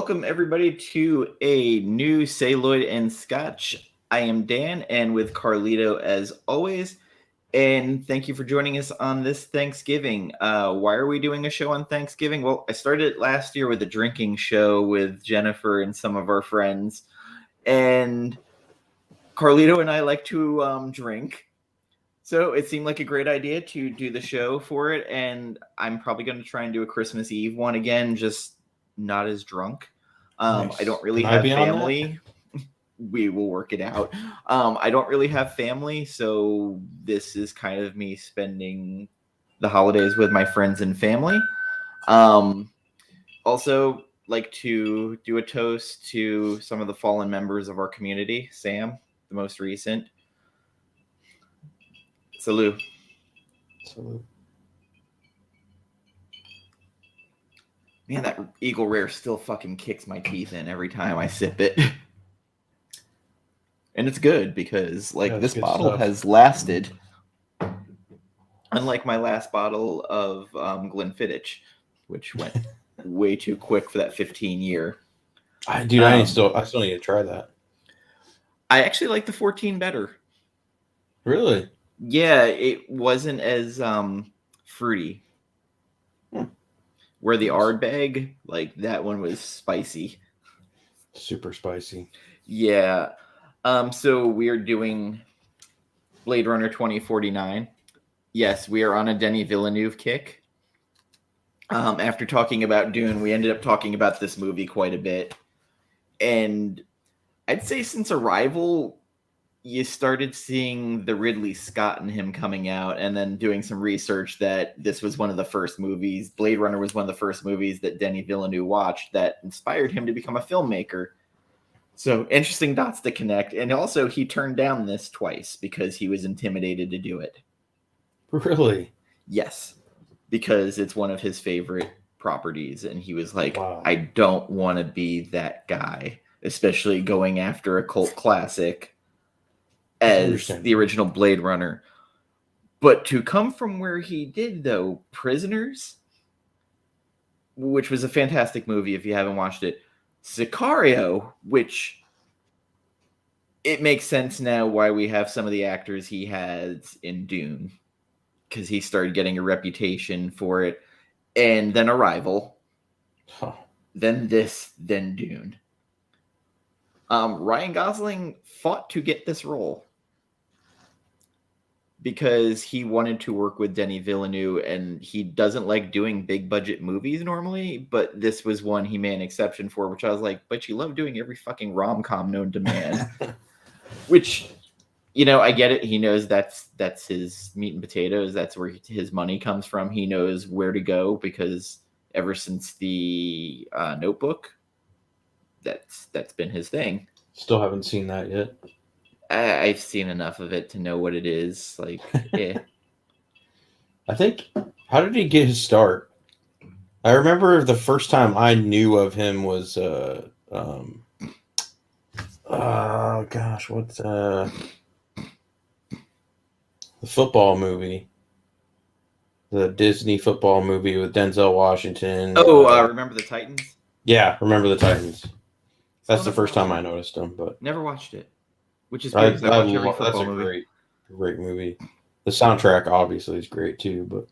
Welcome everybody to a new Celluloid and Scotch. I am Dan, and with Carlito as always. And thank you for joining us on this Thanksgiving. Why are we doing a show on Thanksgiving? Well, I started last year with a drinking show with Jennifer and some of our friends. And Carlito and I like to drink. So it seemed like a great idea to do the show for it. And I'm probably going to try and do a Christmas Eve one again, just not as drunk. Nice. I don't really Can I have be on family. We will work it out. I don't really have family, so this is kind of me spending the holidays with my friends and family. Also, like to do a toast to some of the fallen members of our community. Sam, the most recent. Salute. Salute. Man, that Eagle Rare still fucking kicks my teeth in every time I sip it. And it's good because, like, this bottle stuff. has lasted, unlike my last bottle of Glenfiddich, which went way too quick for that 15-year. I still need to try that. I actually like the 14 better. Really? Yeah, it wasn't as fruity. Where the Ardbeg, like, that one was spicy. Super spicy. Yeah. So we are doing Blade Runner 2049. Yes, we are on a Denis Villeneuve kick. After talking about Dune, we ended up talking about this movie quite a bit. And I'd say since Arrival, you started seeing the Ridley Scott in him coming out, and then doing some research that this was one of the first movies, Blade Runner was one of the first movies that Denis Villeneuve watched that inspired him to become a filmmaker. So interesting dots to connect. And also he turned down this twice because he was intimidated to do it. Really? Yes. Because it's one of his favorite properties. And he was like, wow. I don't want to be that guy, especially going after a cult classic as the original Blade Runner. But to come from where he did, though, Prisoners, which was a fantastic movie if you haven't watched it, Sicario, which it makes sense now why we have some of the actors he has in Dune, because he started getting a reputation for it, and then Arrival, then this, then Dune. Ryan Gosling fought to get this role because he wanted to work with Denis Villeneuve, and he doesn't like doing big budget movies normally, but this was one he made an exception for, which I was like, but you love doing every fucking rom-com known to man. Which, you know, I get it. He knows that's his meat and potatoes. That's where his money comes from. He knows where to go because ever since the Notebook, that's been his thing. Still haven't seen that yet. I've seen enough of it to know what it is. Like, yeah. I think, how did he get his start? I remember the first time I knew of him was, oh gosh, what's, the football movie. The Disney football movie with Denzel Washington. Oh, Remember the Titans? Yeah, Remember the Titans. That's the first time I noticed him, but never watched it. Which is great. That's a great movie. The soundtrack obviously is great too, but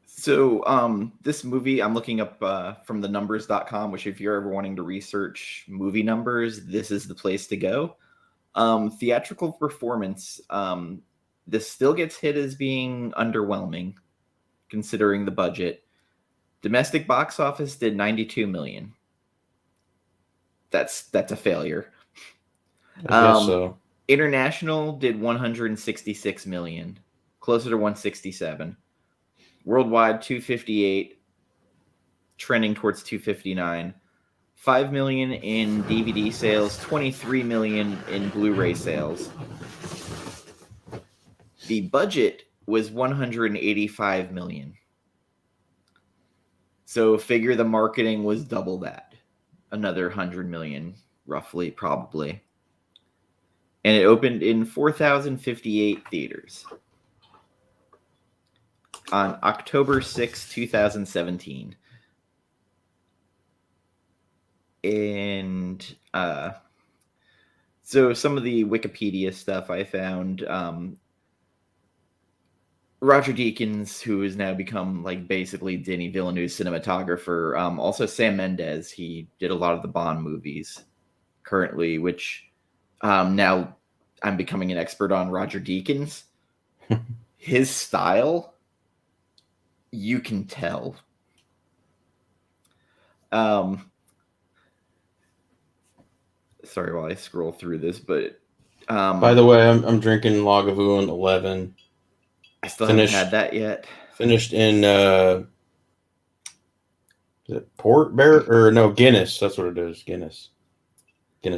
so this movie I'm looking up from the numbers.com, which if you're ever wanting to research movie numbers, this is the place to go. Theatrical performance, this still gets hit as being underwhelming considering the budget. Domestic box office did 92 million. That's a failure. I guess so. International did 166 million, closer to 167. Worldwide 258, trending towards 259. 5 million in DVD sales, 23 million in Blu-ray sales. The budget was 185 million. So figure the marketing was double that. Another 100 million, roughly, probably. And it opened in 4,058 theaters on October 6, 2017. And so some of the Wikipedia stuff I found, Roger Deakins, who has now become like basically Denis Villeneuve's cinematographer. Also Sam Mendes, he did a lot of the Bond movies currently, which now I'm becoming an expert on Roger Deakins. His style, you can tell. Sorry while I scroll through this, but By the way, I'm drinking Lagavulin 11. I still haven't had that yet. Finished in is it port barrel or no Guinness? That's what it is. Guinness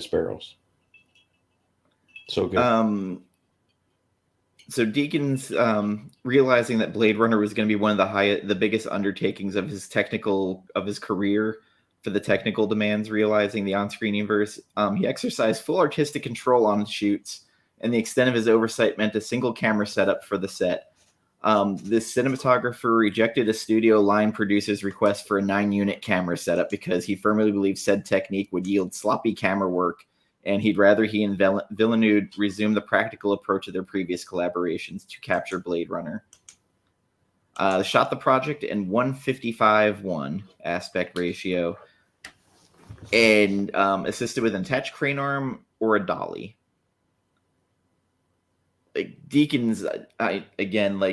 barrels. So good. So Deakins, realizing that Blade Runner was going to be one of the biggest undertakings of his career for the technical demands, realizing the on-screen universe, he exercised full artistic control on shoots, and the extent of his oversight meant a single camera setup for the set. This cinematographer rejected a studio line producer's request for a 9-unit camera setup because he firmly believed said technique would yield sloppy camera work, and he'd rather he and Villeneuve resume the practical approach of their previous collaborations to capture Blade Runner. Shot the project in 1:55:1 aspect ratio, and assisted with an attached crane arm or a dolly. Like Deakins,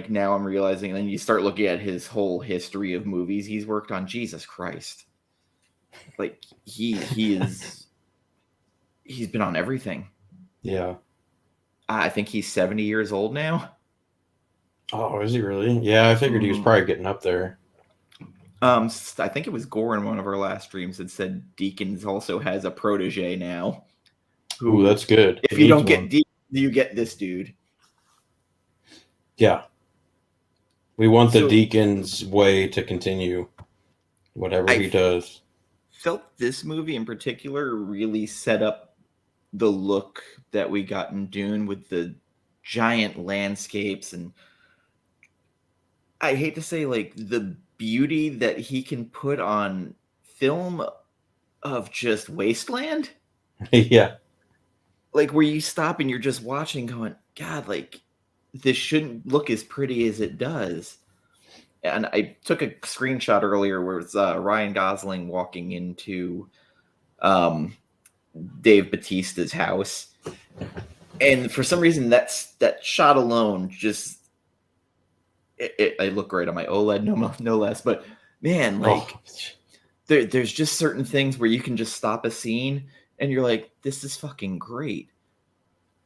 now I'm realizing, and then you start looking at his whole history of movies he's worked on. Jesus Christ, like he's been on everything. Yeah, I think he's 70 years old now. Oh, is he really? Yeah, I figured he was probably getting up there. I think it was Gore in one of our last streams that said Deakins also has a protege now. Ooh, that's good. If you don't get Deakins, you get this dude. Yeah. We want the Deakins way to continue, whatever he does. Felt this movie in particular really set up the look that we got in Dune with the giant landscapes, and I hate to say, like, the beauty that he can put on film of just wasteland. Yeah. Like, where you stop and you're just watching going, God, like, this shouldn't look as pretty as it does. And I took a screenshot earlier where it's Ryan Gosling walking into Dave Bautista's house. And for some reason, that shot alone just... I look great on my OLED, no less. But, man, like, there's just certain things where you can just stop a scene and you're like, this is fucking great.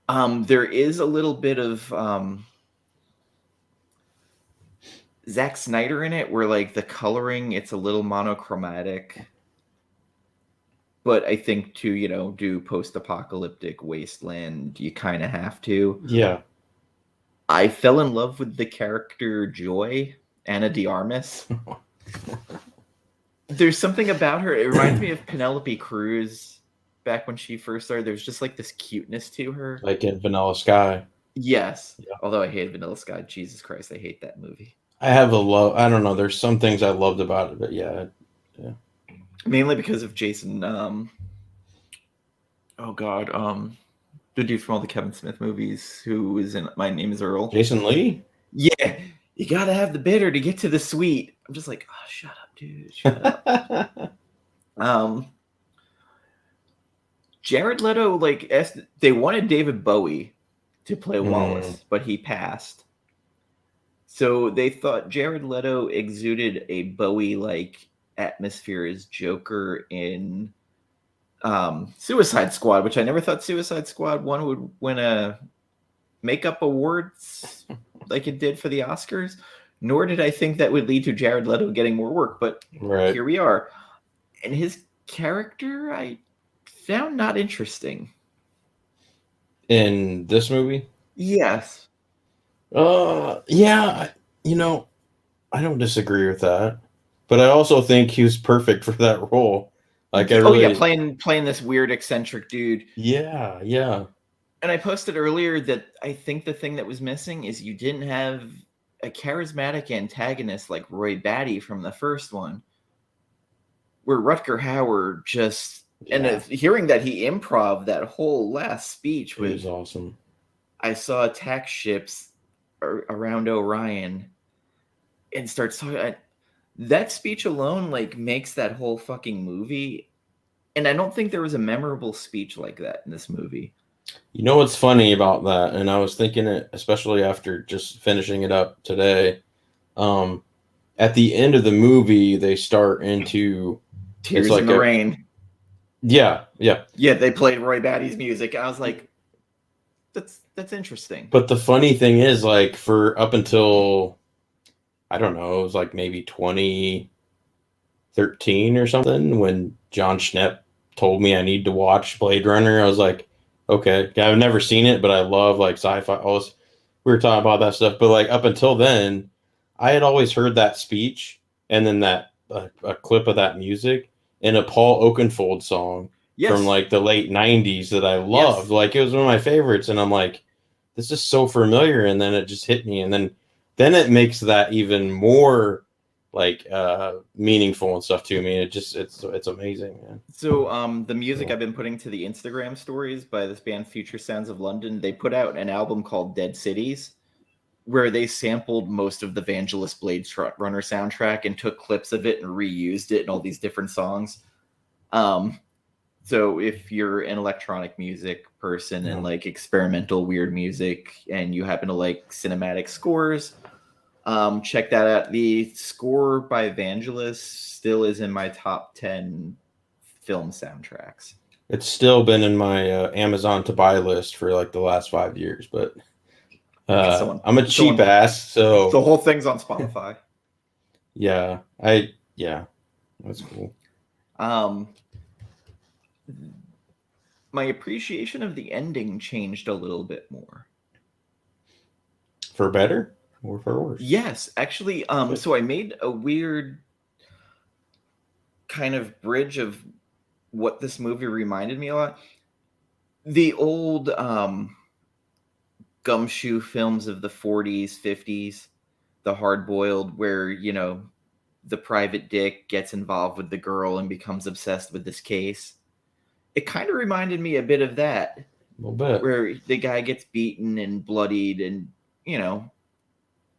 There is a little bit of Zack Snyder in it where, like, the coloring, it's a little monochromatic. But I think to, do post-apocalyptic wasteland, you kind of have to. Yeah. I fell in love with the character Joy, Ana de Armas. There's something about her. It reminds me of Penelope Cruz back when she first started. There's just like this cuteness to her. Like in Vanilla Sky. Yes. Yeah. Although I hated Vanilla Sky. Jesus Christ, I hate that movie. I have a love. I don't know. There's some things I loved about it, but yeah. Mainly because of Jason. The dude from all the Kevin Smith movies who is in My Name is Earl. Jason Lee? Yeah. You gotta have the bitter to get to the sweet. I'm just like, oh, shut up, dude. Shut up. Jared Leto, they wanted David Bowie to play Wallace, but he passed. So they thought Jared Leto exuded a Bowie-like atmosphere as Joker in Suicide Squad, which I never thought Suicide Squad 1 would win a makeup awards like it did for the Oscars, nor did I think that would lead to Jared Leto getting more work, but Here we are. And his character I found not interesting. In this movie? Yes. Yeah, I don't disagree with that. But I also think he was perfect for that role. Playing this weird eccentric dude. Yeah. And I posted earlier that I think the thing that was missing is you didn't have a charismatic antagonist like Roy Batty from the first one, where Rutger Hauer just And hearing that he improv that whole last speech was awesome. I saw attack ships around Orion and starts talking. That speech alone like makes that whole fucking movie. And I don't think there was a memorable speech like that in this movie. You know what's funny about that? And I was thinking it, especially after just finishing it up today. At the end of the movie, they start into Tears in the Rain. Yeah. They played Roy Batty's music. I was like, that's interesting. But the funny thing is, like, for up until, I don't know, it was like maybe 2013 or something, when John Schnepp told me I need to watch Blade Runner, I was like, okay, I've never seen it, but I love like sci-fi. We were talking about that stuff, but like up until then, I had always heard that speech and then that a clip of that music in a Paul Oakenfold song from like the late 90s that I loved. Yes. Like it was one of my favorites, and I'm like, this is so familiar, and then it just hit me, and then it makes that even more like meaningful and stuff to me. It's amazing, man. So the music I've been putting to the Instagram stories by this band Future Sounds of London, they put out an album called Dead Cities, where they sampled most of the Vangelis Blade Runner soundtrack and took clips of it and reused it in all these different songs. So if you're an electronic music person and like experimental weird music and you happen to like cinematic scores, check that out. The score by Vangelis still is in my top 10 film soundtracks. It's still been in my Amazon to buy list for like the last 5 years, but I'm a cheap ass, so the whole thing's on Spotify. Yeah, that's cool. My appreciation of the ending changed a little bit more. For better or for worse? Yes, actually. So I made a weird kind of bridge of what this movie reminded me a lot. The old gumshoe films of the 40s, 50s, the hard-boiled, where, you know, the private dick gets involved with the girl and becomes obsessed with this case. It kind of reminded me a bit of that. A little bit. Where the guy gets beaten and bloodied and, you know,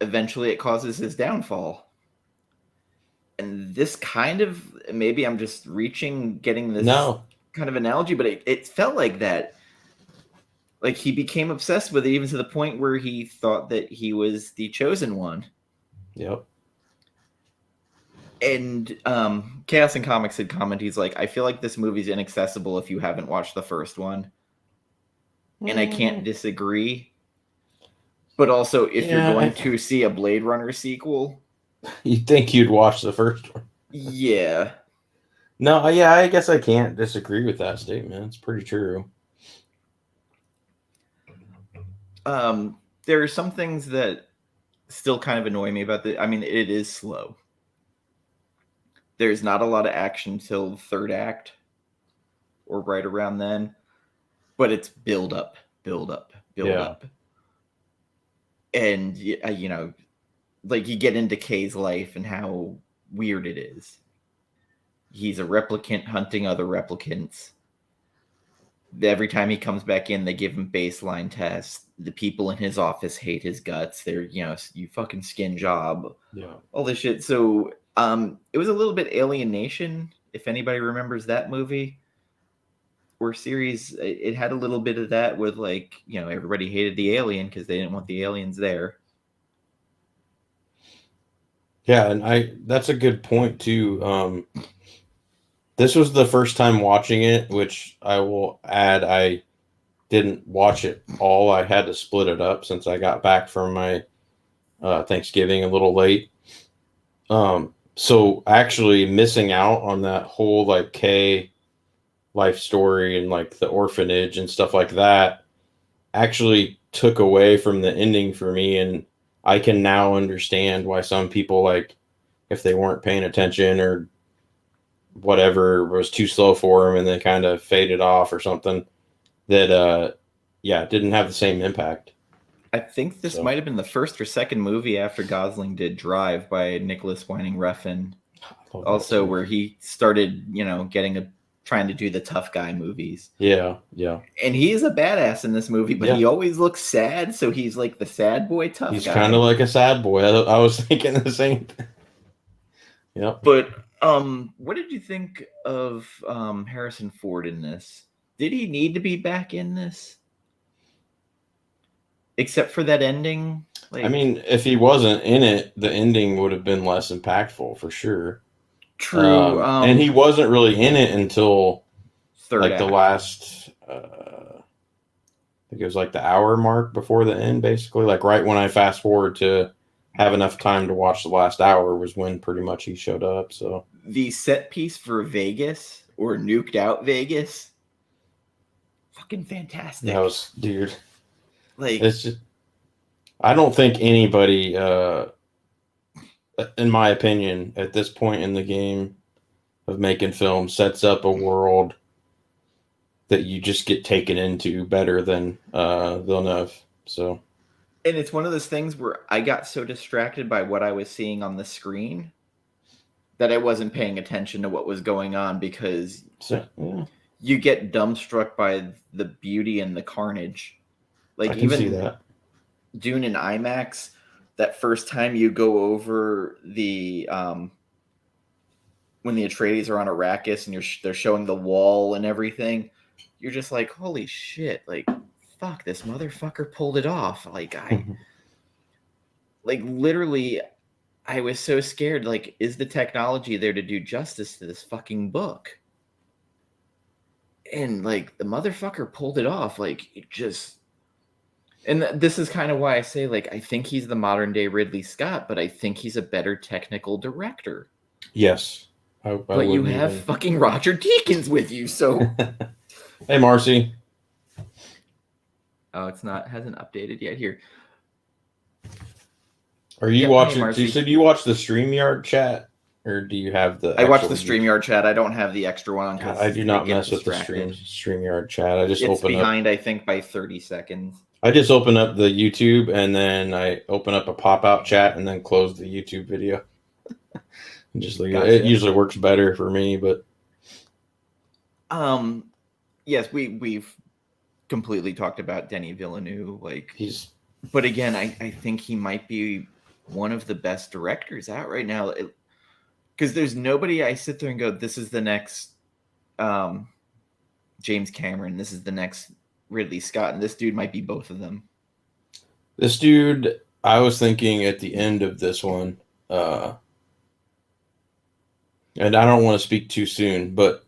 eventually it causes his downfall. And this kind of, maybe I'm just getting this kind of analogy, but it felt like that. Like he became obsessed with it, even to the point where he thought that he was the chosen one. Yep. And Chaos and Comics had commented, he's like, I feel like this movie's inaccessible if you haven't watched the first one. And I can't disagree. But also, if you're going to see a Blade Runner sequel, you'd think you'd watch the first one. Yeah. No, yeah, I guess I can't disagree with that statement. It's pretty true. There are some things that still kind of annoy me about I mean, it is slow. There's not a lot of action till the third act or right around then, but it's build up. And, you know, like you get into Kay's life and how weird it is. He's a replicant hunting other replicants. Every time he comes back in, they give him baseline tests. The people in his office hate his guts. They're, you know, you fucking skin job. Yeah. All this shit. So it was a little bit Alien Nation, if anybody remembers that movie or series. It had a little bit of that with, like, you know, everybody hated the alien because they didn't want the aliens there. Yeah, and that's a good point too. This was the first time watching it, which I will add, I didn't watch it all. I had to split it up since I got back from my Thanksgiving a little late. So actually missing out on that whole like Kay life story and like the orphanage and stuff like that actually took away from the ending for me. And I can now understand why some people, like, if they weren't paying attention or whatever was too slow for them and they kind of faded off or something, that didn't have the same impact. I think this might have been the first or second movie after Gosling did Drive by Nicholas Winding Refn. Also, where he started, you know, getting a trying to do the tough guy movies. Yeah. And he is a badass in this movie, but he always looks sad, so he's like the sad boy tough guy. He's kind of like a sad boy. I was thinking the same thing. Yep. But what did you think of Harrison Ford in this? Did he need to be back in this? Except for that ending? I mean, if he wasn't in it, the ending would have been less impactful for sure. True. And he wasn't really in it until third act. The last, I think it was like the hour mark before the end, basically. Like right when I fast forward to have enough time to watch the last hour was when pretty much he showed up. So the set piece for Vegas or Nuked Out Vegas, fucking fantastic. That was, dude. Like, it's just, I don't think anybody, in my opinion, at this point in the game of making film, sets up a world that you just get taken into better than Villeneuve. So, and it's one of those things where I got so distracted by what I was seeing on the screen that I wasn't paying attention to what was going on, because you get dumbstruck by the beauty and the carnage. Like, I can see that. Dune in IMAX, that first time you go over the when the Atreides are on Arrakis and they're showing the wall and everything, you're just like, holy shit, like, fuck, this motherfucker pulled it off. Like, like, literally, I was so scared. Like, is the technology there to do justice to this fucking book? And, like, the motherfucker pulled it off. Like, it just... And this is kind of why I say, like, I think he's the modern day Ridley Scott, but I think he's a better technical director. Yes. But you have fucking Roger Deakins with you, so... Hey, Marcy. Oh, it's not, hasn't updated yet here. Are you watching? You said you watch the StreamYard chat, or do you have the? I watch the StreamYard chat. I don't have the extra one on. I do not mess with the StreamYard chat. I just open behind, I think, by 30 seconds. I just open up the YouTube and then I open up a pop-out chat and then close the YouTube video. And just leave it. It usually works better for me, but yes, we've completely talked about Denis Villeneuve. Like, but again, I think he might be one of the best directors out right now. Because there's nobody I sit there and go, this is the next James Cameron, this is the next Ridley Scott, and this dude might be both of them. This dude, I was thinking at the end of this one, and I don't want to speak too soon, but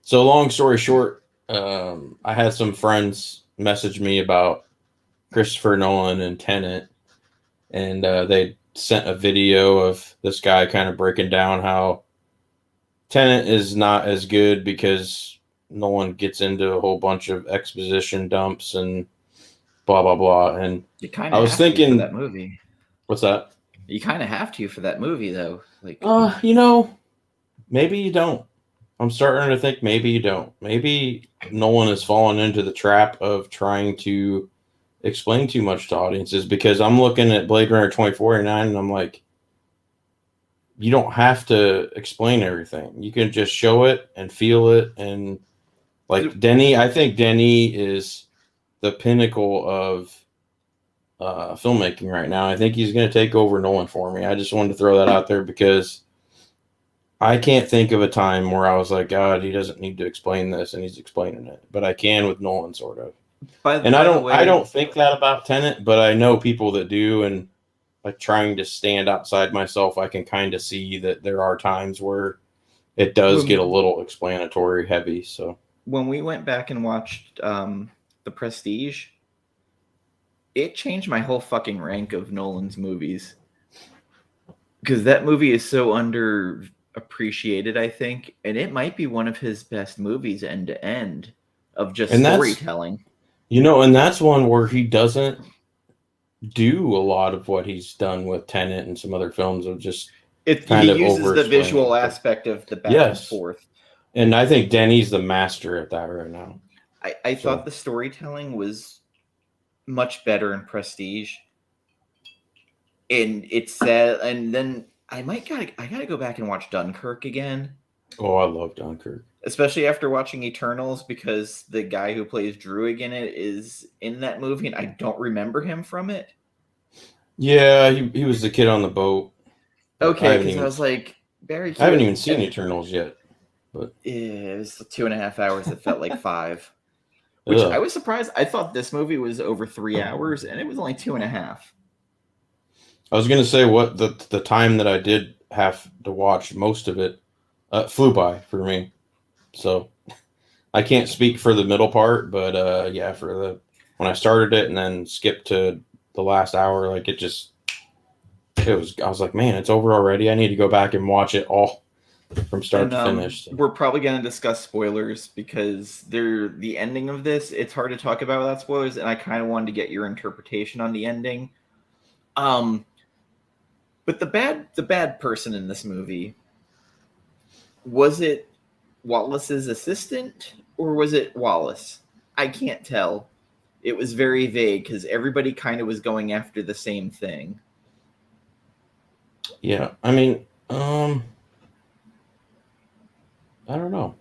so long story short, I had some friends message me about Christopher Nolan and Tenet, and they sent a video of this guy kind of breaking down how Tenet is not as good because Nolan gets into a whole bunch of exposition dumps and blah blah blah. And I was thinking for that movie. What's that? You kind of have to for that movie, though. Like, maybe you don't. I'm starting to think maybe you don't. Maybe Nolan has fallen into the trap of trying to explain too much to audiences, because I'm looking at Blade Runner 2049 and I'm like, you don't have to explain everything. You can just show it and feel it. And like I think Denis is the pinnacle of filmmaking right now. I think he's going to take over Nolan for me. I just wanted to throw that out there because I can't think of a time where I was like, God, he doesn't need to explain this, and he's explaining it. But I can with Nolan, sort of. I don't think that about Tenet, but I know people that do, and like trying to stand outside myself, I can kind of see that there are times where it does get a little explanatory heavy. So when we went back and watched The Prestige, it changed my whole fucking rank of Nolan's movies, because that movie is so underappreciated, I think, and it might be one of his best movies end to end of just storytelling. And that's one where he doesn't do a lot of what he's done with Tenet and some other films of just he uses the visual aspect of the back and forth. And I think Denis the master at that right now. I thought the storytelling was much better in Prestige. And it's sad, and then I gotta go back and watch Dunkirk again. Oh, I love Dunkirk. Especially after watching Eternals, because the guy who plays Druig in it is in that movie, and I don't remember him from it. Yeah, he was the kid on the boat. But Okay, because I was like, Barry I haven't Keoghan. even seen Eternals yet. But Yeah, it was 2.5 hours. It felt like 5, which I ugh. was surprised. I thought this movie was over 3 hours, and it was only 2.5. I was gonna say what the time that I did have to watch most of it flew by for me. So I can't speak for the middle part, but yeah, for the when I started it and then skipped to the last hour, like it was. I was like, man, it's over already. I need to go back and watch it all from start And to finish. So. we're probably going to discuss spoilers because they're the ending of this. It's hard to talk about without spoilers, and I kind of wanted to get your interpretation on the ending. But the bad person in this movie, was it Wallace's assistant or was it Wallace? I can't tell. It was very vague because everybody kind of was going after the same thing. Yeah, I mean, I don't know.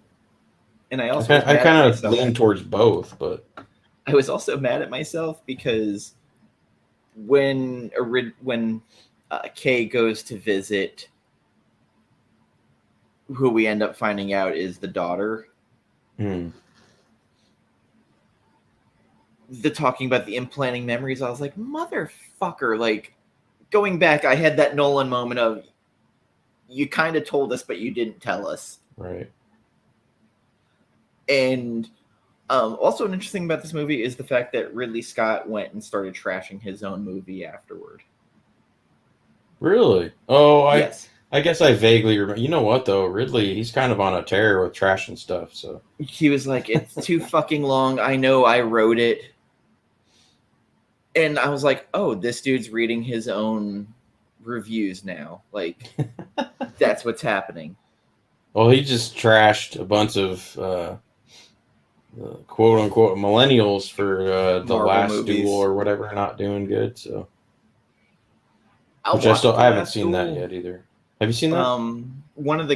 And I also was I mad at kind of myself. lean towards both, but I was also mad at myself because when Kay goes to visit, who we end up finding out is the daughter. The talking about the implanting memories, I was like, motherfucker. Like, going back, I had that Nolan moment of, you kind of told us, but you didn't tell us. Right. And also an interesting about this movie is the fact that Ridley Scott went and started trashing his own movie afterward. Really? Oh, Yes. I guess I vaguely remember. You know what though, Ridley, he's kind of on a tear with trash and stuff. So He was like, it's too fucking long. I know I wrote it. And I was like, oh, this dude's reading his own reviews now. Like, that's what's happening. well, he just trashed a bunch of quote unquote millennials for the Marvel last movies. duel or whatever not doing good. So I haven't seen that yet either. Have you seen that? One of the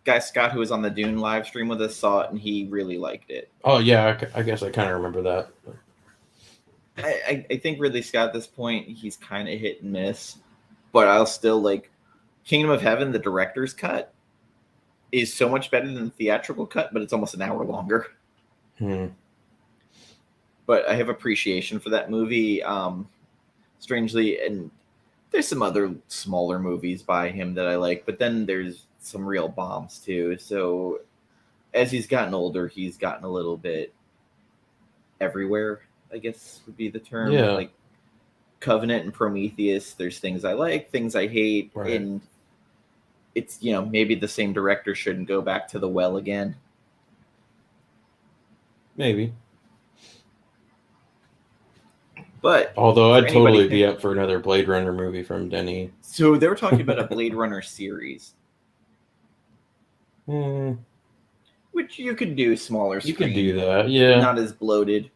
guy Scott who was on the Dune live stream with us saw it and he really liked it. Oh yeah, I guess I kind of remember that. I think Ridley Scott at this point he's kind of hit and miss, but I'll still like Kingdom of Heaven. The director's cut is so much better than the theatrical cut, but it's almost an hour longer. But I have appreciation for that movie. Strangely, and there's some other smaller movies by him that I like, but then there's some real bombs too. So as he's gotten older, he's gotten a little bit everywhere, I guess would be the term. Yeah. Like Covenant and Prometheus, there's things I like, things I hate, Right. and it's, maybe the same director shouldn't go back to the well again. Maybe. But although I'd totally be up for another Blade Runner movie from Denis. So they were talking about a Blade Runner series. Which you could do smaller screen. You could do that, yeah. Not as bloated.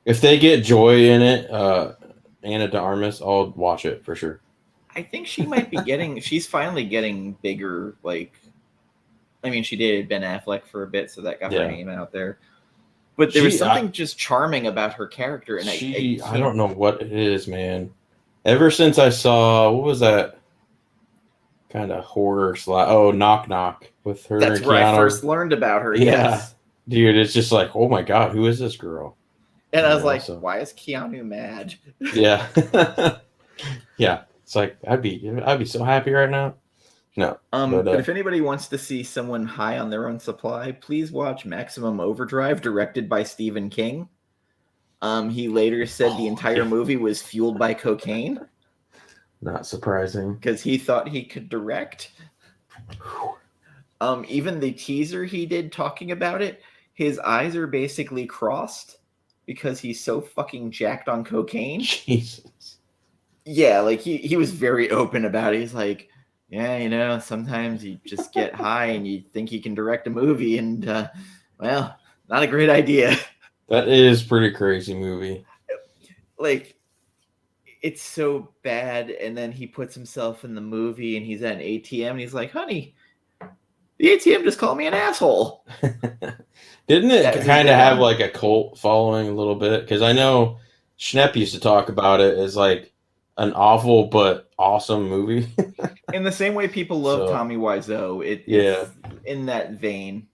If they get Joy in it, Ana de Armas, I'll watch it for sure. I think she might be she's finally getting bigger. Like, I mean, she dated Ben Affleck for a bit, so that got her name out there. But there was something just charming about her character. And I don't know what it is, man. Ever since I saw, what was that kind of horror Knock Knock with her. That's where I first learned about her. Yeah. Yes. Dude, it's just like, oh my God, who is this girl? And I was like, why is Keanu mad? Yeah. Yeah. It's like, I'd be so happy right now. No. But if anybody wants to see someone high on their own supply, please watch Maximum Overdrive, directed by Stephen King. He later said the entire movie was fueled by cocaine. Not surprising. Because he thought he could direct. Even the teaser he did talking about it, his eyes are basically crossed because he's so fucking jacked on cocaine. Jesus. Yeah, like he was very open about it. He's like, yeah, sometimes you just get high and you think you can direct a movie and, well, not a great idea. That is pretty crazy movie. Like, it's so bad. And then he puts himself in the movie and he's at an ATM and he's like, honey, The ATM just called me an asshole. Didn't it That's kind of his have dad. like a cult following a little bit? Because I know Schnepp used to talk about it as like an awful but awesome movie. In the same way people love So Tommy Wiseau, yeah, it's in that vein.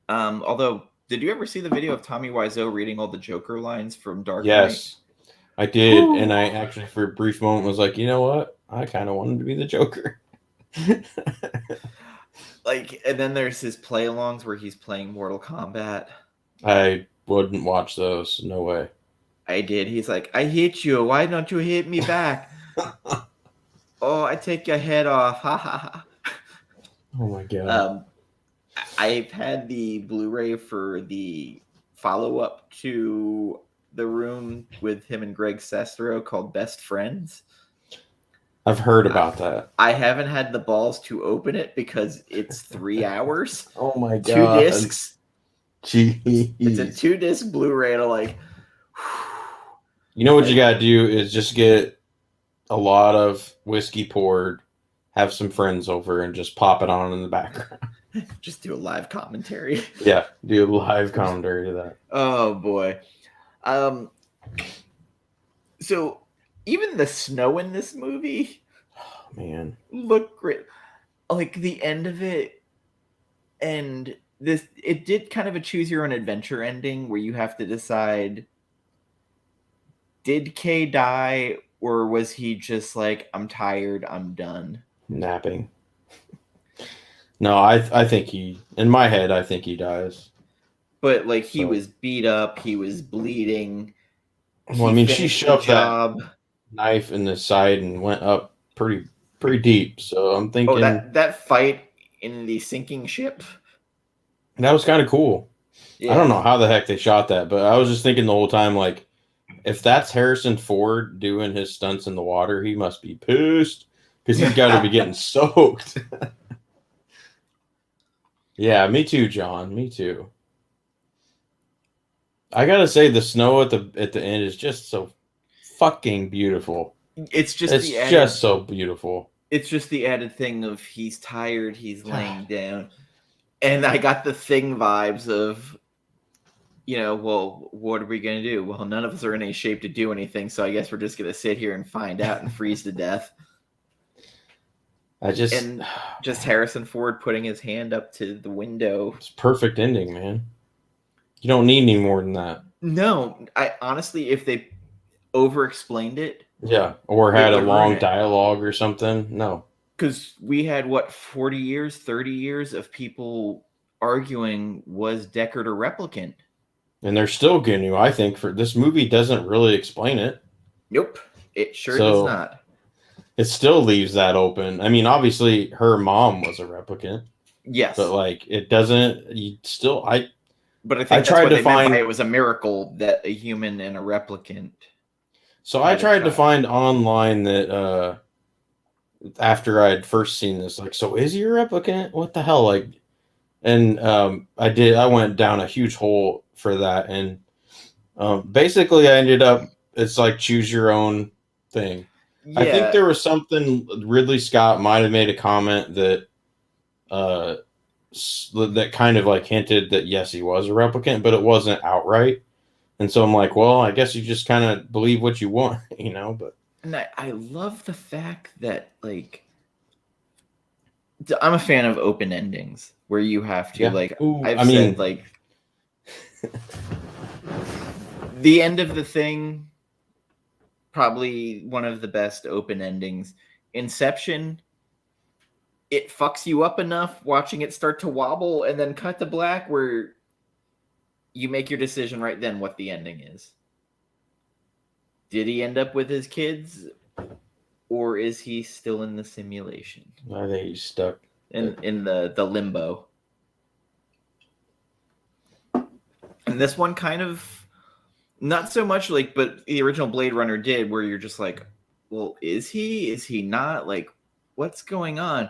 Although, did you ever see the video of Tommy Wiseau reading all the Joker lines from Dark Knight? yes, I did, and Whew. I actually for a brief moment was like, you know what? I kind of wanted to be the Joker. Like, and then there's his play-alongs where he's playing Mortal Kombat. I wouldn't watch those. No way. I did. He's like, I hit you. Why don't you hit me back? Oh, I take your head off. Ha ha ha. Oh my god. I've had the Blu-ray for the follow-up to The Room with him and Greg Sestero called Best Friends. I've heard about that. I haven't had the balls to open it because it's 3 hours. Oh my god. 2 discs. Jeez. It's a 2-disc Blu-ray, and I'm like, you know what you gotta do is just get a lot of whiskey poured, have some friends over, and just pop it on in the background. just do a live commentary. Yeah, do a live commentary to that. Oh boy. So even the snow in this movie Man, looked great. Like the end of it, and it did kind of a choose your own adventure ending where you have to decide, did Kay die or was he just like, I'm tired, I'm done? napping. No, I think he, in my head, I think he dies. But like he was beat up, he was bleeding. Well, I mean, she shoved that knife in the side and went up pretty deep. So I'm thinking that fight in the sinking ship, that was kind of cool. Yeah. I don't know how the heck they shot that, but I was just thinking the whole time, like, if that's Harrison Ford doing his stunts in the water, he must be pissed because he's got to be getting soaked. Yeah, me too, John. Me too. I gotta say, the snow at the end is just so fucking beautiful. It's just so beautiful. It's just the added thing of he's tired, he's laying down, and I got the Thing vibes of, well, what are we gonna do? Well, none of us are in any shape to do anything, so I guess we're just gonna sit here and find out and freeze to death. Just Harrison Ford putting his hand up to the window. It's perfect ending, man. You don't need any more than that. No, I honestly, if they over-explained it, yeah, or had a long dialogue or something, no. Because we had 40 years, 30 years of people arguing, was Deckard a replicant? And they're still going to, I think, for this movie doesn't really explain it. Nope, it sure does not. It still leaves that open. I mean, obviously, her mom was a replicant. Yes. But, like, it doesn't... But I think that's what they meant by it was a miracle that a human and a replicant... So I tried to find online that... after I had first seen this, like, so is he a replicant? What the hell? Like... And I went down a huge hole for that. And basically, I ended up... It's like choose your own thing. Yeah. I think there was something Ridley Scott might have made a comment that that kind of like hinted that yes, he was a replicant, but it wasn't outright. And so I'm like, well, I guess you just kind of believe what you want, But and I love the fact that like I'm a fan of open endings where you have to I've said like the end of the Thing. Probably one of the best open endings. Inception, it fucks you up enough watching it start to wobble and then cut to black where you make your decision right then what the ending is. Did he end up with his kids or is he still in the simulation? I think he's stuck in the limbo. And this one kind of not so much but the original Blade Runner did, where you're just like, well, is he not? Like, what's going on?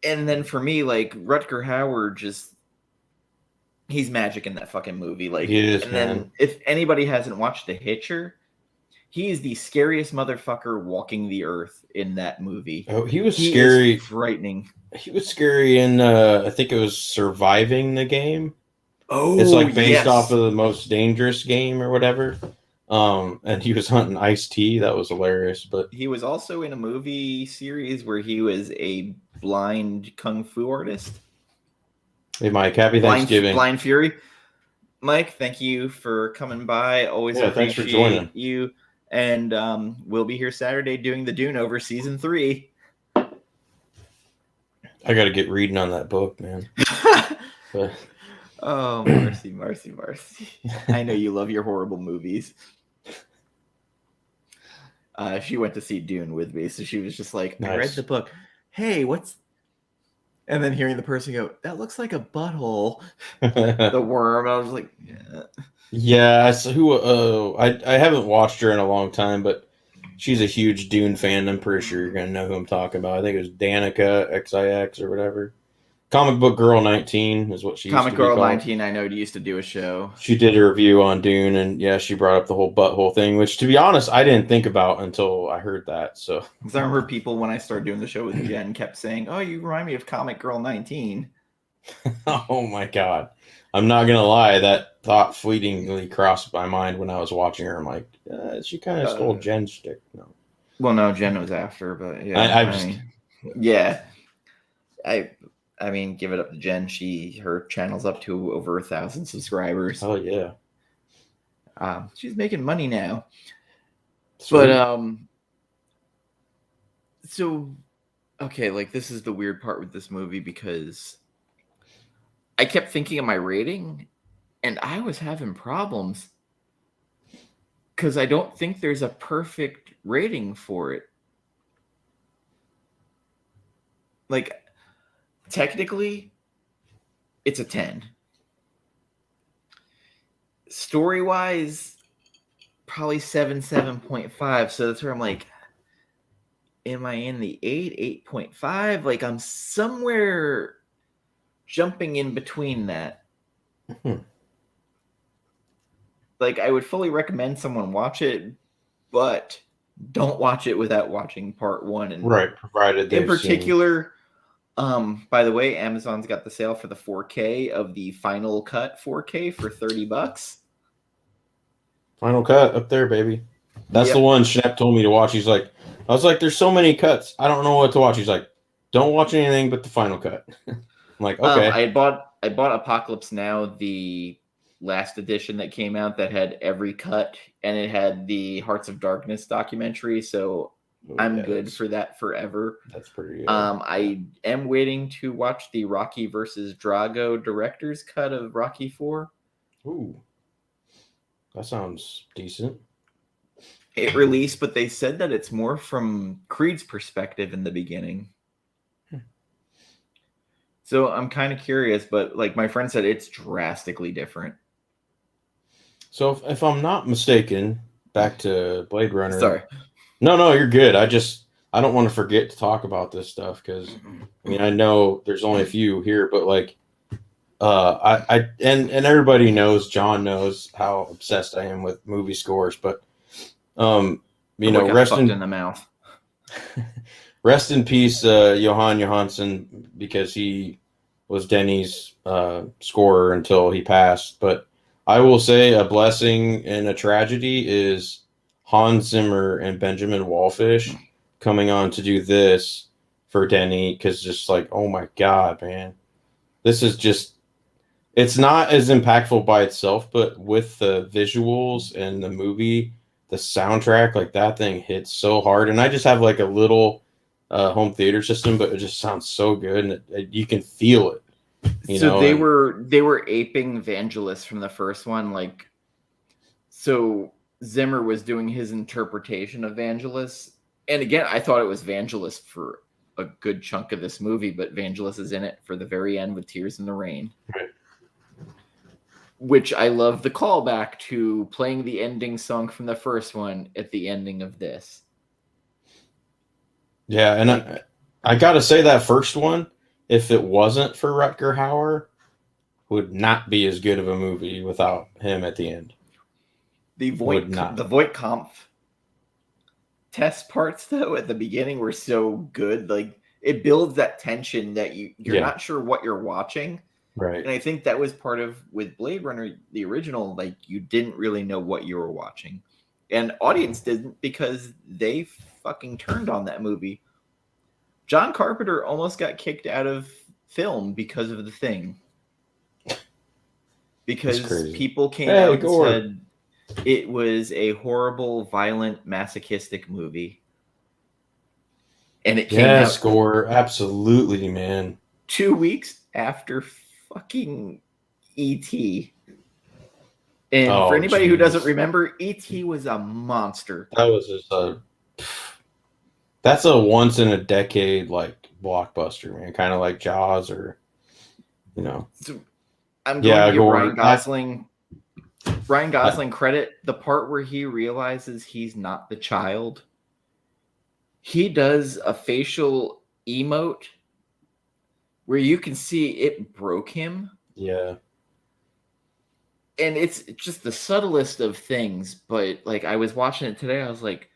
And then for me, like, Rutger Hauer he's magic in that fucking movie. Like, he is, and then if anybody hasn't watched The Hitcher, He is the scariest motherfucker walking the earth in that movie. Oh, he was scary. Frightening. He was scary in, I think it was Surviving the Game. Oh, it's like based off of the Most Dangerous Game or whatever. And he was hunting Ice-T. That was hilarious. But he was also in a movie series where he was a blind kung fu artist. Hey, Mike, happy Thanksgiving. Blind Fury. Mike, thank you for coming by. Always appreciate thanks for joining you. And we'll be here Saturday doing the Dune over season 3. I got to get reading on that book, man. But... Oh, mercy. I know you love your horrible movies. She went to see Dune with me, so she was just like, nice. I read the book. Hey, what's... And then hearing the person go, that looks like a butthole. The worm. I was like, yeah. Yeah, so I haven't watched her in a long time, but she's a huge Dune fan. I'm pretty sure you're going to know who I'm talking about. I think it was Danica XIX or whatever. Comic Book Girl 19 is what she used to be called. Comic Girl 19, I know, used to do a show. She did a review on Dune, and yeah, she brought up the whole butthole thing, which, to be honest, I didn't think about until I heard that. So, because I remember people, when I started doing the show with Jen, kept saying, oh, you remind me of Comic Girl 19. Oh, my God. I'm not going to lie. That thought fleetingly crossed my mind when I was watching her. I'm like, she kind of stole Jen's shtick. No. Well, no, Jen was after, but yeah. I mean, give it up to Jen. Her channel's up to over 1,000 subscribers. Oh yeah. She's making money now. Sweet. But so okay, like this is the weird part with this movie because I kept thinking of my rating and I was having problems because I don't think there's a perfect rating for it. Like, technically, it's a 10. Story-wise, probably 7.5. So that's where I'm like, am I in the 8, 8.5? Like, I'm somewhere jumping in between that. Like, I would fully recommend someone watch it, but don't watch it without watching part 1. And right, provided in particular... by the way, Amazon's got the sale for the 4K of the Final Cut 4K for $30. Final Cut up there, baby. That's the one Schnepp told me to watch. He's like, I was like, there's so many cuts. I don't know what to watch. He's like, don't watch anything but the Final Cut. I'm like, okay. I bought Apocalypse Now, the last edition that came out that had every cut, and it had the Hearts of Darkness documentary, so I'm good for that forever. That's pretty good. I am waiting to watch the Rocky versus Drago director's cut of Rocky 4. Ooh. That sounds decent. It released, but they said that it's more from Creed's perspective in the beginning. So I'm kind of curious, but like my friend said, it's drastically different. So if I'm not mistaken, back to Blade Runner. Sorry. No, you're good. I don't want to forget to talk about this stuff because I mean I know there's only a few here, but like and everybody knows, John knows how obsessed I am with movie scores, but you know, rest in the mouth. Rest in peace, Johan Johansson, because he was Denis' scorer until he passed. But I will say a blessing and a tragedy is Hans Zimmer and Benjamin Wallfish coming on to do this for Denis, because just like, oh my God, man. This is just, it's not as impactful by itself, but with the visuals and the movie, the soundtrack, like that thing hits so hard. And I just have like a little home theater system, but it just sounds so good, and you can feel it. You know? They were aping Vangelis from the first one, like, so Zimmer was doing his interpretation of Vangelis, and again, I thought it was Vangelis for a good chunk of this movie, but Vangelis is in it for the very end with Tears in the Rain, right. Which I love the callback to playing the ending song from the first one at the ending of this. Yeah, and like, I got to say that first one, if it wasn't for Rutger Hauer, would not be as good of a movie without him at the end. The Voight-Kampff test parts though at the beginning were so good. Like it builds that tension that you're not sure what you're watching. Right. And I think that was part of with Blade Runner, the original, like you didn't really know what you were watching. And audience didn't because they fucking turned on that movie. John Carpenter almost got kicked out of film because of The Thing. Because people came out and said it was a horrible, violent, masochistic movie. And it came out score. Absolutely, man. 2 weeks after fucking E.T. And for anybody who doesn't remember, E.T. was a monster. That was just that's a once in a decade like blockbuster, man. Kind of like Jaws or, So I'm going to give Ryan Gosling. Ryan Gosling credit the part where he realizes he's not the child. He does a facial emote where you can see it broke him. Yeah. And it's just the subtlest of things, but like I was watching it today, I was like,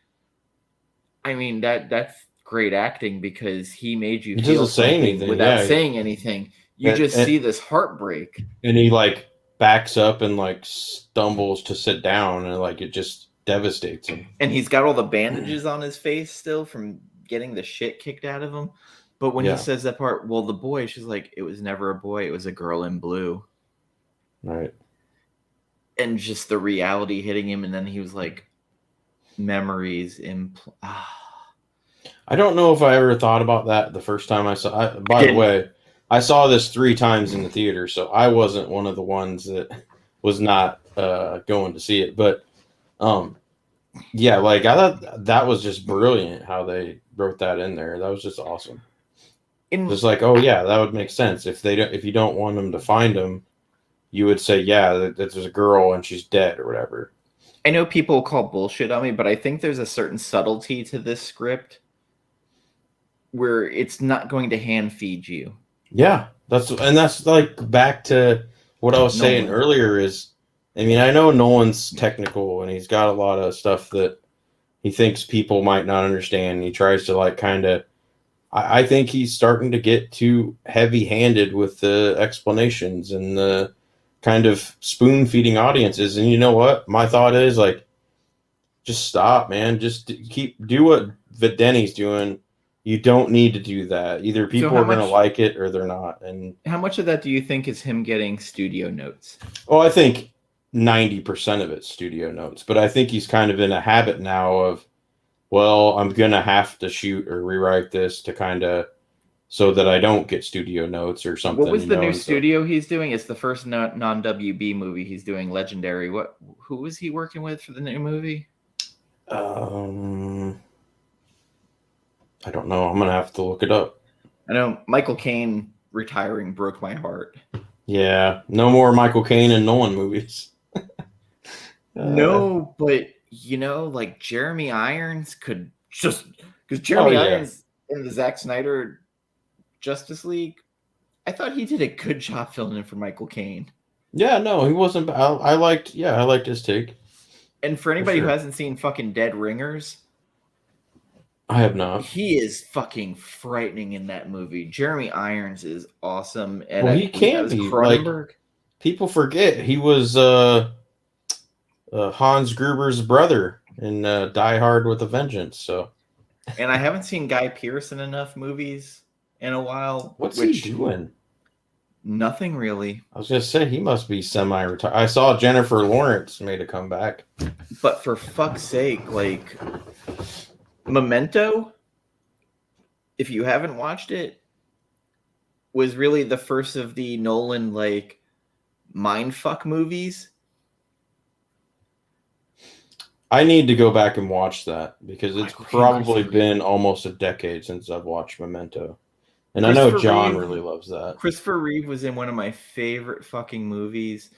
I mean that's great acting because he made you feel something without saying anything. You just see this heartbreak. And he like backs up and like stumbles to sit down and like it just devastates him. And he's got all the bandages on his face still from getting the shit kicked out of him. But when he says that part, well, the boy, she's like, it was never a boy, it was a girl in blue. Right. And just the reality hitting him, and then he was like, memories I don't know if I ever thought about that the first time I saw. By the way, I saw this 3 times in the theater, so I wasn't one of the ones that was not going to see it. But yeah, like I thought that was just brilliant how they wrote that in there. That was just awesome. Just like, oh yeah, that would make sense if you don't want them to find them, you would say, yeah, that there's a girl and she's dead or whatever. I know people call bullshit on me, but I think there's a certain subtlety to this script where it's not going to hand feed you. Yeah, that's like back to what I was saying earlier is, I mean, I know Nolan's technical and he's got a lot of stuff that he thinks people might not understand. He tries to like kind of, I think he's starting to get too heavy-handed with the explanations and the kind of spoon-feeding audiences. And you know what? My thought is like, just stop, man. Just do what Denis doing. You don't need to do that. Either people are going to like it or they're not. And how much of that do you think is him getting studio notes? Oh, I think 90% of it's studio notes. But I think he's kind of in a habit now of, well, I'm going to have to shoot or rewrite this to kind of so that I don't get studio notes or something. What was the new studio he's doing? It's the first non-WB movie he's doing, Legendary. Who was he working with for the new movie? I don't know. I'm going to have to look it up. I know Michael Caine retiring broke my heart. Yeah. No more Michael Caine and Nolan movies. No, but like Jeremy Irons could just, because Jeremy Irons in the Zack Snyder Justice League, I thought he did a good job filling in for Michael Caine. Yeah, no, he wasn't. I liked his take. And for anybody who hasn't seen fucking Dead Ringers, I have not. He is fucking frightening in that movie. Jeremy Irons is awesome. And he can't be. Like, people forget he was Hans Gruber's brother in Die Hard with a Vengeance. So, and I haven't seen Guy Pearce in enough movies in a while. What's he doing? Nothing really. I was gonna say he must be semi-retired. I saw Jennifer Lawrence made a comeback. But for fuck's sake, like Memento, if you haven't watched it, was really the first of the Nolan like mindfuck movies. I need to go back and watch that because it's probably been almost a decade since I've watched Memento. And I know John really loves that. Christopher Reeve was in one of my favorite fucking movies.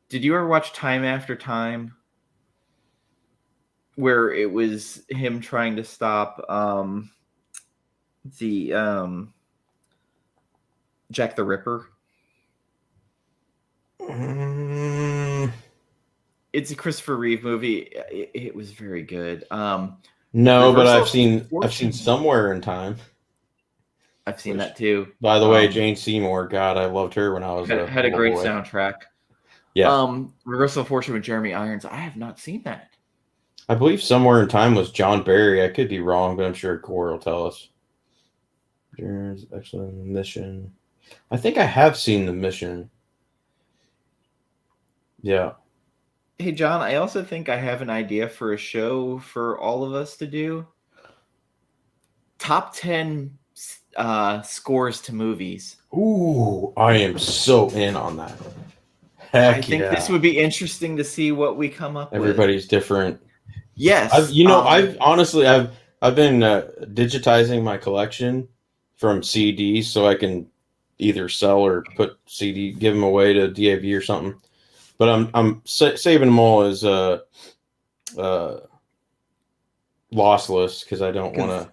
Did you ever watch Time After Time? Where it was him trying to stop the Jack the Ripper. It's a Christopher Reeve movie. It was very good. No, but Reversal I've of seen Fortune. Somewhere in Time. I've seen that too. By the way, Jane Seymour, God, I loved her when I was had a little great boy. soundtrack. Yeah. Reversal of Fortune with Jeremy Irons. I have not seen that. I believe Somewhere in Time was John Barry. I could be wrong, but I'm sure Core will tell us. Excellent Mission. I think I have seen The Mission. Yeah. Hey, John, I also think I have an idea for a show for all of us to do. Top 10 scores to movies. Ooh, I am so in on that. Heck I think this would be interesting to see what we come up with. Everybody's different. Yes. I've been digitizing my collection from CDs so I can either sell or give them away to DAV or something. But I'm saving them all as lossless because I don't want to.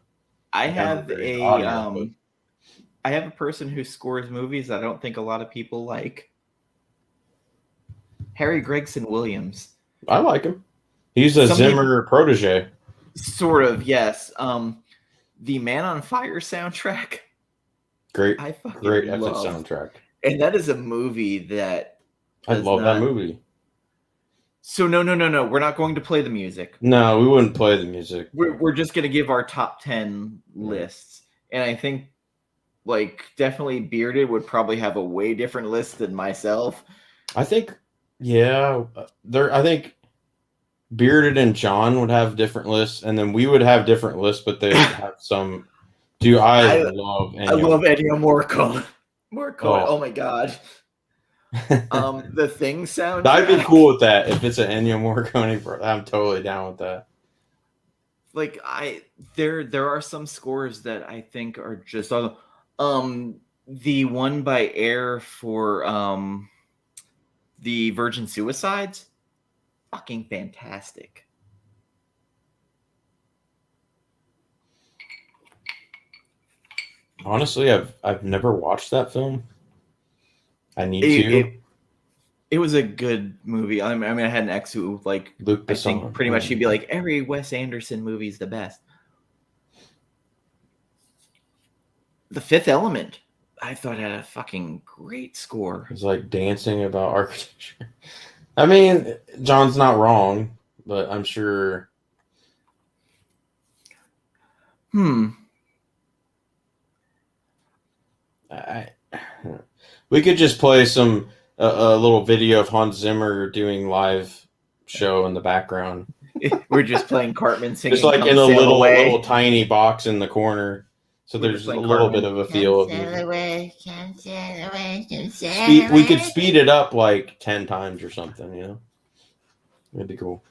I have a person who scores movies I don't think a lot of people like. Harry Gregson Williams. I like him. He's a Zimmer protege. Sort of, yes. The Man on Fire soundtrack. Great epic love. soundtrack. And that is a movie that I love that movie. So no. We're not going to play the music. No, we wouldn't play the music. We're just going to give our top 10 lists. And I think definitely Bearded would probably have a way different list than myself. I think I think Bearded and John would have different lists, and then we would have different lists, but they would have some. Dude, I love Ennio Morricone. Oh my god. The Thing soundtrack. I'd be cool with that if it's an Ennio Morricone. I'm totally down with that. There are some scores that I think are just the one by Air for the Virgin Suicides, fucking fantastic. Honestly, I've never watched that film. I need to. It was a good movie. I mean, I had an ex who Luke I think pretty much she'd be like, every Wes Anderson movie is the best. The Fifth Element, I thought had a fucking great score. It's like dancing about architecture. I mean, John's not wrong, but I'm sure. We could just play a little video of Hans Zimmer doing live show in the background. We're just playing Cartman singing. Just like in a little tiny box in the corner. So there's a little bit of a feel of music. We could speed it up like 10 times or something, you know? It'd be cool.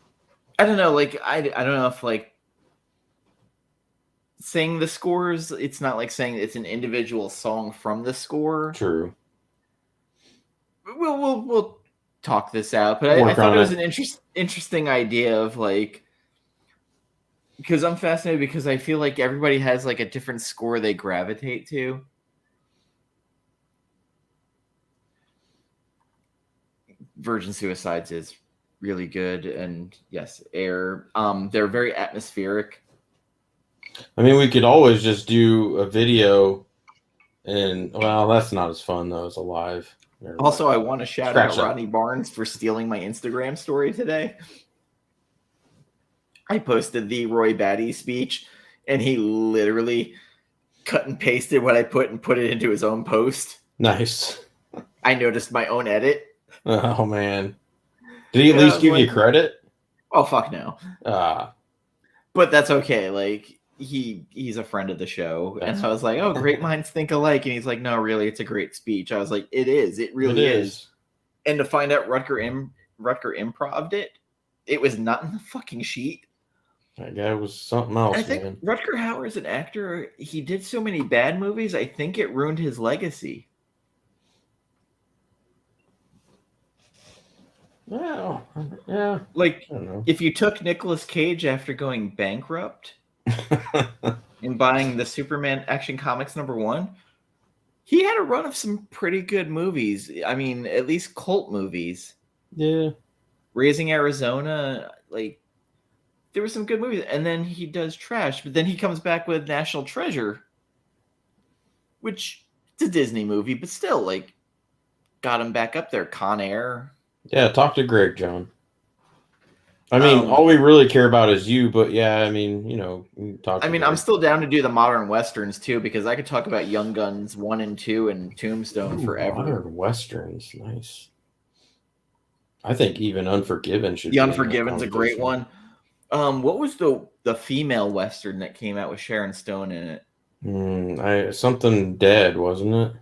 I don't know, I don't know if saying the scores, it's not like saying it's an individual song from the score. True. We'll talk this out, but I thought it was an interesting idea of because I'm fascinated because I feel like everybody has a different score they gravitate to. Virgin Suicides is really good, and yes, Air. They're very atmospheric. I mean, we could always just do a video, and that's not as fun though as a live. Also, I want to shout out Rodney Barnes for stealing my Instagram story today. I posted the Roy Batty speech, and he literally cut and pasted what I put and put it into his own post. Nice. I noticed my own edit. Oh, man. Did he at least give you credit? Oh, fuck no. But that's okay. He's a friend of the show. And so I was like, oh, great minds think alike. And he's like, no, really, it's a great speech. I was like, it is. It really is. And to find out Rutger improv'd it, it was not in the fucking sheet. That guy was something else, I think Rutger Hauer is an actor. He did so many bad movies. I think it ruined his legacy. Well, yeah. If you took Nicolas Cage after going bankrupt and buying the Superman Action Comics #1, he had a run of some pretty good movies. I mean, at least cult movies. Yeah. Raising Arizona, there were some good movies, and then he does trash, but then he comes back with National Treasure, which it's a Disney movie, but still, like, got him back up there. Con Air. Yeah, talk to Greg, John. I mean, all we really care about is you, but yeah, I mean, you know, talk. I mean, I'm still down to do the modern westerns too, because I could talk about Young Guns 1 and 2 and Tombstone forever. Modern westerns, nice. I think even Unforgiven should. The Unforgiven's a great one. What was the female western that came out with Sharon Stone in it? Something Dead, wasn't it?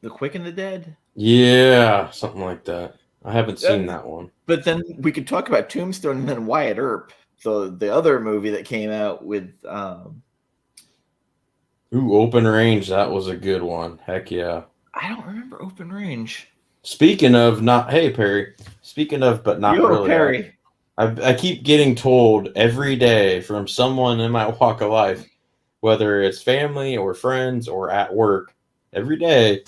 The Quick and the Dead? Yeah, something like that. I haven't seen that one. But then we could talk about Tombstone and then Wyatt Earp, the other movie that came out with. Open Range. That was a good one. Heck yeah. I don't remember Open Range. Speaking of Perry. Speaking of, but not really. Perry. I keep getting told every day from someone in my walk of life, whether it's family or friends or at work, every day,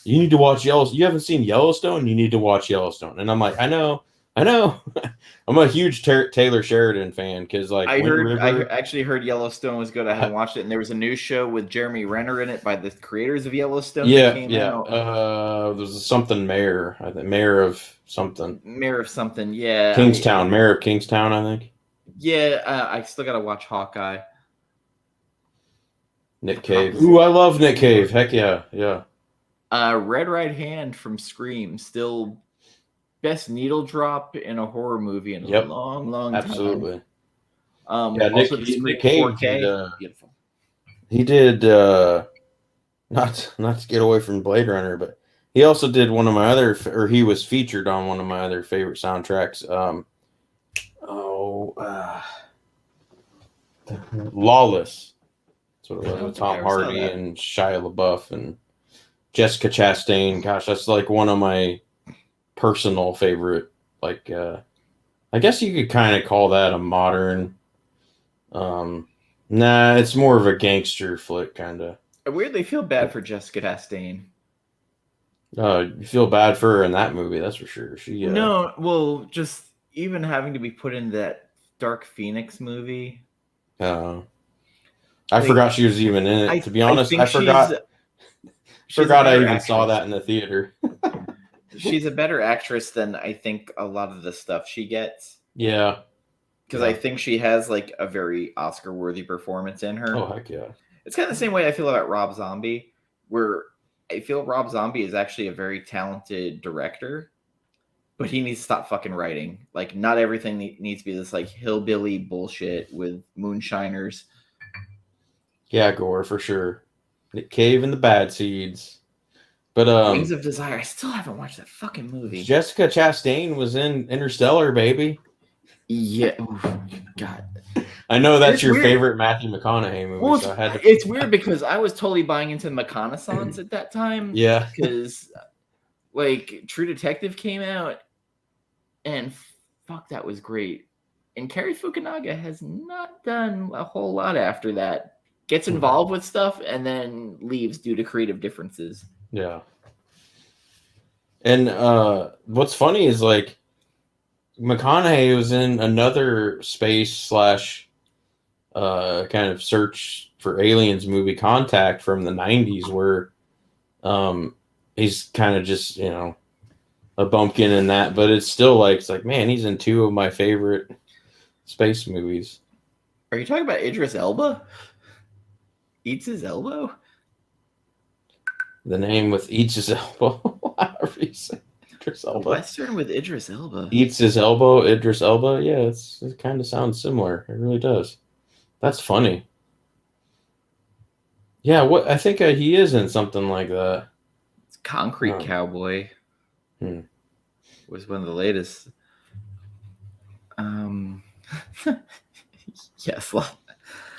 you need to watch Yellowstone. You haven't seen Yellowstone? You need to watch Yellowstone. And I'm like, I know. I'm a huge Taylor Sheridan fan because, like, I actually heard Yellowstone was good. I haven't watched it, and there was a new show with Jeremy Renner in it by the creators of Yellowstone. Yeah. There's something Mayor. I think Mayor of something. Yeah. Kingstown. Mayor of Kingstown, I think. Yeah, I still gotta watch Hawkeye. Nick Cave. Ooh, I love Nick Cave. Heck yeah, yeah. Red Right Hand from Scream, still best needle drop in a horror movie in a long time. Absolutely. Nick Cave. 4K. Beautiful. He did not to get away from Blade Runner, but he also did one of my other, or he was featured on one of my other favorite soundtracks. Lawless. That's what it was with Tom Hardy and Shia LaBeouf and Jessica Chastain. Gosh, that's like one of my personal favorite. Like, I guess you could kind of call that a modern. Nah, it's more of a gangster flick, kind of. I weirdly feel bad for Jessica Chastain. You feel bad for her in that movie, that's for sure. No, well, just even having to be put in that Dark Phoenix movie. I forgot she was even in it. To be honest, I forgot. Forgot I even saw that in the theater. She's a better actress than I think a lot of the stuff she gets. Yeah. Because I think she has like a very Oscar-worthy performance in her. Oh, heck yeah. It's kind of the same way I feel about Rob Zombie, where I feel Rob Zombie is actually a very talented director, but he needs to stop fucking writing. Like, not everything needs to be this like hillbilly bullshit with moonshiners. Yeah, Gore, for sure. Nick Cave and the Bad Seeds. But Wings of Desire, I still haven't watched that fucking movie. Jessica Chastain was in Interstellar, baby. Yeah. Oh, God. I know that's your favorite Matthew McConaughey movie. Well, so I had to... It's weird because I was totally buying into McConaissance at that time. Yeah. Because, like, True Detective came out, and fuck, that was great. And Cary Fukunaga has not done a whole lot after that. Gets involved with stuff and then leaves due to creative differences. Yeah. And what's funny is, like, McConaughey was in another space / kind of search for aliens movie, Contact, from the 90s, where he's kind of just, you know, a bumpkin in that, but it's still like, it's like, man, he's in two of my favorite space movies. Are you talking about Idris Elba? Eats his elbow? The name with eats his elbow. However you say Idris Elba. Western with Idris Elba. Eats his elbow, Idris Elba. Yeah, it kind of sounds similar. It really does. That's funny. Yeah, I think he is in something like that. It's Concrete Cowboy. Was one of the latest. Yes.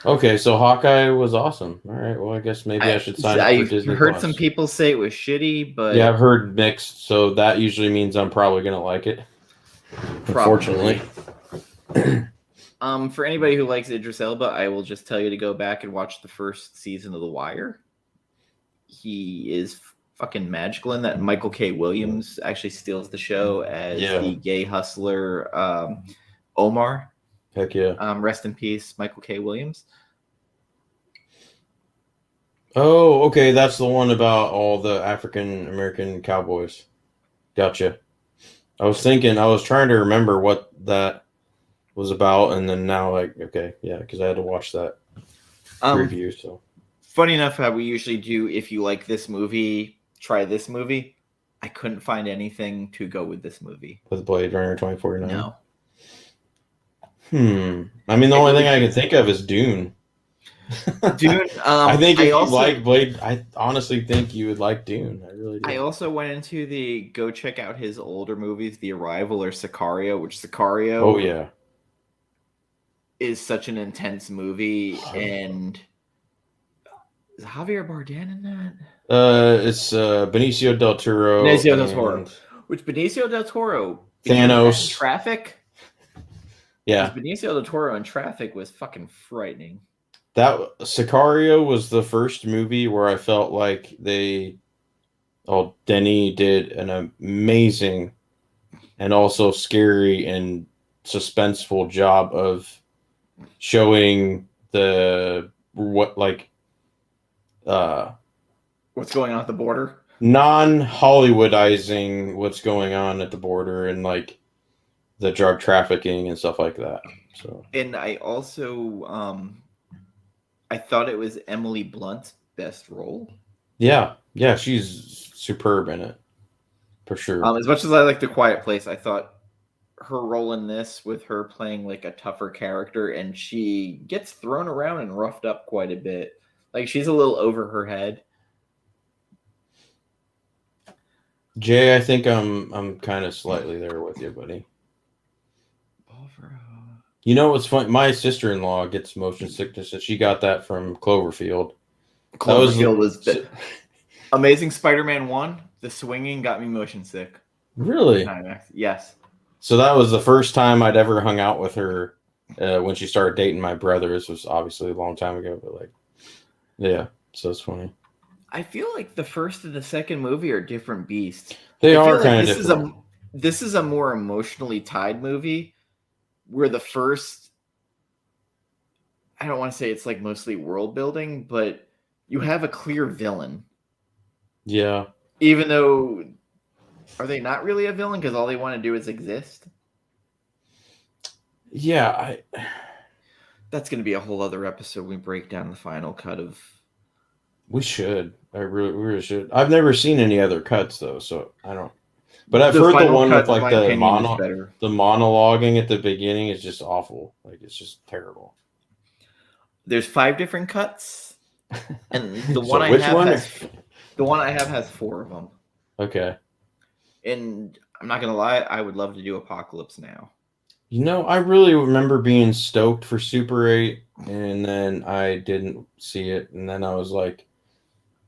Okay, so Hawkeye was awesome. All right, well, I guess maybe I should sign up for Disney+. I've heard some people say it was shitty, but... Yeah, I've heard mixed, so that usually means I'm probably going to like it. Unfortunately. For anybody who likes Idris Elba, I will just tell you to go back and watch the first season of The Wire. He is fucking magical in that. Michael K. Williams actually steals the show as the gay hustler Omar. Heck yeah. Rest in peace, Michael K. Williams. Oh, okay. That's the one about all the African American cowboys. Gotcha. I was trying to remember what that was about, and then now, like, okay, yeah, because I had to watch that review. So, funny enough, how we usually do, if you like this movie, try this movie. I couldn't find anything to go with this movie. With Blade Runner 2049? No. I mean, the only thing I can think of is Dune. Dune. I think if you like Blade, I honestly think you would like Dune. I really do. I also went into the go check out his older movies, The Arrival or Sicario, which Sicario. Oh yeah. Is such an intense movie, and is Javier Bardem in that? It's Benicio del Toro. Benicio del Toro. Which Benicio del Toro? Thanos. Traffic. Yeah. Benicio del Toro in Traffic was fucking frightening. That Sicario was the first movie where I felt like Denis did an amazing and also scary and suspenseful job of showing what's going on at the border, non-Hollywoodizing what's going on at the border and like the drug trafficking and stuff like that. So, and I also I thought it was Emily Blunt's best role. Yeah, she's superb in it for sure. As much as I like The Quiet Place, I thought her role in this, with her playing like a tougher character, and she gets thrown around and roughed up quite a bit. Like, she's a little over her head. Jay, I think I'm kind of slightly there with you, buddy. You know what's funny? My sister-in-law gets motion sickness, and she got that from Cloverfield. Cloverfield was Amazing Spider-Man 1. The swinging got me motion sick. Really? Yes. So that was the first time I'd ever hung out with her when she started dating my brother. This was obviously a long time ago, but like, yeah, so it's funny. I feel like the first and the second movie are different beasts. They are kind of different. This is a more emotionally tied movie, where the first, I don't want to say it's like mostly world building, but you have a clear villain. Yeah. Even though, are they not really a villain because all they want to do is exist? Yeah, that's going to be a whole other episode. We break down the final cut of. We should. We really should. I've never seen any other cuts though, so I don't. But I've heard the one with like the monologuing at the beginning is just awful. Like, it's just terrible. There's 5 different cuts, and the one the one I have has 4 of them. Okay. And I'm not gonna lie, I would love to do Apocalypse Now. You know, I really remember being stoked for Super 8, and then I didn't see it, and then I was like,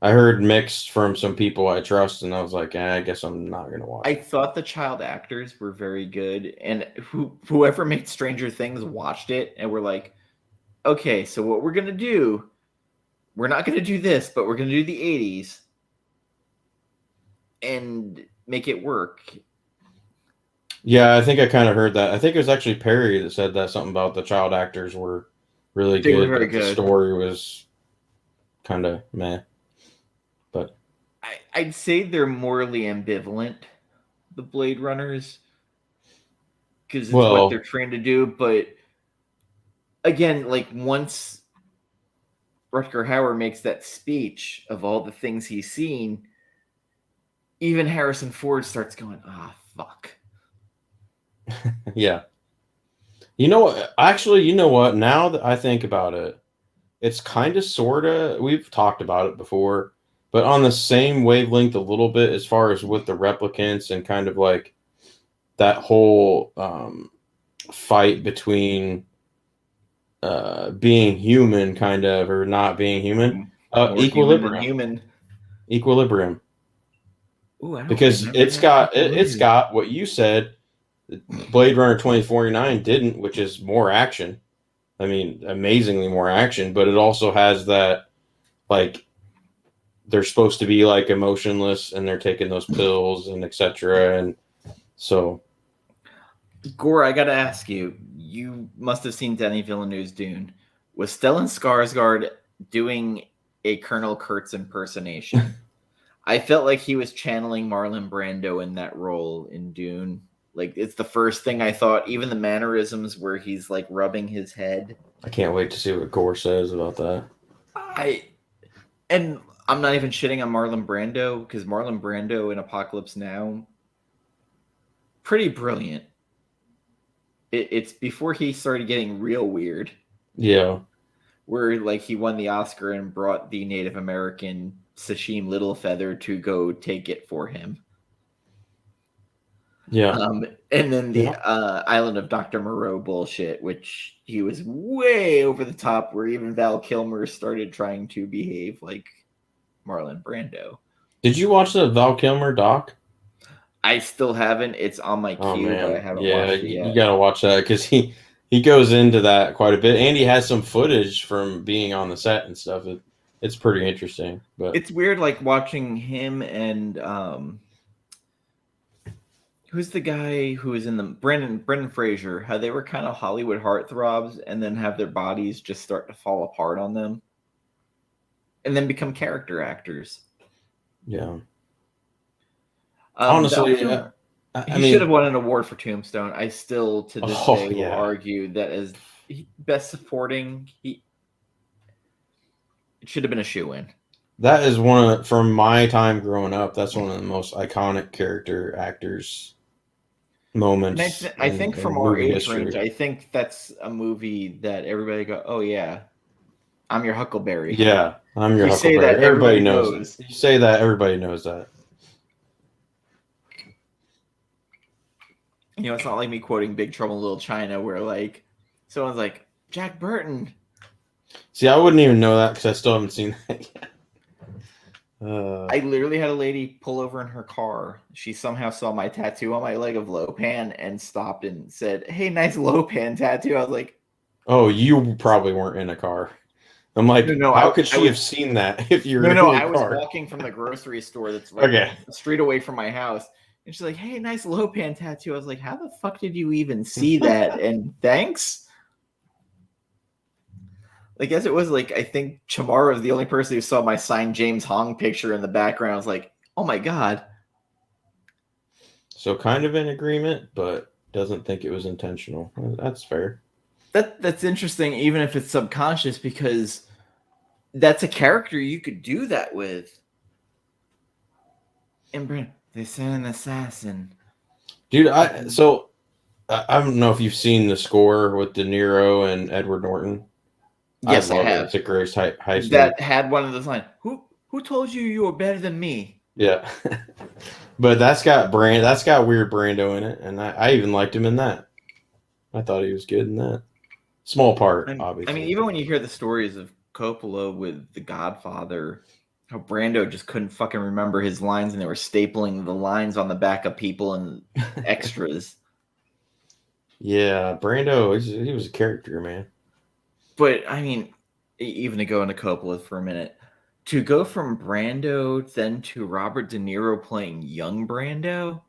I heard mixed from some people I trust, and I was like, I guess I'm not going to watch it. I thought the child actors were very good, and whoever made Stranger Things watched it, and were like, okay, so what we're going to do, we're not going to do this, but we're going to do the 80s, and make it work. Yeah, I think I kind of heard that. I think it was actually Perry that said that, something about the child actors were really good. Were very good. The story was kind of meh. But I'd say they're morally ambivalent, the Blade Runners, because it's what they're trained to do. But again, like, once Rutger Hauer makes that speech of all the things he's seen, even Harrison Ford starts going, fuck. Yeah. You know what? Actually, you know what? Now that I think about it, it's kind of sort of, we've talked about it before, but on the same wavelength a little bit as far as with the replicants and kind of like that whole fight between being human kind of, or not being human. Equilibrium. Equilibrium. Ooh, because it's got what you said Blade Runner 2049 didn't, which is more action. I mean, amazingly more action, but it also has that, like, they're supposed to be like emotionless and they're taking those pills and etc. And so Gore, I gotta ask you. You must have seen Denis Villeneuve's Dune. Was Stellan Skarsgård doing a Colonel Kurtz impersonation? I felt like he was channeling Marlon Brando in that role in Dune. Like it's the first thing I thought. Even the mannerisms where he's like rubbing his head. I can't wait to see what Gore says about that. And I'm not even shitting on Marlon Brando because Marlon Brando in Apocalypse Now, pretty brilliant. It's before he started getting real weird. Yeah. Where like he won the Oscar and brought the Native American Sashim Littlefeather to go take it for him. Yeah. And then the Island of Dr. Moreau bullshit, which he was way over the top, where even Val Kilmer started trying to behave like Marlon Brando. Did you watch the Val Kilmer doc? I still haven't. It's on my queue, but I haven't watched it yet. You got to watch that because he goes into that quite a bit, and he has some footage from being on the set and stuff. It's pretty interesting, but it's weird, like watching him and who's the guy who was in the Brendan Fraser? How they were kind of Hollywood heartthrobs, and then have their bodies just start to fall apart on them, and then become character actors. Yeah. Honestly, he should have won an award for Tombstone. I still, to this day, will argue that as best supporting, it should have been a shoe-in. That is from my time growing up, that's one of the most iconic character actors moments. I think from our age range, I think that's a movie that everybody go, oh yeah, I'm your Huckleberry. Yeah, I'm your Huckleberry. Say that, everybody knows. You say that, everybody knows that. You know, it's not like me quoting Big Trouble in Little China where, like, someone's like, Jack Burton. See, I wouldn't even know that because I still haven't seen that yet. I literally had a lady pull over in her car. She somehow saw my tattoo on my leg of Lopan and stopped and said, hey, nice Lopan tattoo. I was like... Oh, you probably weren't in a car. I'm like, how could she have seen that if you're in a car? I was walking from the grocery store that's like a street away from my house. And she's like, hey, nice Lopan tattoo. I was like, how the fuck did you even see that? And thanks. I guess it was like, I think Chamara was the only person who saw my signed James Hong picture in the background. I was like, oh my God. So kind of in agreement, but doesn't think it was intentional. That's fair. That's interesting, even if it's subconscious, because that's a character you could do that with. And Brent, they sent an assassin. Dude, I don't know if you've seen the score with De Niro and Edward Norton. Yes, I have. It's a great heist. That had one of those lines. Who told you were better than me? Yeah. But that's got weird Brando in it, and I even liked him in that. I thought he was good in that. Small part, obviously. I mean, even when you hear the stories of Coppola with The Godfather, how Brando just couldn't fucking remember his lines, and they were stapling the lines on the back of people and extras. Yeah, Brando, he was a character, man. But, I mean, even to go into Coppola for a minute, to go from Brando then to Robert De Niro playing young Brando,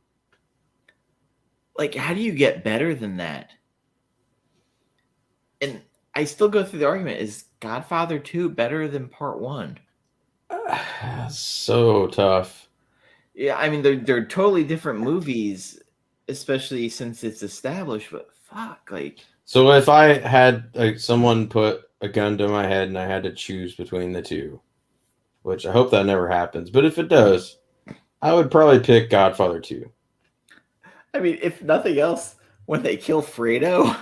like, how do you get better than that? And I still go through the argument, is Godfather 2 better than Part 1? So tough. Yeah, I mean, they're totally different movies, especially since it's established, but fuck, like... So if I had someone put a gun to my head and I had to choose between the two, which I hope that never happens, but if it does, I would probably pick Godfather 2. I mean, if nothing else, when they kill Fredo...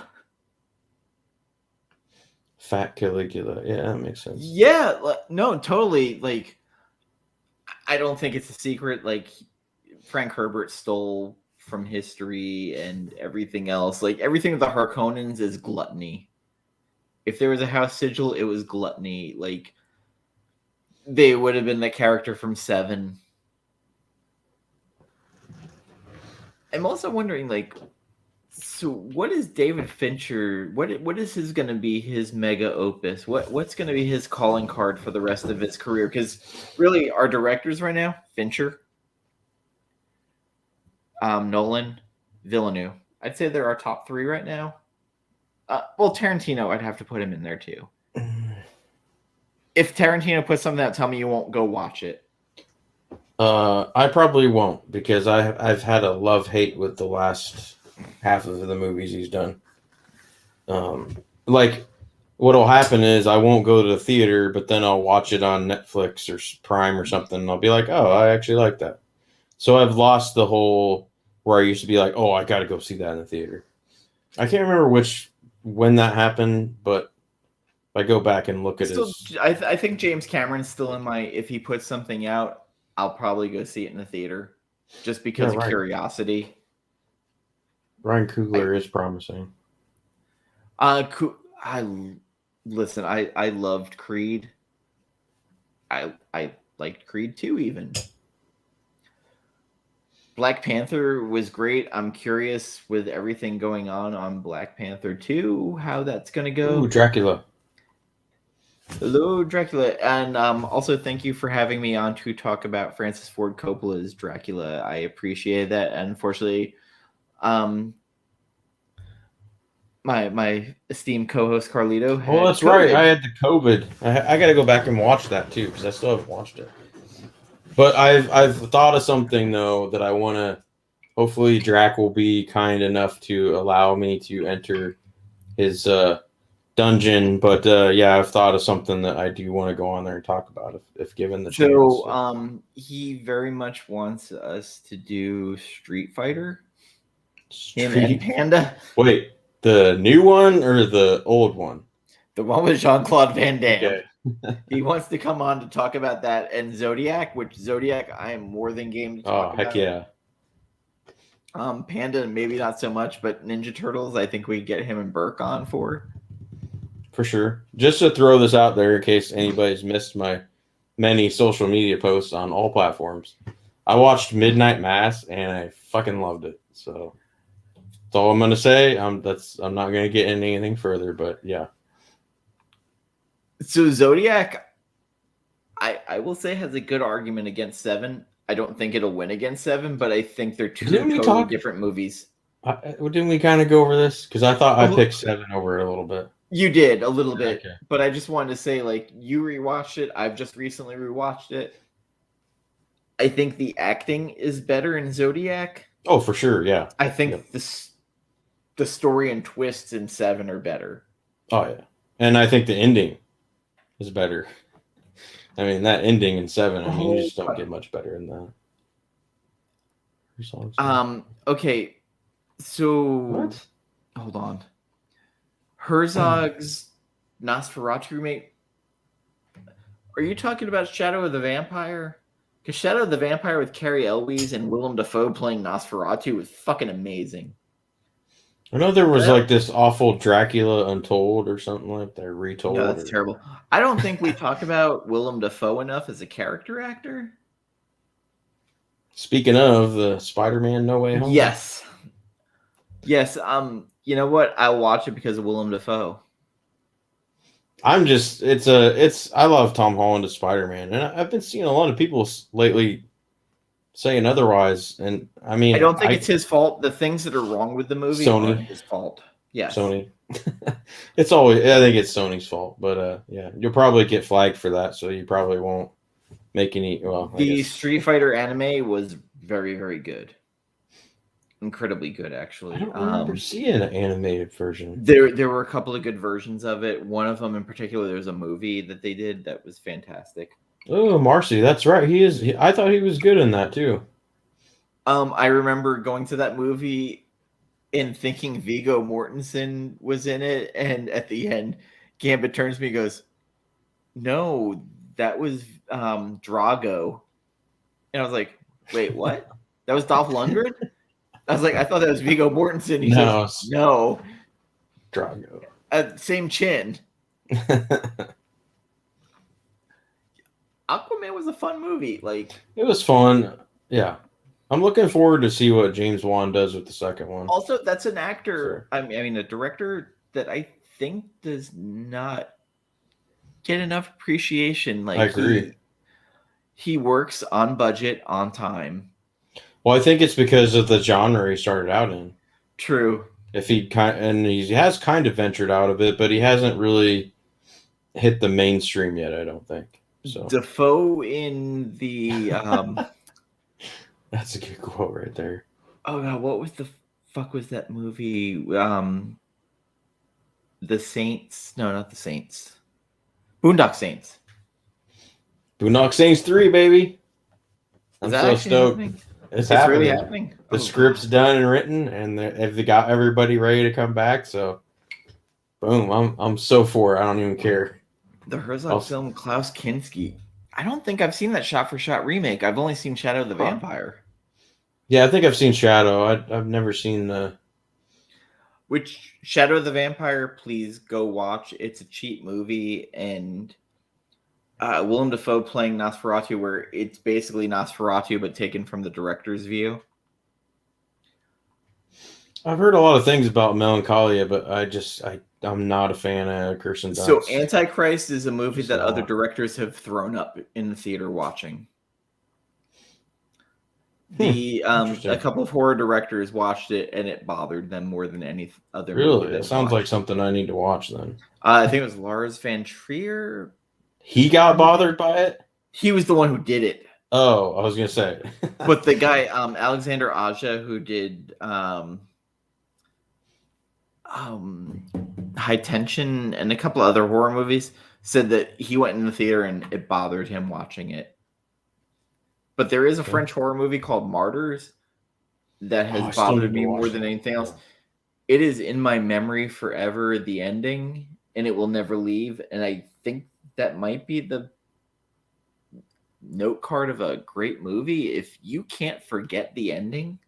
Fat Caligula. Yeah, that makes sense. Yeah, no, totally. Like, I don't think it's a secret. Like, Frank Herbert stole from history and everything else. Like, everything with the Harkonnens is gluttony. If there was a house sigil, it was gluttony. Like, they would have been the character from Seven. I'm also wondering, like, so what is David Fincher? What is his going to be his mega opus? What's going to be his calling card for the rest of his career? Because really, our directors right now, Fincher, Nolan, Villeneuve. I'd say they're our top 3 right now. Well, Tarantino, I'd have to put him in there too. If Tarantino puts something out, tell me you won't go watch it. I probably won't because I've had a love-hate with the last half of the movies he's done. Like what'll happen is I won't go to the theater, but then I'll watch it on Netflix or Prime or something, and I'll be like, oh, I actually like that. So I've lost the whole where I used to be like, oh, I got to go see that in the theater. I can't remember when that happened, but if I go back and look at his... I think James Cameron's still in my... If he puts something out, I'll probably go see it in the theater just because of curiosity. Ryan Coogler is promising. Listen, I loved Creed. I liked Creed 2 even. Black Panther was great. I'm curious with everything going on Black Panther 2, how that's going to go. Ooh, Dracula. Hello, Dracula. And also thank you for having me on to talk about Francis Ford Coppola's Dracula. I appreciate that. And unfortunately, my esteemed co-host Carlito had that's COVID. right. I had the COVID. I got to go back and watch that too because I still haven't watched it. But I've thought of something though that I want to. Hopefully, Drac will be kind enough to allow me to enter his dungeon. But yeah, I've thought of something that I do want to go on there and talk about if given the chance. So he very much wants us to do Street Fighter. Him and Panda. Wait, the new one or the old one? The one with Jean-Claude Van Damme. Okay. He wants to come on to talk about that and Zodiac, which Zodiac I am more than game to talk about. Oh, heck yeah. Panda, maybe not so much, but Ninja Turtles, I think we get him and Burke on for. For sure. Just to throw this out there in case anybody's missed my many social media posts on all platforms. I watched Midnight Mass and I fucking loved it. So that's all I'm gonna say. I'm not gonna get into anything further, but yeah. So Zodiac, I will say has a good argument against 7. I don't think it'll win against 7, but I think they're two totally different movies. Didn't we kind of go over this? Because I thought I picked 7 over it a little bit. You did a little bit, okay. But I just wanted to say, like, you rewatched it. I've just recently rewatched it. I think the acting is better in Zodiac. Oh, for sure, yeah. I think the story and twists in 7 are better. Oh yeah, and I think the ending is better. I mean, that ending in 7. I mean, you just don't get much better than that. Okay, so what? Hold on. Herzog's Nosferatu remake. Are you talking about Shadow of the Vampire? Because Shadow of the Vampire with Cary Elwes and Willem Dafoe playing Nosferatu was fucking amazing. I know there was like this awful Dracula Untold or something like that, retold. No, that's terrible. I don't think we talk about Willem Dafoe enough as a character actor. Speaking of the Spider-Man No Way Home. Yes. You know what? I'll watch it because of Willem Dafoe. I love Tom Holland as Spider-Man, and I've been seeing a lot of people lately saying otherwise, and I mean, I don't think it's his fault. The things that are wrong with the movie aren't his fault. Yes. Sony. It's always, I think it's Sony's fault, but yeah, you'll probably get flagged for that, so you probably won't make any. Well, the Street Fighter anime was very, very good. Incredibly good, actually. I don't remember seeing an animated version. There were a couple of good versions of it. One of them in particular, there's a movie that they did that was fantastic. Oh, Marcy, that's right. I thought he was good in that too. I remember going to that movie and thinking Viggo Mortensen was in it, and at the end, Gambit turns to me and goes, "No, that was Drago," and I was like, "Wait, what? That was Dolph Lundgren?" I was like, I thought that was Viggo Mortensen. He says, no. Drago. Same chin. Aquaman was a fun movie. Like, it was fun. Yeah. I'm looking forward to see what James Wan does with the second one. Also, that's an actor. I mean, a director that I think does not get enough appreciation. Like, I agree. He works on budget, on time. Well, I think it's because of the genre he started out in. True. If he has kind of ventured out of it, but he hasn't really hit the mainstream yet, I don't think. So Defoe in the that's a good quote right there. oh god, what was the fuck was that movie? The Saints? No, not the Saints. Boondock Saints. Boondock Saints 3, baby. I'm so stoked. Happening? It's happening. Really happening. The script's done and written, and they got everybody ready to come back. So, boom! I'm so for it. I don't even care. The Herzog film Klaus Kinski. I don't think I've seen that shot-for-shot remake. I've only seen Shadow of the Vampire. Yeah, I think I've seen Shadow. I've never seen the. Which Shadow of the Vampire? Please go watch. It's a cheap movie, and Willem Dafoe playing Nosferatu, where it's basically Nosferatu but taken from the director's view. I've heard a lot of things about Melancholia, but I'm not a fan of Kirsten Dunst. So Antichrist is a movie that other directors have thrown up in the theater watching. A couple of horror directors watched it and it bothered them more than any other movie. Really? It sounds like something I need to watch then. I think it was Lars Van Trier. He got bothered by it? He was the one who did it. Oh, I was gonna say. But the guy, Alexander Aja, who did High Tension and a couple of other horror movies, said that he went in the theater and it bothered him watching it. But there is a French horror movie called Martyrs that has bothered me more than anything else. It is in my memory forever, the ending, and it will never leave. And I think that might be the note card of a great movie. If you can't forget the ending.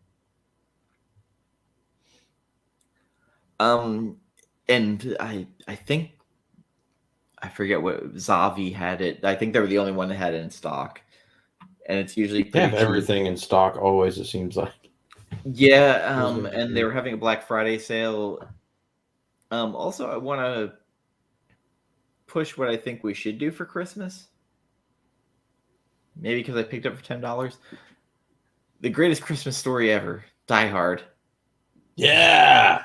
And I think I forget what Zavi had it. I think they were the only one that had it in stock. And it's usually they have everything in stock always, it seems like. Yeah, and they were having a Black Friday sale. Also, I want to push what I think we should do for Christmas. Maybe because I picked up for $10. The greatest Christmas story ever, Die Hard. Yeah.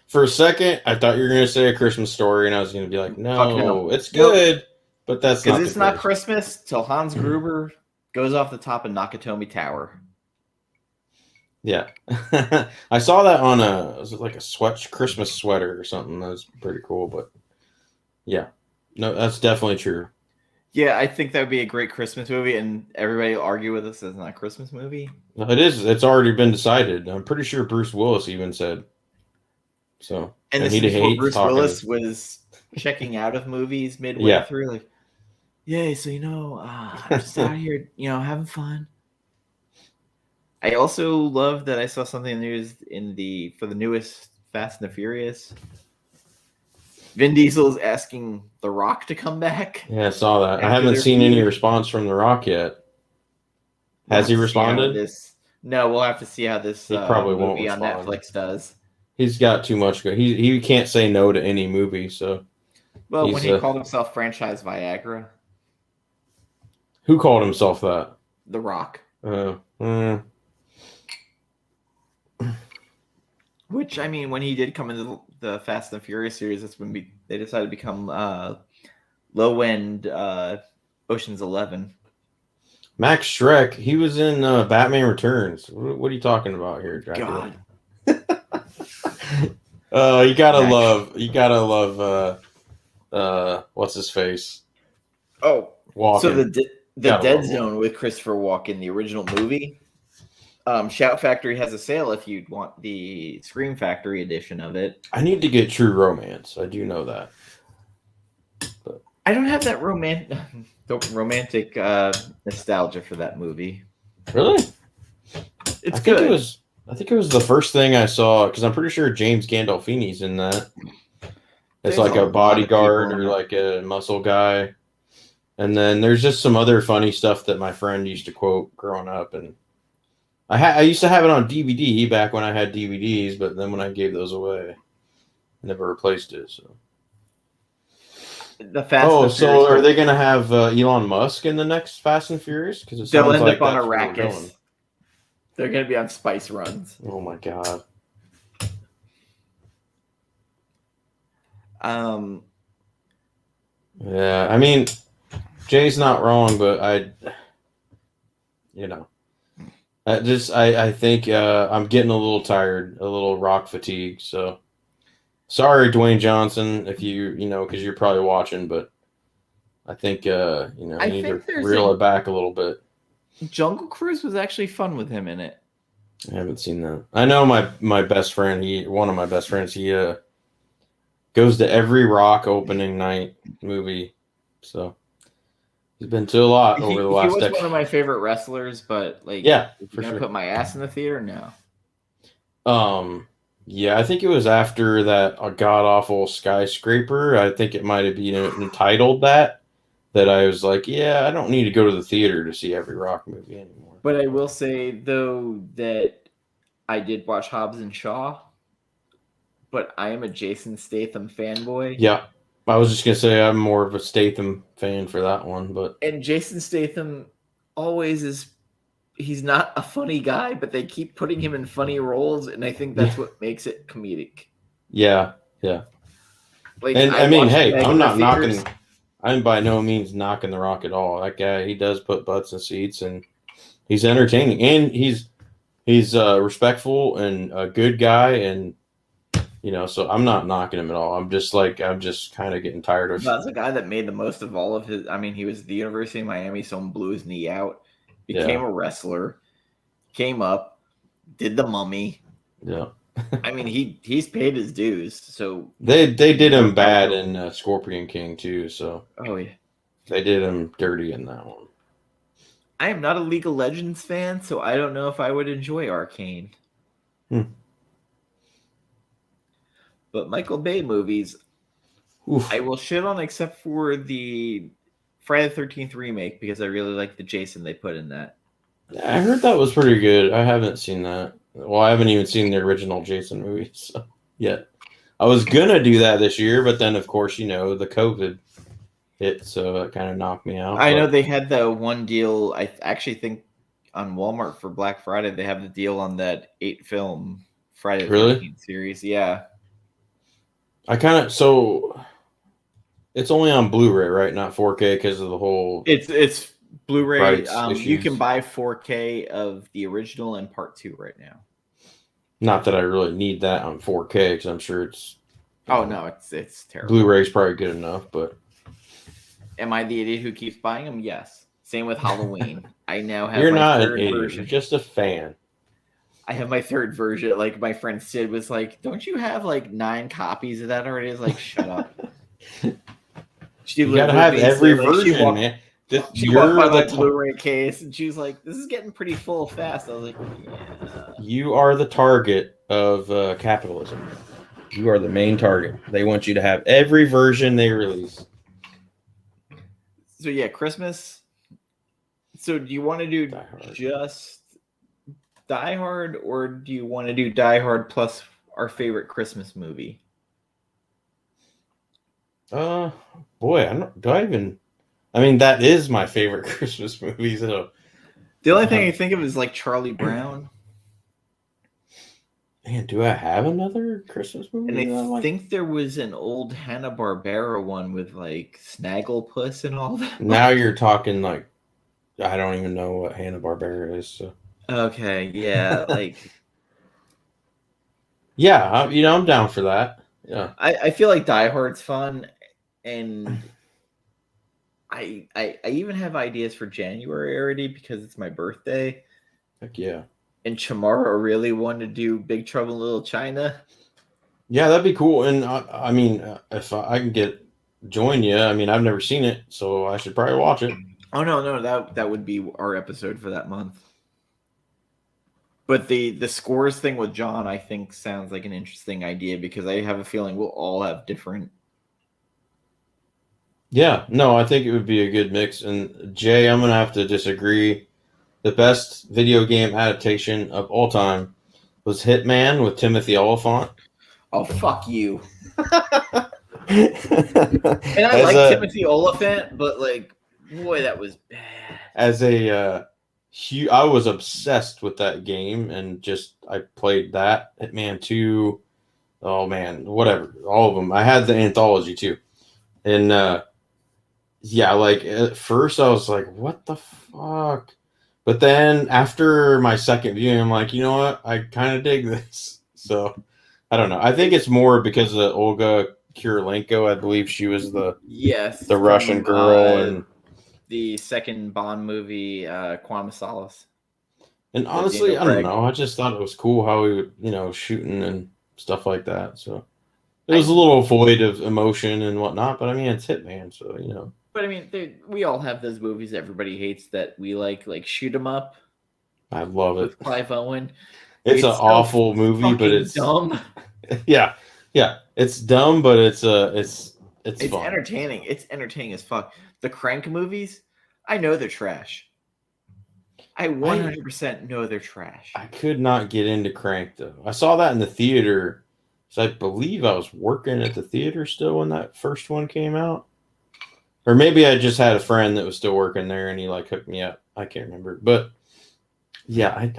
For a second, I thought you were going to say A Christmas Story, and I was going to be like, no, it's good, but that's not. Because it's not Christmas till Hans Gruber goes off the top of Nakatomi Tower. Yeah. I saw that on was it like a Christmas sweater or something? That was pretty cool, but yeah. No, that's definitely true. Yeah, I think that would be a great Christmas movie, and everybody will argue with us that it's not a Christmas movie. No, it is. It's already been decided. I'm pretty sure Bruce Willis even said so. And this is before Bruce Willis was checking out of movies midway through, like, yay, so I'm just out here, having fun. I also love that I saw something in the news for the newest Fast and the Furious. Vin Diesel is asking The Rock to come back. Yeah, I saw that. I haven't seen any response from The Rock yet. Has he responded? No, we'll have to see how this probably movie won't on Netflix does. He's got too much. He can't say no to any movie. So, well, when he called himself Franchise Viagra. Who called himself that? The Rock. Which, I mean, when he did come into the Fast and Furious series, that's when they decided to become low-end Ocean's 11. Max Schreck, he was in Batman Returns. What are you talking about here, Dracula? God. You gotta love what's his face? Oh, Walken. So the Dead Zone with Christopher Walken, the original movie. Shout Factory has a sale if you want the Scream Factory edition of it. I need to get True Romance. I do know that. But I don't have that romantic nostalgia for that movie. Really? It's good. I think it was the first thing I saw, because I'm pretty sure James Gandolfini's in that. It's like a bodyguard or like a muscle guy. And then there's just some other funny stuff that my friend used to quote growing up, and I used to have it on DVD back when I had DVDs, but then when I gave those away, I never replaced it. So, so are they going to have Elon Musk in the next Fast and Furious? Because they'll end up on Arrakis. They're going to be on spice runs. Oh my god! Yeah, I mean, Jay's not wrong, but I think I'm getting a little tired, a little rock fatigue. So sorry, Dwayne Johnson, if because you're probably watching, but I think you need to reel it back a little bit. Jungle Cruise was actually fun with him in it. I haven't seen that. I know my best friend, one of my best friends, he goes to every Rock opening night movie. So he's been to a lot over the last decade. He was one of my favorite wrestlers, but yeah, for sure. Put my ass in the theater? No. Yeah, I think it was after that god awful Skyscraper. I think it might have been entitled that I was like, yeah, I don't need to go to the theater to see every Rock movie anymore. But I will say though that I did watch Hobbs and Shaw, but I am a Jason Statham fanboy. Yeah. I was just going to say I'm more of a Statham fan for that one, and Jason Statham always is. He's not a funny guy, but they keep putting him in funny roles, and I think that's what makes it comedic. Yeah. Like, and I mean, hey, I'm not knocking. I'm by no means knocking The Rock at all. That guy, he does put butts in seats, and he's entertaining, and he's respectful and a good guy, and so I'm not knocking him at all. I'm just kind of getting tired of. That's a guy that made the most of all of his. I mean, he was at the University of Miami, someone blew his knee out. Became a wrestler, came up, did the Mummy. Yeah. I mean, he's paid his dues. So they did him bad in Scorpion King too. So yeah, they did him dirty in that one. I am not a League of Legends fan, so I don't know if I would enjoy Arcane. But Michael Bay movies, I will shit on except for the Friday the 13th remake because I really like the Jason they put in that. I heard that was pretty good. I haven't seen that. Well, I haven't even seen the original Jason movies yet. I was gonna do that this year, but then of course the COVID hit, so it kind of knocked me out. I know they had the one deal. I actually think on Walmart for Black Friday they have the deal on that 8-film Friday the 13th series. Yeah. It's only on Blu-ray, right? Not 4K because of the whole. It's Blu-ray. You can buy 4K of the original and Part 2 right now. Not that I really need that on 4K because I'm sure it's. Oh no, it's terrible. Blu-ray's probably good enough, but. Am I the idiot who keeps buying them? Yes. Same with Halloween. I now have. You're not an idiot. You're just a fan. I have my third version. Like my friend Sid was like, "Don't you have like 9 copies of that already?" I was like, "Shut up." You gotta have every version, man. She walked by the Blu-ray case, and she was like, "This is getting pretty full fast." I was like, "Yeah." You are the target of capitalism. You are the main target. They want you to have every version they release. So yeah, Christmas. So do you want to do just Die Hard, or do you want to do Die Hard plus our favorite Christmas movie? Boy, I mean, that is my favorite Christmas movie. So the only thing I think of is like Charlie Brown. Man, do I have another Christmas movie? And I think there was an old Hanna-Barbera one with like Snagglepuss and all that. Now you're talking like I don't even know what Hanna-Barbera is. So. Okay, yeah, like yeah, I'm down for that. Yeah, I feel like Die Hard's fun, and I even have ideas for January already because it's my birthday. Heck yeah. And Chamorro really wanted to do Big Trouble in Little China. Yeah, that'd be cool. And I mean, if I can join you, I mean, I've never seen it, so I should probably watch it. Oh no, that would be our episode for that month. But the scores thing with John, I think, sounds like an interesting idea because I have a feeling we'll all have different. Yeah, no, I think it would be a good mix. And Jay, I'm gonna have to disagree. The best video game adaptation of all time was Hitman with Timothy Olyphant. Oh, fuck you. And I like Timothy Olyphant, but like, boy, that was bad. I was obsessed with that game and I played that, Hitman 2, Oh man, whatever, all of them. I had the anthology too, and yeah, like at first I was like, "What the fuck?" But then after my second viewing, I'm like, you know what? I kind of dig this. So I don't know. I think it's more because of Olga Kurylenko. I believe she was the Yes, Russian from girl, and the second Bond movie, Quantum of Solace. honestly, Daniel I don't Craig. know. I just thought it was cool how we would, shooting and stuff like that. So it was a little void of emotion and whatnot, but I mean, it's Hitman, so. But I mean, we all have those movies everybody hates that we like Shoot 'Em Up I love it. with Clive Owen. It's an so awful movie, but it's dumb. Yeah, it's dumb, but it's fun. entertaining. It's entertaining as fuck. The Crank movies, I know they're trash. I 100% know they're trash. I could not get into Crank though. I saw that in the theater, so I believe I was working at the theater still when that first one came out, or maybe I just had a friend that was still working there and he like hooked me up. I can't remember, but yeah,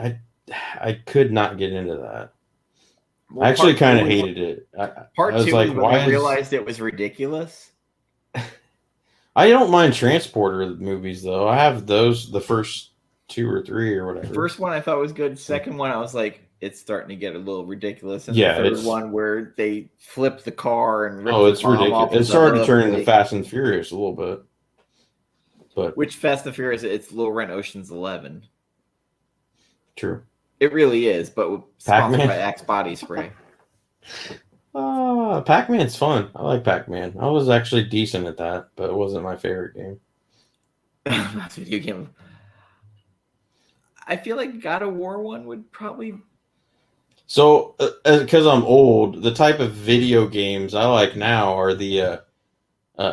I could not get into that. Well, I actually kind of hated it. Part I was two like, was when I realized it was ridiculous. I don't mind Transporter movies though. I have those, the first 2 or 3 or whatever. First one I thought was good. Second one I was like, it's starting to get a little ridiculous. And Yeah, the third one where they flip the car and rip it's the bomb ridiculous. off It started to turn into Fast and Furious a little bit. But which Fast and Furious? It's Little Rent Ocean's 11. True. It really is, but sponsored Pac-Man? by Axe Body Spray. Pac-Man's fun. I like Pac-Man. I was actually decent at that, but it wasn't my favorite game. That's video game. I feel like God of War one would probably. So, because I'm old, the type of video games I like now are the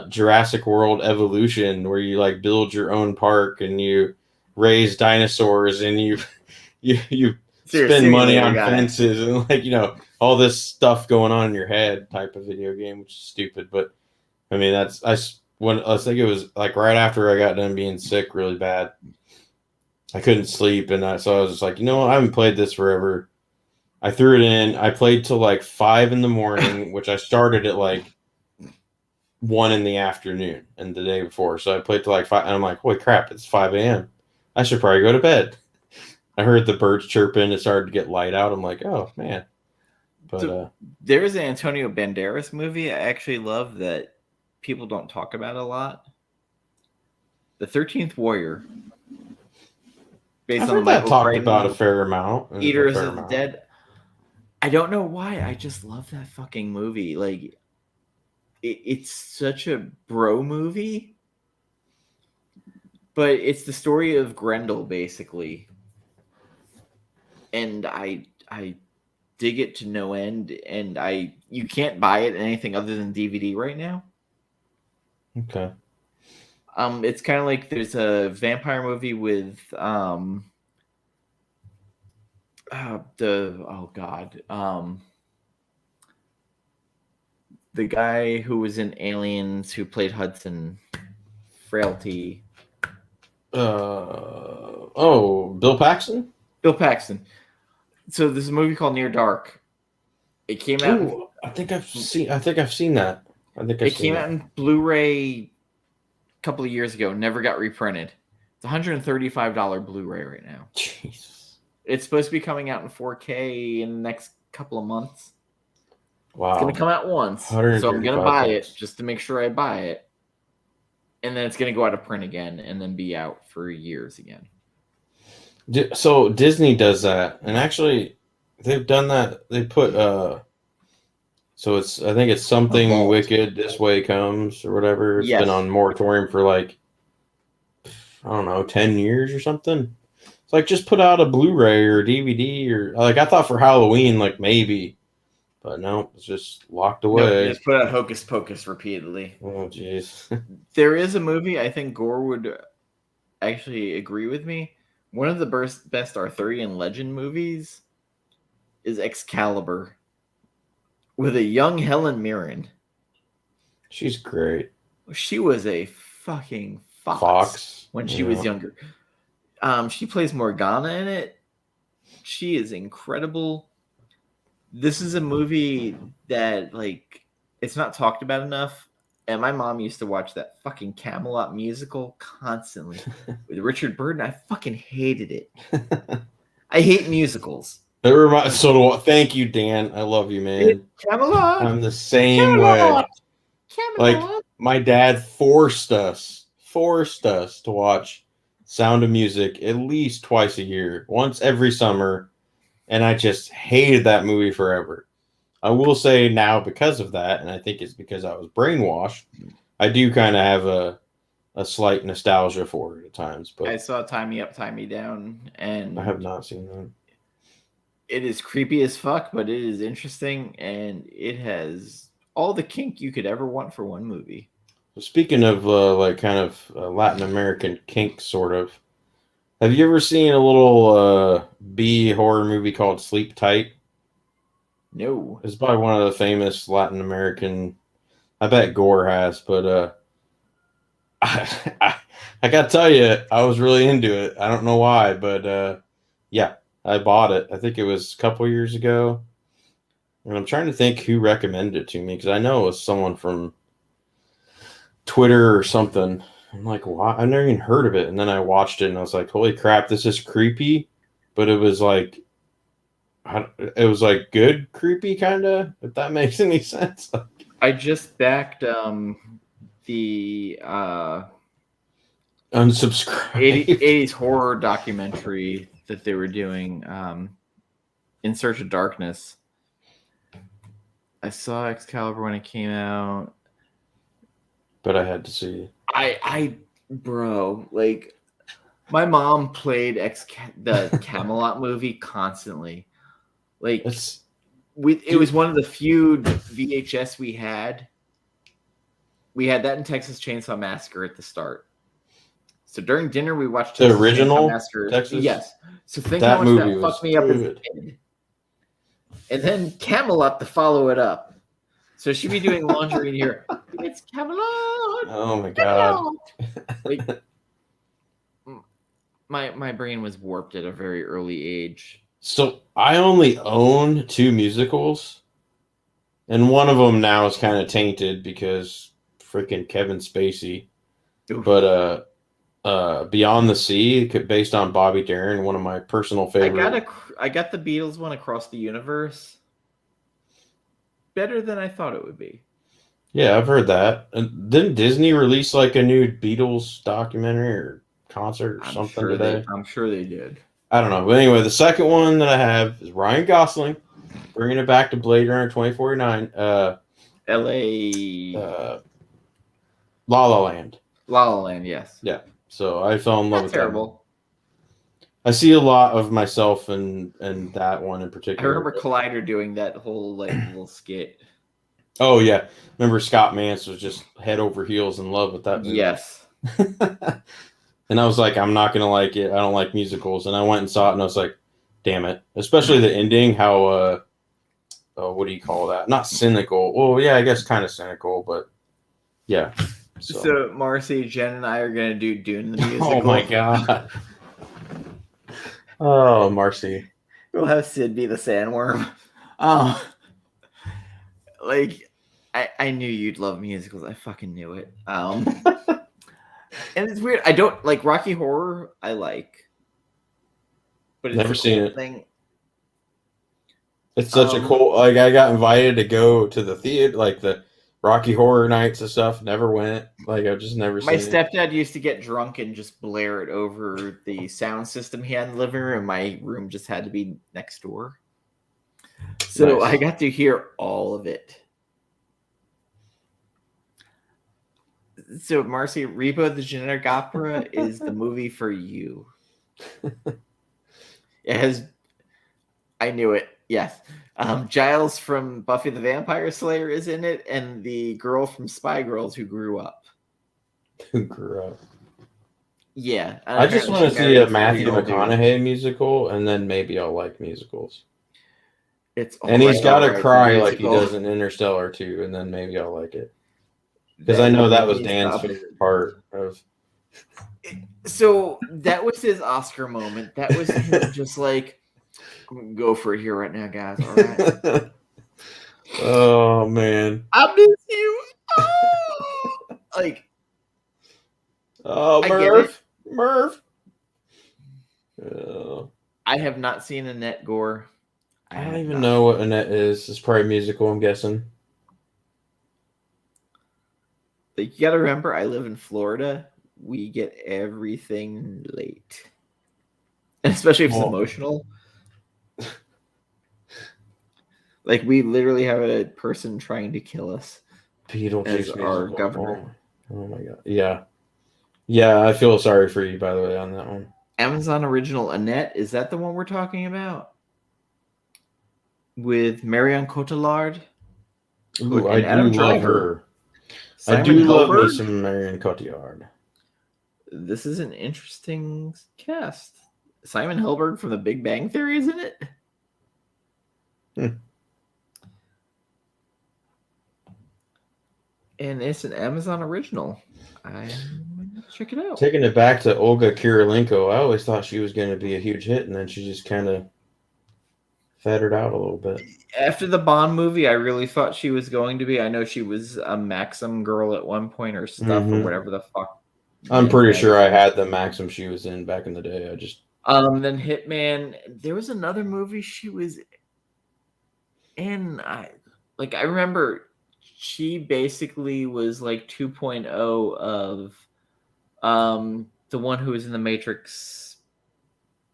Jurassic World Evolution, where you like build your own park and you raise dinosaurs and you spend money on fences and like all this stuff going on in your head type of video game, which is stupid. But I mean, I think it was like right after I got done being sick really bad. I couldn't sleep, and so I was just like, I haven't played this forever. I threw it in. I played till like 5 a.m, which I started at like 1 p.m. and the day before. So I played till like 5, and I'm like, holy crap, it's 5 a.m. I should probably go to bed. I heard the birds chirping. It started to get light out. I'm like, oh man. But there's an Antonio Banderas movie I actually love that people don't talk about a lot. The 13th Warrior. I've heard that talked about a fair amount. Eaters of the Dead. I don't know why. I just love that fucking movie. Like, it's such a bro movie, but it's the story of Grendel basically, and I dig it to no end. And you can't buy it in anything other than DVD right now. Okay. It's kind of like there's a vampire movie with the guy who was in Aliens who played Hudson, Frailty. Bill Paxton. Bill Paxton. So there's a movie called Near Dark. It came out. Ooh, I think I've seen that. It came out in Blu-ray a couple of years ago. Never got reprinted. It's $135 Blu-ray right now. Jesus. It's supposed to be coming out in 4K in the next couple of months. Wow. It's going to come out once. So I'm going to buy it just to make sure I buy it. And then it's going to go out of print again and then be out for years again. So Disney does that. And actually, they've done that. They put... So I think it's Something Wicked, This Way Comes, or whatever. It's been on moratorium for like, I don't know, 10 years or something. It's like, just put out a Blu-ray or a DVD, or like, I thought for Halloween, like maybe, but no, it's just locked away. No, just put out Hocus Pocus repeatedly. Oh, jeez. There is a movie, I think Gore would actually agree with me. One of the best Arthurian legend movies is Excalibur, with a young Helen Mirren. She's great. She was a fucking fox when she was younger. She plays Morgana in it. She is incredible. This is a movie that like it's not talked about enough. And my mom used to watch that fucking Camelot musical constantly with Richard Burton. I fucking hated it. I hate musicals. Thank you, Dan. I love you, man. Camelot. I'm the same Camelot. way. Camelot. Like my dad forced us to watch Sound of Music at least twice a year, once every summer, and I just hated that movie forever. I will say now, because of that, and I think it's because I was brainwashed, I do kind of have a slight nostalgia for it at times. But I saw Tie Me Up, Tie Me Down, and I have not seen that. It is creepy as fuck, but it is interesting, and it has all the kink you could ever want for one movie. Speaking of like kind of Latin American kink, sort of, have you ever seen a little B horror movie called Sleep Tight? No. It's by one of the famous Latin American. I bet Gore has, but I gotta tell you, I was really into it. I don't know why, but yeah, I bought it. I think it was a couple years ago, and I'm trying to think who recommended it to me because I know it was someone from Twitter or something. I'm like, why? I've never even heard of it, and then I watched it, and I was like, holy crap, this is creepy, but it was like good creepy, kind of, if that makes any sense. I just backed the unsubscribe 80s horror documentary that they were doing, In Search of Darkness. I saw Excalibur when it came out, but I had to see. Bro, like my mom played the Camelot movie constantly. Like it was one of the few VHS we had. We had that in Texas Chainsaw Massacre at the start. So during dinner we watched the original Texas. Yes. So think how much that fucked me up as a kid. And then Camelot to follow it up. So she'd be doing laundry in here. It's Camelot. Oh my god. Like, my brain was warped at a very early age. So I only own 2 musicals, and one of them now is kind of tainted because freaking Kevin Spacey. Oof. But Beyond the Sea, based on Bobby Darin, one of my personal favorites. I got the Beatles one, Across the Universe. Better than I thought it would be. Yeah, I've heard that. And didn't Disney release like a new Beatles documentary or concert or something today? I'm sure they did. I don't know. But anyway, the second one that I have is Ryan Gosling, bringing it back to Blade Runner 2049. L.A. La La Land. La La Land, yes. Yeah. So I fell in love with terrible. That. I see a lot of myself in that one in particular. I remember Collider doing that whole like little skit. Oh yeah, remember Scott Mance was just head over heels in love with that movie. Yes. And I was like, I'm not gonna like it. I don't like musicals. And I went and saw it, and I was like, damn it. Especially the ending. How what do you call that? Not cynical. Well, yeah, I guess kind of cynical, but yeah. So Marcy, Jen, and I are gonna do Dune the musical. Oh my god. Oh, Marcy. We'll have Sid be the sandworm. Like I knew you'd love musicals. I fucking knew it. And it's weird. I don't like Rocky Horror. I like, but it's never seen it. Thing. It's such a cool. Like I got invited to go to the theater, like the Rocky Horror Nights and stuff. Never went. Like I've just never. My stepdad used to get drunk and just blare it over the sound system he had in the living room. My room just had to be next door, so nice. I got to hear all of it. So, Marcy, Rebo the Genetic Opera is the movie for you. It has... I knew it. Yes. Giles from Buffy the Vampire Slayer is in it, and the girl from Spy Girls who grew up. Who grew up? Yeah. I just want to see a Matthew McConaughey musical, and then maybe I'll like musicals. And he's got to cry like he does in Interstellar, too, and then maybe I'll like it. Because I know that was Dan's favorite part of. So that was his Oscar moment. That was him just like, Go for it here right now, guys. All right. Oh man. I miss you. Oh! Like, oh, I get it. Murph. Oh. I have not seen Annette Gore. I don't even know what Annette is. It's probably musical, I'm guessing. Like, you got to remember, I live in Florida. We get everything late, especially if it's emotional. Like, we literally have a person trying to kill us. Beetlejuice as our governor. Oh my god. Yeah. Yeah, I feel sorry for you, by the way, on that one. Amazon original Annette, is that the one we're talking about? With Marion Cotillard? Ooh, I do love her. Simon I do love me Helberg? some Marion Cotillard. This is an interesting cast. Simon Helberg from The Big Bang Theory, isn't it? And it's an Amazon original. I'm gonna check it out. Taking it back to Olga Kurylenko, I always thought she was going to be a huge hit, and then she just kind of fettered out a little bit. After the Bond movie, I really thought she was going to be. I know she was a Maxim girl at one point or stuff or whatever the fuck. I'm pretty sure I had the Maxim she was in back in the day. I just then Hitman. There was another movie she was in. I remember she basically was like 2.0 of the one who was in the Matrix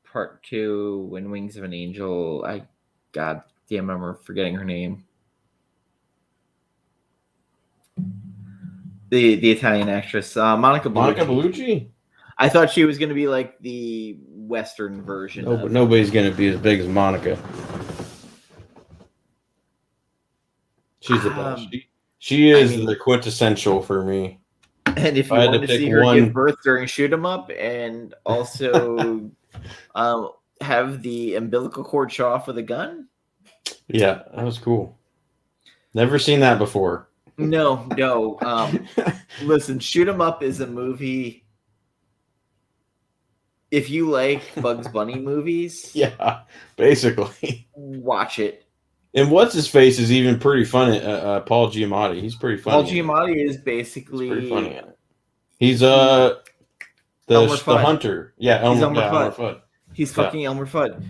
Part 2 and Wings of an Angel. God damn, I'm forgetting her name. The Italian actress, Monica Bellucci. Monica Bellucci? I thought she was going to be like the Western version. No, but nobody's going to be as big as Monica. She's the best. She is the quintessential for me. And if you wanted to see her give birth during Shoot 'Em Up and also have the umbilical cord shot off with a gun. Yeah, that was cool. Never seen that before. No. Listen, Shoot 'Em Up is a movie. If you like Bugs Bunny movies, yeah, basically, watch it. And what's his face is even pretty funny. Paul Giamatti, he's pretty funny. Paul Giamatti is basically pretty funny in it. He's the hunter. Yeah, he's Elmer Fudd. Fudd. He's fucking Elmer Fudd.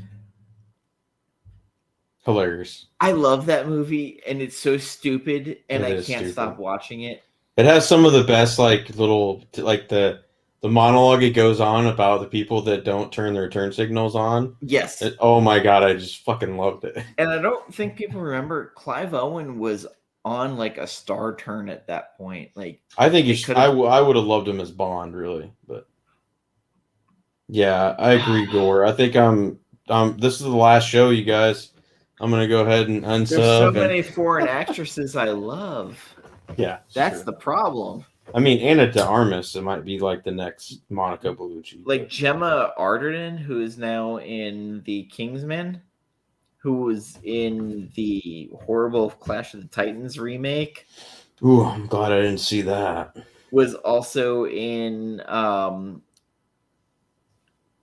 Hilarious. I love that movie, and it's so stupid, and I can't stop watching it. It has some of the best, the monologue it goes on about the people that don't turn their turn signals on. Yes. Oh my god, I just fucking loved it. And I don't think people remember Clive Owen was on like a star turn at that point. Like, I think I would have loved him as Bond, really, but yeah, I agree, Gore. I think this is the last show, you guys. I'm gonna go ahead and unsub. There's so many foreign actresses I love. Yeah, that's the problem. I mean, Anna de Armas, it might be like the next Monica Bellucci. Like Gemma Arterton, who is now in the Kingsman, who was in the horrible Clash of the Titans remake. Ooh, I'm glad I didn't see that. Was also in Hansel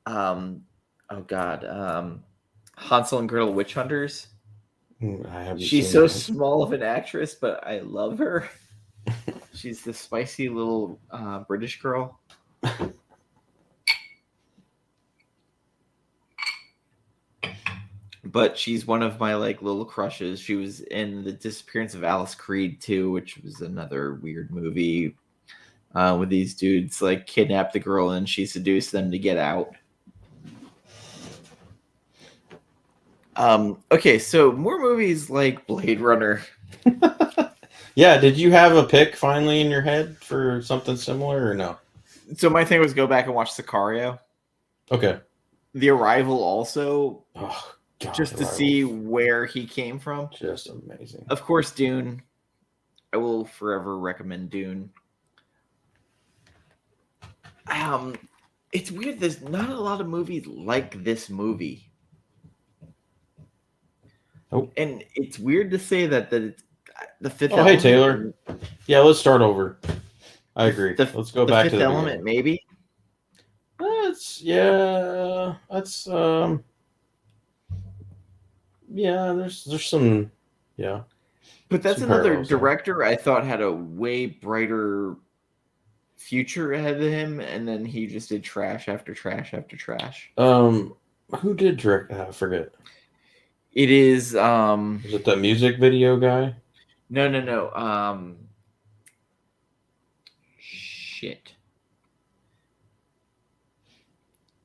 and Gretel Witch Hunters. She's so small of an actress, but I love her. She's the spicy little British girl. But she's one of my little crushes. She was in The Disappearance of Alice Creed 2, which was another weird movie with these dudes kidnap the girl and she seduced them to get out. Okay, so more movies like Blade Runner. Yeah, did you have a pick finally in your head for something similar or no? So my thing was go back and watch Sicario. Okay. The Arrival also, God, just to see where he came from. Just amazing. Of course, Dune. I will forever recommend Dune. It's weird. There's not a lot of movies like this movie. Oh. And it's weird to say that it's the Fifth Element. Hey, Taylor. Yeah, let's start over. I agree. Let's go back to the Element, maybe. That's Yeah, there's some, yeah. But that's Some another parallels there. director I thought had a way brighter future ahead of him, and then he just did trash after trash after trash. Who did direct that? I forget. It is Was it the music video guy? no. Shit.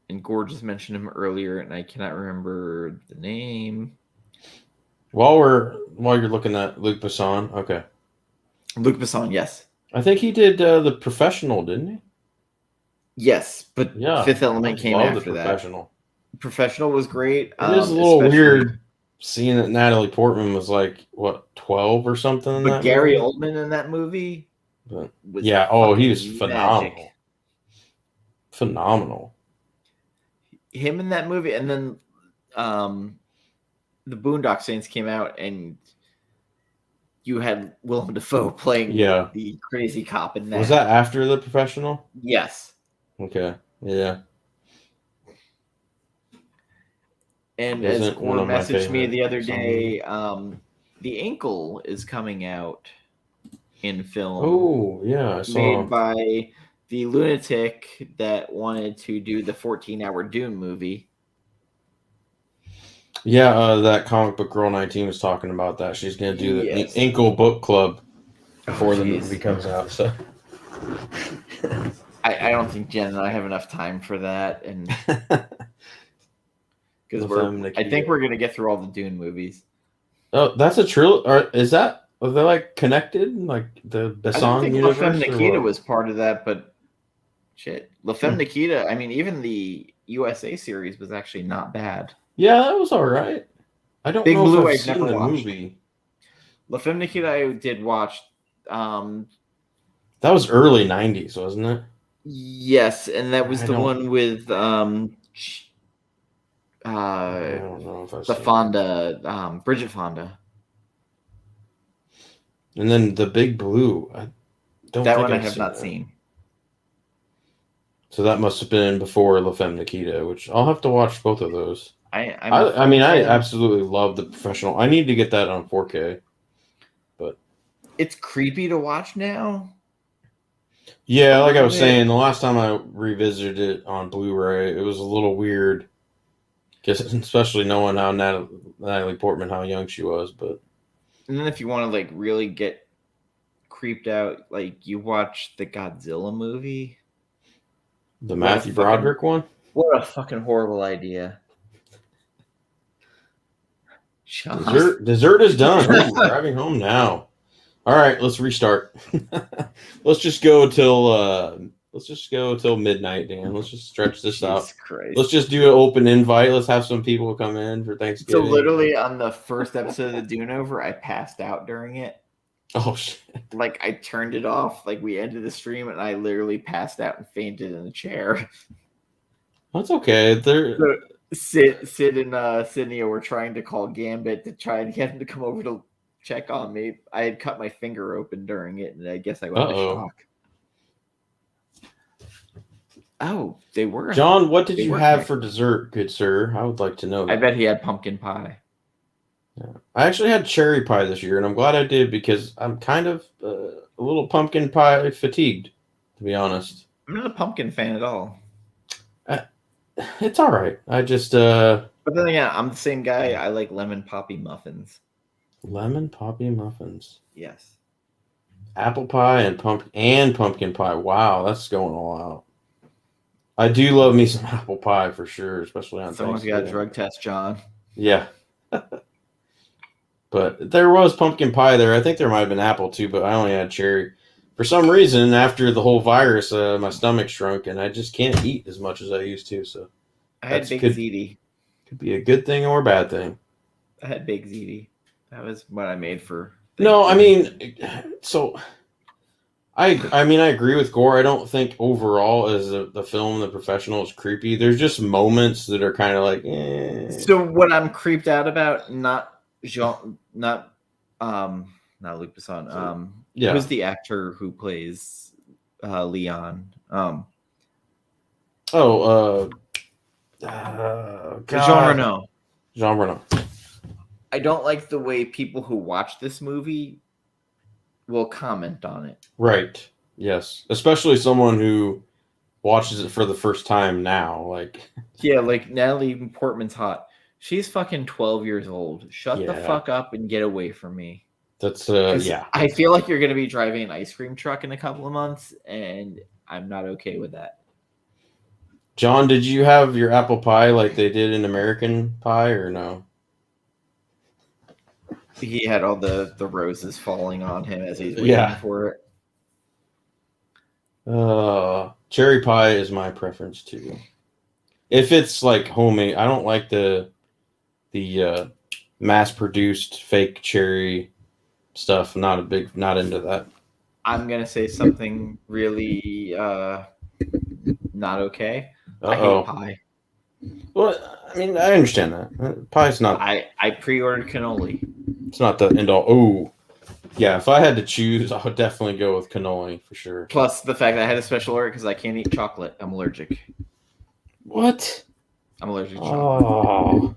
And Gore just mentioned him earlier, and I cannot remember the name. While you're looking at Luc Besson, okay. Luc Besson, yes. I think he did The Professional, didn't he? Yes, but Yeah. Fifth Element came Love after The that. Professional. Professional was great. It is a little weird seeing that Natalie Portman was like, what, 12 or something in But that Gary movie? Oldman in that movie But, was yeah, he was phenomenal. magic. Phenomenal. Him in that movie, and then the Boondock Saints came out, and you had Willem Dafoe playing the crazy cop in that. Was that after The Professional? Yes. Okay. Yeah. And as Gore messaged me the other day, The Ankle is coming out in film. Oh, yeah, I saw. Made by the lunatic that wanted to do the 14-hour Dune movie. Yeah, that comic book girl 19 was talking about that. She's going to do the Ankle book club before the movie comes out. So I don't think Jen and I have enough time for that, and because I think we're going to get through all the Dune movies. Oh, that's a trilogy. Are they like connected? Like the Besson universe? La Femme Nikita was part of that, but shit, La Femme Nikita. I mean, even the USA series was actually not bad. Yeah, that was all right. I don't know Blue, if I've seen the movie. La Femme Nikita, I did watch. That was early 90s, wasn't it? Yes, and that was the one with I don't know if I've the Fonda, Bridget Fonda. And then the Big Blue. I have not seen. So that must have been before La Femme Nikita, which I'll have to watch both of those. I absolutely love The Professional. I need to get that on 4K. But it's creepy to watch now. Yeah, like I was saying, the last time I revisited it on Blu-ray, it was a little weird. Especially knowing how Natalie Portman, how young she was. But and then if you want to like really get creeped out, like you watch the Godzilla movie. The Matthew Broderick one? What a fucking horrible idea. Dessert is done. Ooh, driving home now. All right, let's restart. Let's just go till midnight, Dan. Let's just stretch this out. Christ. Let's just do an open invite. Let's have some people come in for Thanksgiving. So literally on the first episode of the Dune Over, I passed out during it. Oh shit! Like I turned it off. Like we ended the stream, and I literally passed out and fainted in the chair. That's okay. Sid and Sydney were trying to call Gambit to try and get him to come over to check on me. I had cut my finger open during it, and I guess I went into shock. Oh, they were. John, what did you have for dessert, good sir? I would like to know that. I bet he had pumpkin pie. Yeah. I actually had cherry pie this year, and I'm glad I did because I'm kind of a little pumpkin pie fatigued, to be honest. I'm not a pumpkin fan at all. It's all right. I just. But then again, I'm the same guy. I like lemon poppy muffins. Lemon poppy muffins. Yes. Apple pie and pumpkin pie. Wow, that's going all out. I do love me some apple pie for sure, especially on Someone's got a drug test, John. Yeah. But there was pumpkin pie there. I think there might have been apple too, but I only had cherry. For some reason, after the whole virus, my stomach shrunk, and I just can't eat as much as I used to. So I had baked ziti. Could be a good thing or a bad thing. I had baked ziti. That was what I made for. No, I mean, so I agree with Gore. I don't think overall as the film, The Professional, is creepy. There's just moments that are kind of like. So what I'm creeped out about, not Luc Besson. Yeah. Who's the actor who plays Leon? Jean Reno. I don't like the way people who watch this movie will comment on it. Right. Yes. Especially someone who watches it for the first time now. Like, yeah, like Natalie Portman's hot. She's fucking 12 years old. Shut the fuck up and get away from me. That's yeah. I feel like you're gonna be driving an ice cream truck in a couple of months, and I'm not okay with that. John, did you have your apple pie like they did in American Pie or no? He had all the roses falling on him as he's waiting for it. Cherry pie is my preference too. If it's like homemade, I don't like the mass-produced fake cherry stuff. Not into that. I'm gonna say something really not okay. Uh-oh. I hate pie. Well, I mean, I understand that. Pie's not. I pre-ordered cannoli. It's not the end all. Oh, yeah. If I had to choose, I would definitely go with cannoli for sure. Plus the fact that I had a special order because I can't eat chocolate. I'm allergic. What? I'm allergic to chocolate. Oh,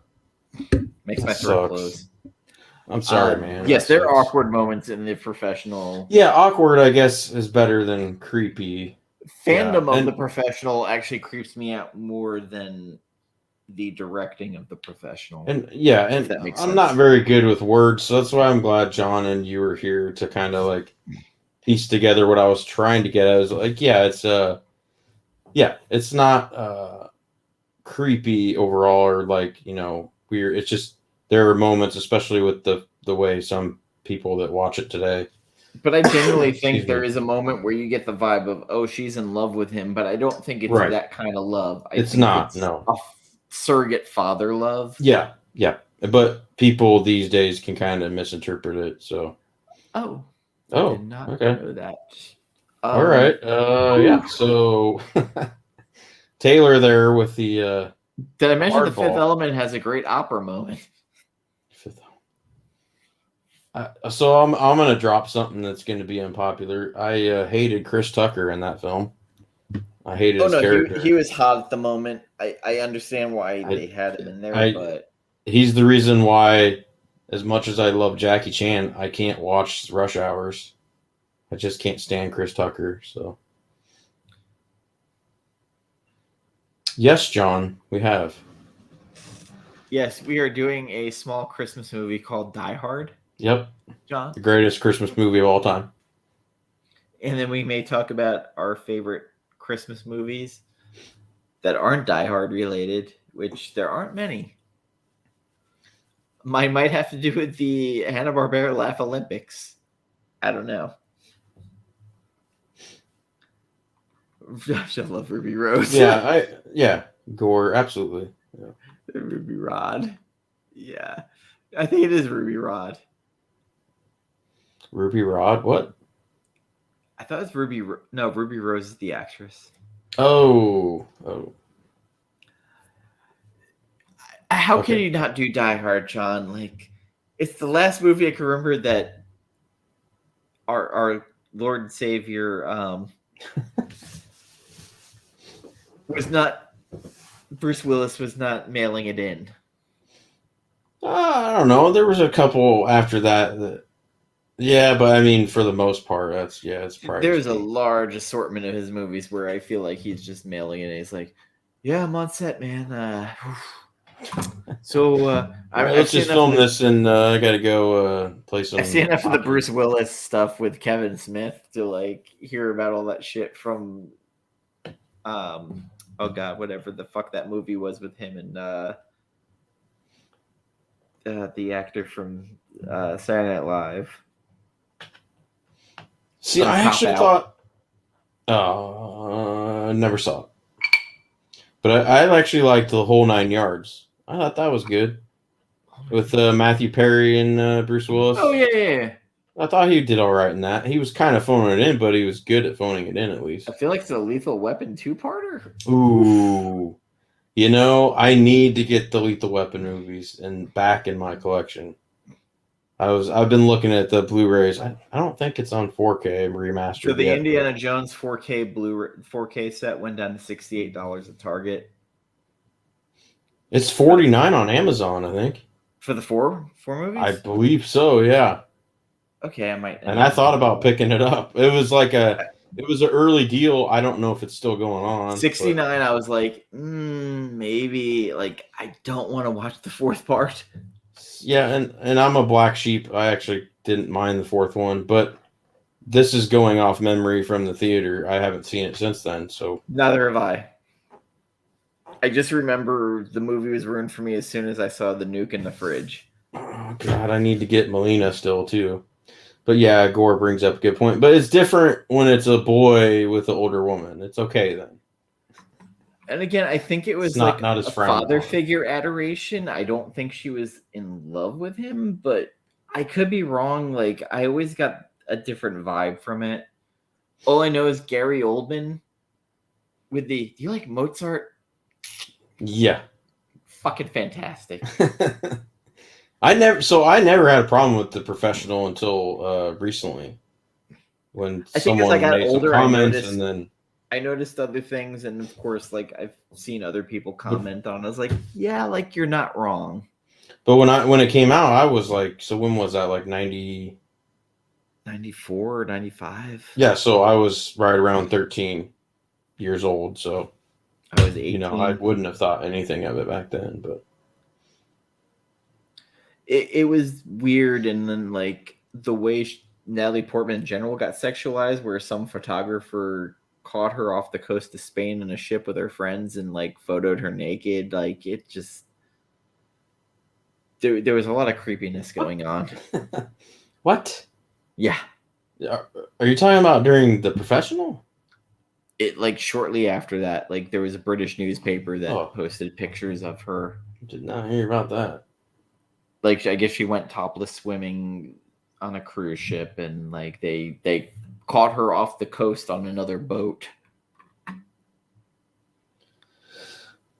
makes my throat close. I'm sorry, man. Yes, there are awkward moments in the professional. Yeah, awkward, I guess, is better than creepy. Fandom of the professional actually creeps me out more than the directing of the professional. And yeah, and I'm not very good with words, so that's why I'm glad John and you were here to kind of like piece together what I was trying to get at. I was like, it's not creepy overall or like, weird. It's just there are moments, especially with the way some people that watch it today. But I genuinely think there is a moment where you get the vibe of, oh, she's in love with him, but I don't think it's that kind of love. It's not, no. A surrogate father love. Yeah. But people these days can kind of misinterpret it, so. I did not know that. All right. Yeah, so Taylor there with the did I mention the Fifth Element has a great opera moment? So I'm gonna drop something that's gonna be unpopular. I hated Chris Tucker in that film. I hated his character. He was hot at the moment. I understand why they had him in there, but he's the reason why, as much as I love Jackie Chan, I can't watch Rush Hours. I just can't stand Chris Tucker. So yes, John, we have. Yes, we are doing a small Christmas movie called Die Hard. Yep. John. The greatest Christmas movie of all time. And then we may talk about our favorite Christmas movies that aren't Die Hard related, which there aren't many. Mine might have to do with the Hanna-Barbera Laugh Olympics. I don't know. Gosh, I love Ruby Rose. Yeah, Gore, absolutely. Yeah. Ruby Rod. Yeah. I think it is Ruby Rod. Ruby Rod? What? I thought it was Ruby Rose is the actress. Oh. How can you not do Die Hard, John? Like, it's the last movie I can remember that our Lord and Savior was not, Bruce Willis was not mailing it in. I don't know. There was a couple after that. Yeah, but I mean, for the most part, it's probably. There's a large assortment of his movies where I feel like he's just mailing it. He's like, "Yeah, I'm on set, man. Let's just film this, and I got to go play some." I've seen enough of the Bruce Willis stuff with Kevin Smith to like hear about all that shit from, oh god, whatever the fuck that movie was with him and the actor from Saturday Night Live. See, I actually thought. I never saw it, but I actually liked The Whole Nine Yards. I thought that was good with Matthew Perry and Bruce Willis. Oh yeah. I thought he did all right in that. He was kind of phoning it in, but he was good at phoning it in at least. I feel like it's a Lethal Weapon 2-parter. Ooh. I need to get the Lethal Weapon movies back in my collection. I've been looking at the Blu-rays. I don't think it's on 4K remastered. So the Indiana Jones 4K Blu-ray 4K set went down to $68 at Target. It's $49 on Amazon, I think. For the four movies? I believe so, yeah. Okay, I might. And I thought about picking it up. It was an early deal. I don't know if it's still going on. 69, I was like, maybe. Like, I don't want to watch the fourth part. Yeah, and I'm a black sheep. I actually didn't mind the fourth one, but this is going off memory from the theater. I haven't seen it since then, so. Neither have I. I just remember the movie was ruined for me as soon as I saw the nuke in the fridge. Oh, God, I need to get Melina still, too. But yeah, Gore brings up a good point. But it's different when it's a boy with an older woman. It's okay then. And again, I think it was not a as father figure adoration. I don't think she was in love with him, but I could be wrong. Like, I always got a different vibe from it. All I know is Gary Oldman with do you like Mozart? Yeah. Fucking fantastic. I never had a problem with The Professional until recently, when someone made some comments, and then I noticed other things, and of course, like I've seen other people comment on. I was like, yeah, like you're not wrong. But when it came out, I was like, so when was that? Like 90, 94 or 95? Yeah, so I was right around 13 years old. So I was 18. I wouldn't have thought anything of it back then, but. It was weird, and then like the way Natalie Portman in general got sexualized, where some photographer caught her off the coast of Spain in a ship with her friends and like photoed her naked. Like it just there was a lot of creepiness going on. What? Yeah. Are you talking about during The Professional? It like shortly after that, like there was a British newspaper that posted pictures of her. Did not hear about that. Like, I guess she went topless swimming on a cruise ship, and like they caught her off the coast on another boat.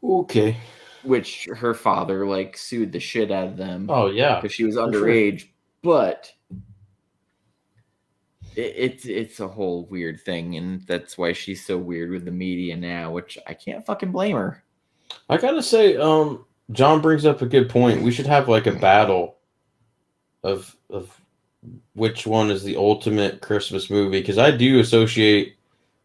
Okay. Which her father like sued the shit out of them. Oh yeah, because she was underage. Sure. But it's a whole weird thing, and that's why she's so weird with the media now. Which I can't fucking blame her. I gotta say, John brings up a good point. We should have like a battle of which one is the ultimate Christmas movie, because I do associate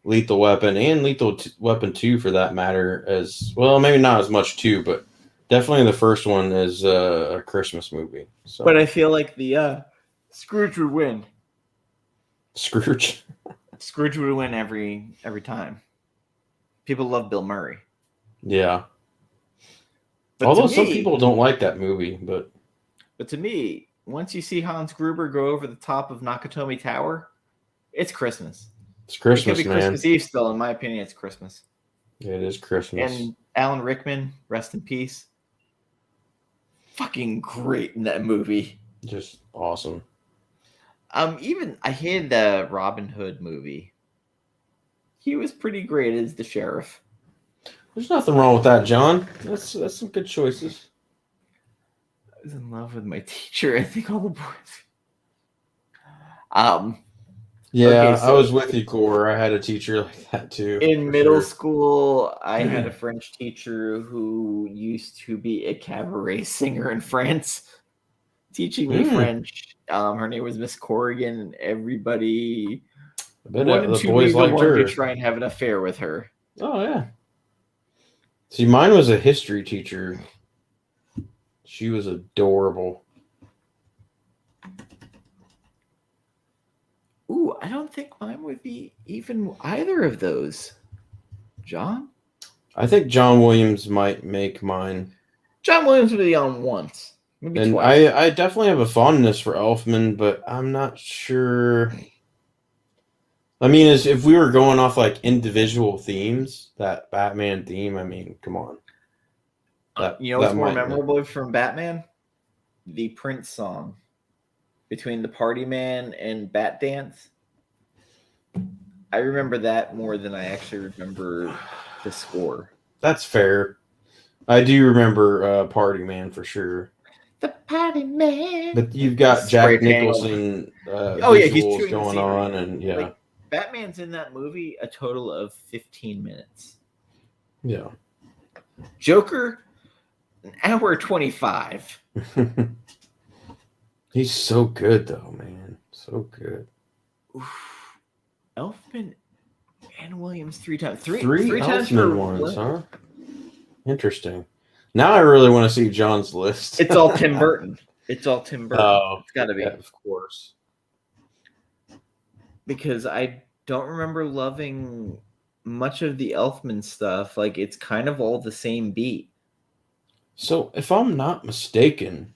Lethal Weapon and Lethal Weapon 2 for that matter as well. Maybe not as much 2, but definitely the first one is a Christmas movie. So. But I feel like the Scrooge would win. Scrooge would win every time. People love Bill Murray. Yeah. But although some people don't like that movie, but to me, once you see Hans Gruber go over the top of Nakatomi Tower, it's Christmas. It's Christmas, it could be Christmas Eve still. In my opinion, it's Christmas. Yeah, it is Christmas. And Alan Rickman, rest in peace. Fucking great in that movie. Just awesome. Even I hated the Robin Hood movie. He was pretty great as the sheriff. There's nothing wrong with that, John. That's some good choices. I was in love with my teacher. I think all the boys. Yeah, okay, so I was with you, Core. I had a teacher like that too. In middle school, I had a French teacher who used to be a cabaret singer in France, teaching me French. Her name was Miss Corrigan, and everybody wanted the boys liked her. To try and have an affair with her. Oh yeah. See, mine was a history teacher. She was adorable. Ooh, I don't think mine would be even either of those. John? I think John Williams might make mine. John Williams would be on once. Maybe and twice. I definitely have a fondness for Elfman, but I'm not sure. I mean, if we were going off like individual themes, that Batman theme, I mean, come on. What's more memorable from Batman? The Prince song between the Party Man and Bat Dance. I remember that more than I actually remember the score. That's fair. I do remember Party Man for sure. The Party Man. But you've got Jack Nicholson visuals going on, and yeah. Like, Batman's in that movie a total of 15 minutes. Yeah. Joker, An hour 25. He's so good, though, man. So good. Oof. Elfman and Williams 3 times. Three times Elfman for ones, huh? Interesting. Now I really want to see John's list. It's all Tim Burton. It's got to be. Yeah, of course. Because I don't remember loving much of the Elfman stuff. Like, it's kind of all the same beat. So, if I'm not mistaken,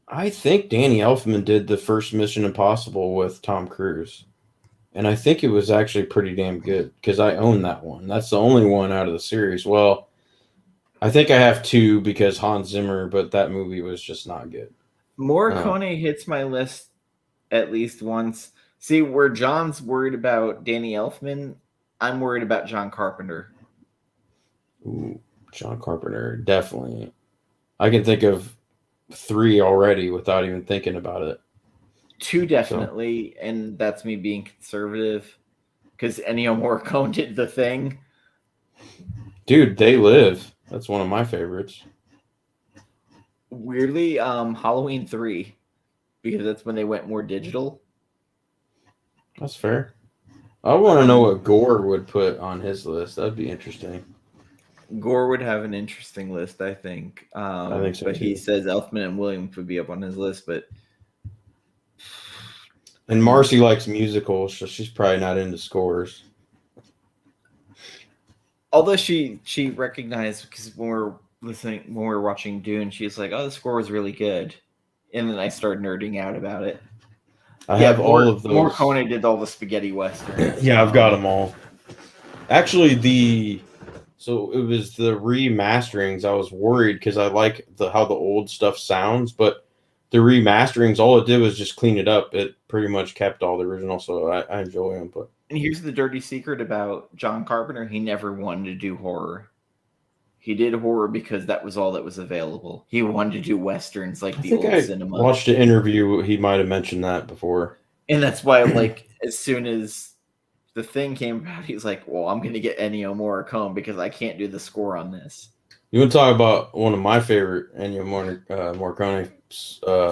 I think Danny Elfman did the first Mission Impossible with Tom Cruise. And I think it was actually pretty damn good because I own that one. That's the only one out of the series. Well, I think I have two because Hans Zimmer, but that movie was just not good. Morricone hits my list at least once. See, where John's worried about Danny Elfman, I'm worried about John Carpenter. Ooh, John Carpenter, definitely. I can think of 3 already without even thinking about it. 2 definitely, and that's me being conservative because Ennio Morricone did The Thing. Dude, They Live. That's one of my favorites. Weirdly, Halloween 3, because that's when they went more digital. That's fair. I want to know what Gore would put on his list. That'd be interesting. Gore would have an interesting list, I think. I think so, but too. he says Elfman and Williams would be up on his list, but... And Marcy likes musicals, so she's probably not into scores. Although she recognized, because when we were watching Dune, she's like, "Oh, the score was really good," and then I started nerding out about it. I have all of those. Morricone did all the spaghetti westerns. Yeah, I've got them all. Actually, so it was the remasterings. I was worried because I like how the old stuff sounds, but the remasterings, all it did was just clean it up. It pretty much kept all the original, so I enjoy them. But and here's the dirty secret about John Carpenter: he never wanted to do horror. He did horror because that was all that was available. He wanted to do westerns like the old cinema. Watched an interview. He might have mentioned that before. And that's why, like, as soon as The Thing came about, he's like, well, I'm going to get Ennio Morricone because I can't do the score on this. You want to talk about one of my favorite Ennio Morricone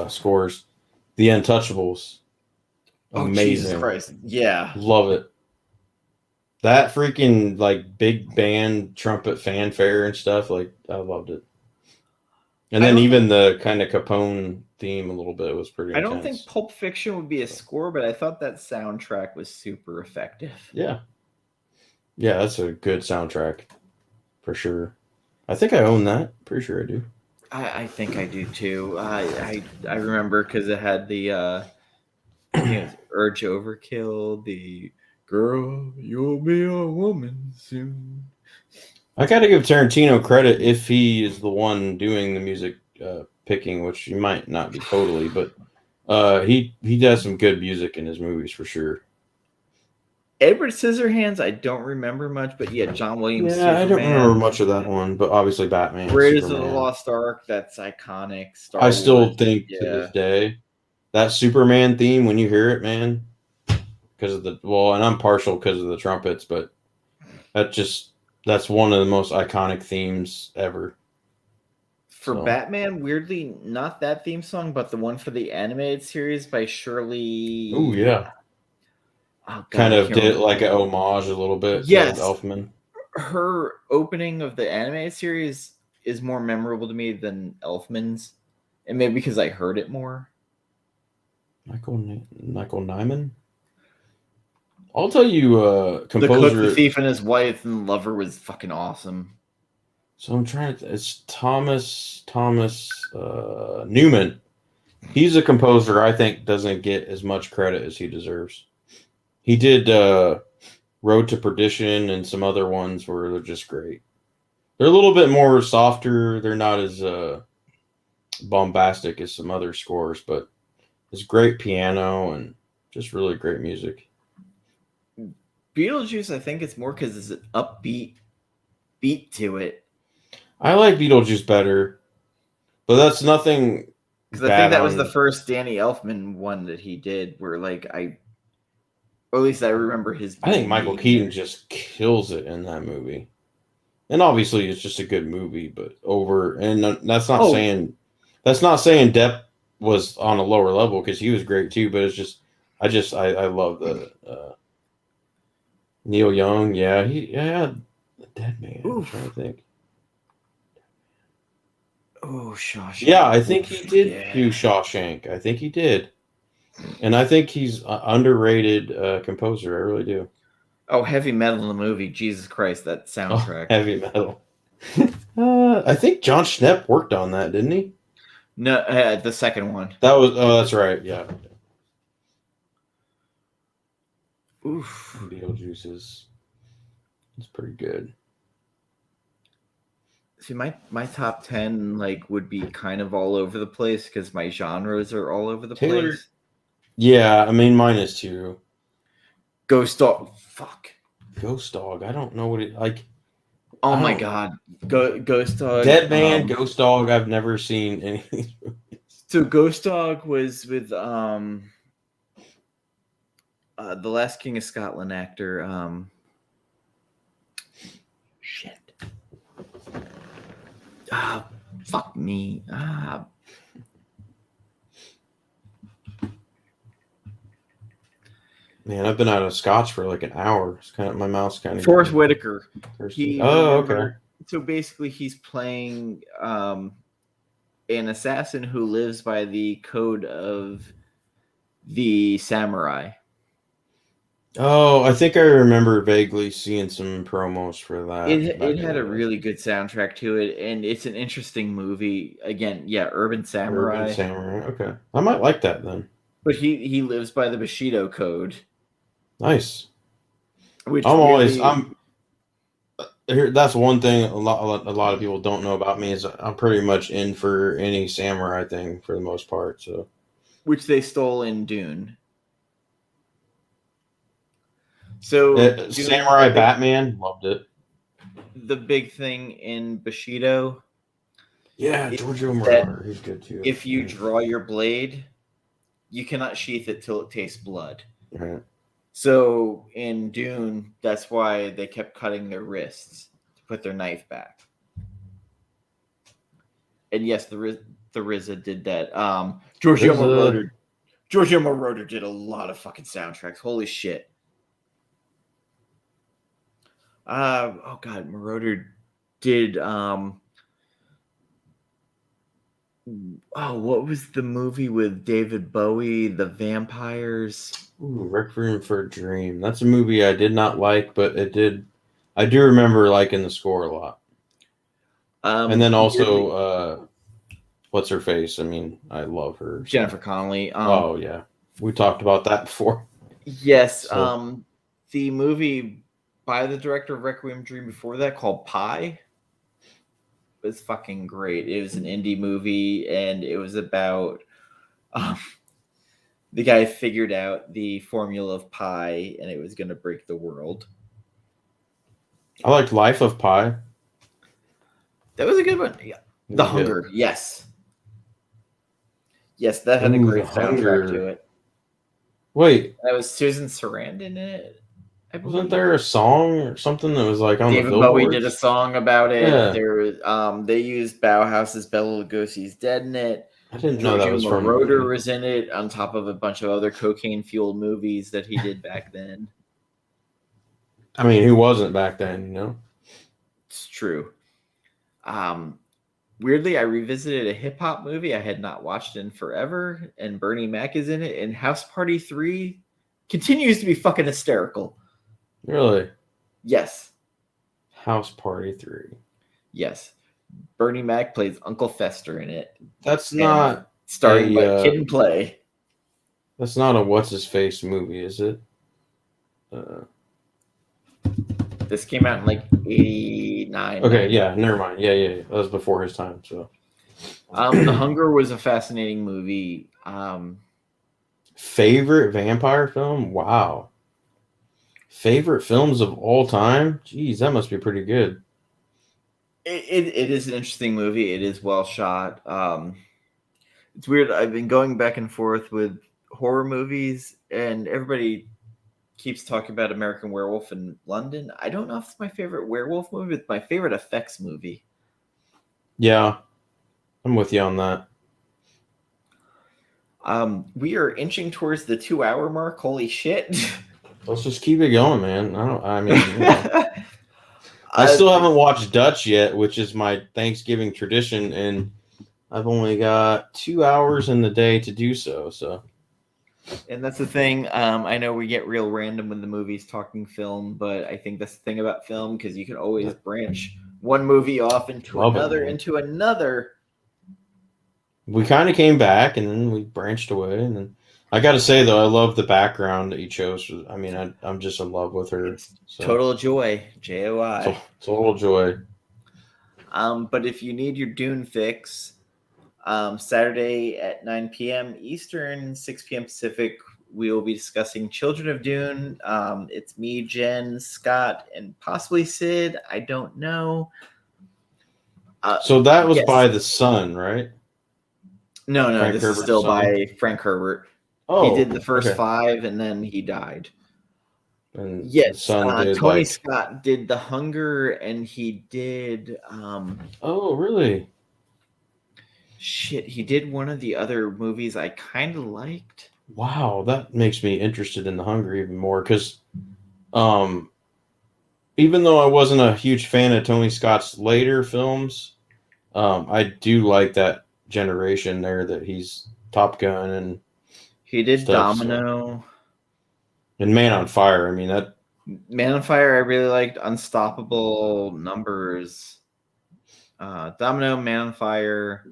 scores, The Untouchables. Amazing. Oh, Jesus Christ. Yeah. Love it. That freaking, like, big band trumpet fanfare and stuff, like, I loved it. And then even the kind of Capone theme a little bit was pretty intense. I don't think Pulp Fiction would be a score, but I thought that soundtrack was super effective. Yeah. Yeah, that's a good soundtrack. For sure. I think I own that. Pretty sure I do. I think I do, too. I remember because it had the Urge Overkill, the... Girl, you'll be a woman soon. I got to give Tarantino credit if he is the one doing the music picking, which he might not be totally, but he does some good music in his movies for sure. Edward Scissorhands, I don't remember much, but yeah, John Williams. Yeah, Superman. I don't remember much of that one, but obviously Batman. Raiders of the Lost Ark, that's iconic. I still think to this day that Superman theme, when you hear it, man. Because of and I'm partial because of the trumpets, but that's one of the most iconic themes ever. For Batman, weirdly, not that theme song, but the one for the animated series by Shirley. Oh yeah. Oh, God, kind of did like an homage a little bit. Yes, to Elfman. Her opening of the animated series is more memorable to me than Elfman's, and maybe because I heard it more. Michael Nyman. I'll tell you, composer. The Cook, the Thief, and His Wife and Lover was fucking awesome. So I'm trying to. It's Thomas Newman. He's a composer I think doesn't get as much credit as he deserves. He did Road to Perdition and some other ones where they're just great. They're a little bit more softer. They're not as bombastic as some other scores, but it's great piano and just really great music. Beetlejuice, I think it's more because it's an upbeat beat to it. I like Beetlejuice better, but that's nothing. Because I think that was the first Danny Elfman one that he did, where or at least I remember his. I think Michael Keaton just kills it in that movie, And obviously, it's just a good movie, but that's not Oh. saying Depp was on a lower level because he was great too. But it's just, I love the Neil Young. Yeah, the Dead Man. I'm trying to think. Oh, Shawshank. Yeah, I think he did do Shawshank. I think he did, and I think he's an underrated composer. I really do. Oh, heavy metal in the movie. Jesus Christ, that soundtrack. Oh, heavy metal. I think John Schnepp worked on that, didn't he? No, the second one. That's right. Yeah. Oof. Beetlejuice is pretty good. See, my top 10 would be kind of all over the place because my genres are all over the place. Yeah, I mean mine is too. Ghost Dog. Fuck. Ghost Dog. I don't know what it like. Oh my god. Ghost Dog. Dead Man, Ghost Dog. I've never seen any. So Ghost Dog was with the Last King of Scotland actor. Shit. Fuck me. Man, I've been out of Scotch for like an hour. It's kind of my mouth's kind of. Forrest Whitaker. Okay. So basically, he's playing an assassin who lives by the code of the samurai. Oh, I think I remember vaguely seeing some promos for that. It had a really good soundtrack to it, and it's an interesting movie. Again, yeah, Urban Samurai. Urban Samurai. Okay, I might like that then. But he lives by the Bushido code. Nice. Which that's one thing a lot of people don't know about me is I'm pretty much in for any samurai thing for the most part. So, which they stole in Dune. So Samurai Batman, loved it. The big thing in Bushido, yeah, Giorgio Moroder, he's good too. If you draw your blade, you cannot sheath it till it tastes blood. Right. So in Dune, that's why they kept cutting their wrists to put their knife back. And yes, the RZA did that. Giorgio Moroder did a lot of fucking soundtracks. Holy shit. Oh god, Moroder did what was the movie with David Bowie, the vampires? Ooh, Requiem for a Dream. That's a movie I did not like, but I do remember liking the score a lot. And then also what's her face? I mean, I love her. Jennifer Connelly. Oh yeah. We talked about that before. Yes. The movie by the director of Requiem Dream before that called Pi was fucking great. It was an indie movie and it was about the guy figured out the formula of pi and it was going to break the world. I liked Life of Pi. That was a good one. Yeah. The Hunger. Yes. Yes, that had a great soundtrack to it. Wait. That was Susan Sarandon in it. Wasn't there a song or something that was like on David the billboards? Bowie did a song about it. Yeah. There was, they used Bauhaus's Bela Lugosi's Dead in it. I didn't know that was from Moroder was in it on top of a bunch of other cocaine-fueled movies that he did back then. I mean, who wasn't back then, you know? It's true. Weirdly, I revisited a hip-hop movie I had not watched in forever, and Bernie Mac is in it, and House Party 3 continues to be fucking hysterical. Really? Yes. House Party 3. Yes. Bernie Mac plays Uncle Fester in it. That's not starring by Kid and Play. That's not a what's-his-face movie, is it? This came out in like 89. Okay, yeah, never mind. Yeah. That was before his time, so. The Hunger was a fascinating movie. Favorite vampire film? Wow. Favorite films of all time? Jeez, that must be pretty good. It is an interesting movie. It is well shot. It's weird. I've been going back and forth with horror movies, and everybody keeps talking about American Werewolf in London. I don't know if it's my favorite werewolf movie. It's my favorite effects movie. Yeah, I'm with you on that. We are inching towards the 2-hour mark. Holy shit. Let's just keep it going, man. I still haven't watched Dutch yet, which is my Thanksgiving tradition, and I've only got 2 hours in the day to do so. So, and that's the thing. I know we get real random when the movie's talking film, but I think that's the thing about film, because you can always branch one movie off into another. We kind of came back, and then we branched away, and then I got to say though, I love the background that you chose. I mean, I'm just in love with her. So. Total joy, JOI. Total joy. But if you need your Dune fix, Saturday at 9 p.m. Eastern, 6 p.m. Pacific, we will be discussing Children of Dune. It's me, Jen, Scott, and possibly Sid. I don't know. So that was by the Sun, right? No, Frank this Herbert's is still son? by Frank Herbert. Oh, he did the first 5, and then he died. And yes, did Tony Scott did The Hunger, and he did. Oh, really? Shit, he did one of the other movies I kind of liked. Wow, that makes me interested in The Hunger even more, because, even though I wasn't a huge fan of Tony Scott's later films, I do like that generation there that he's Top Gun and he did stuff, Domino and Man on Fire. I mean, that Man on Fire I really liked. Unstoppable Numbers, Domino, Man on Fire.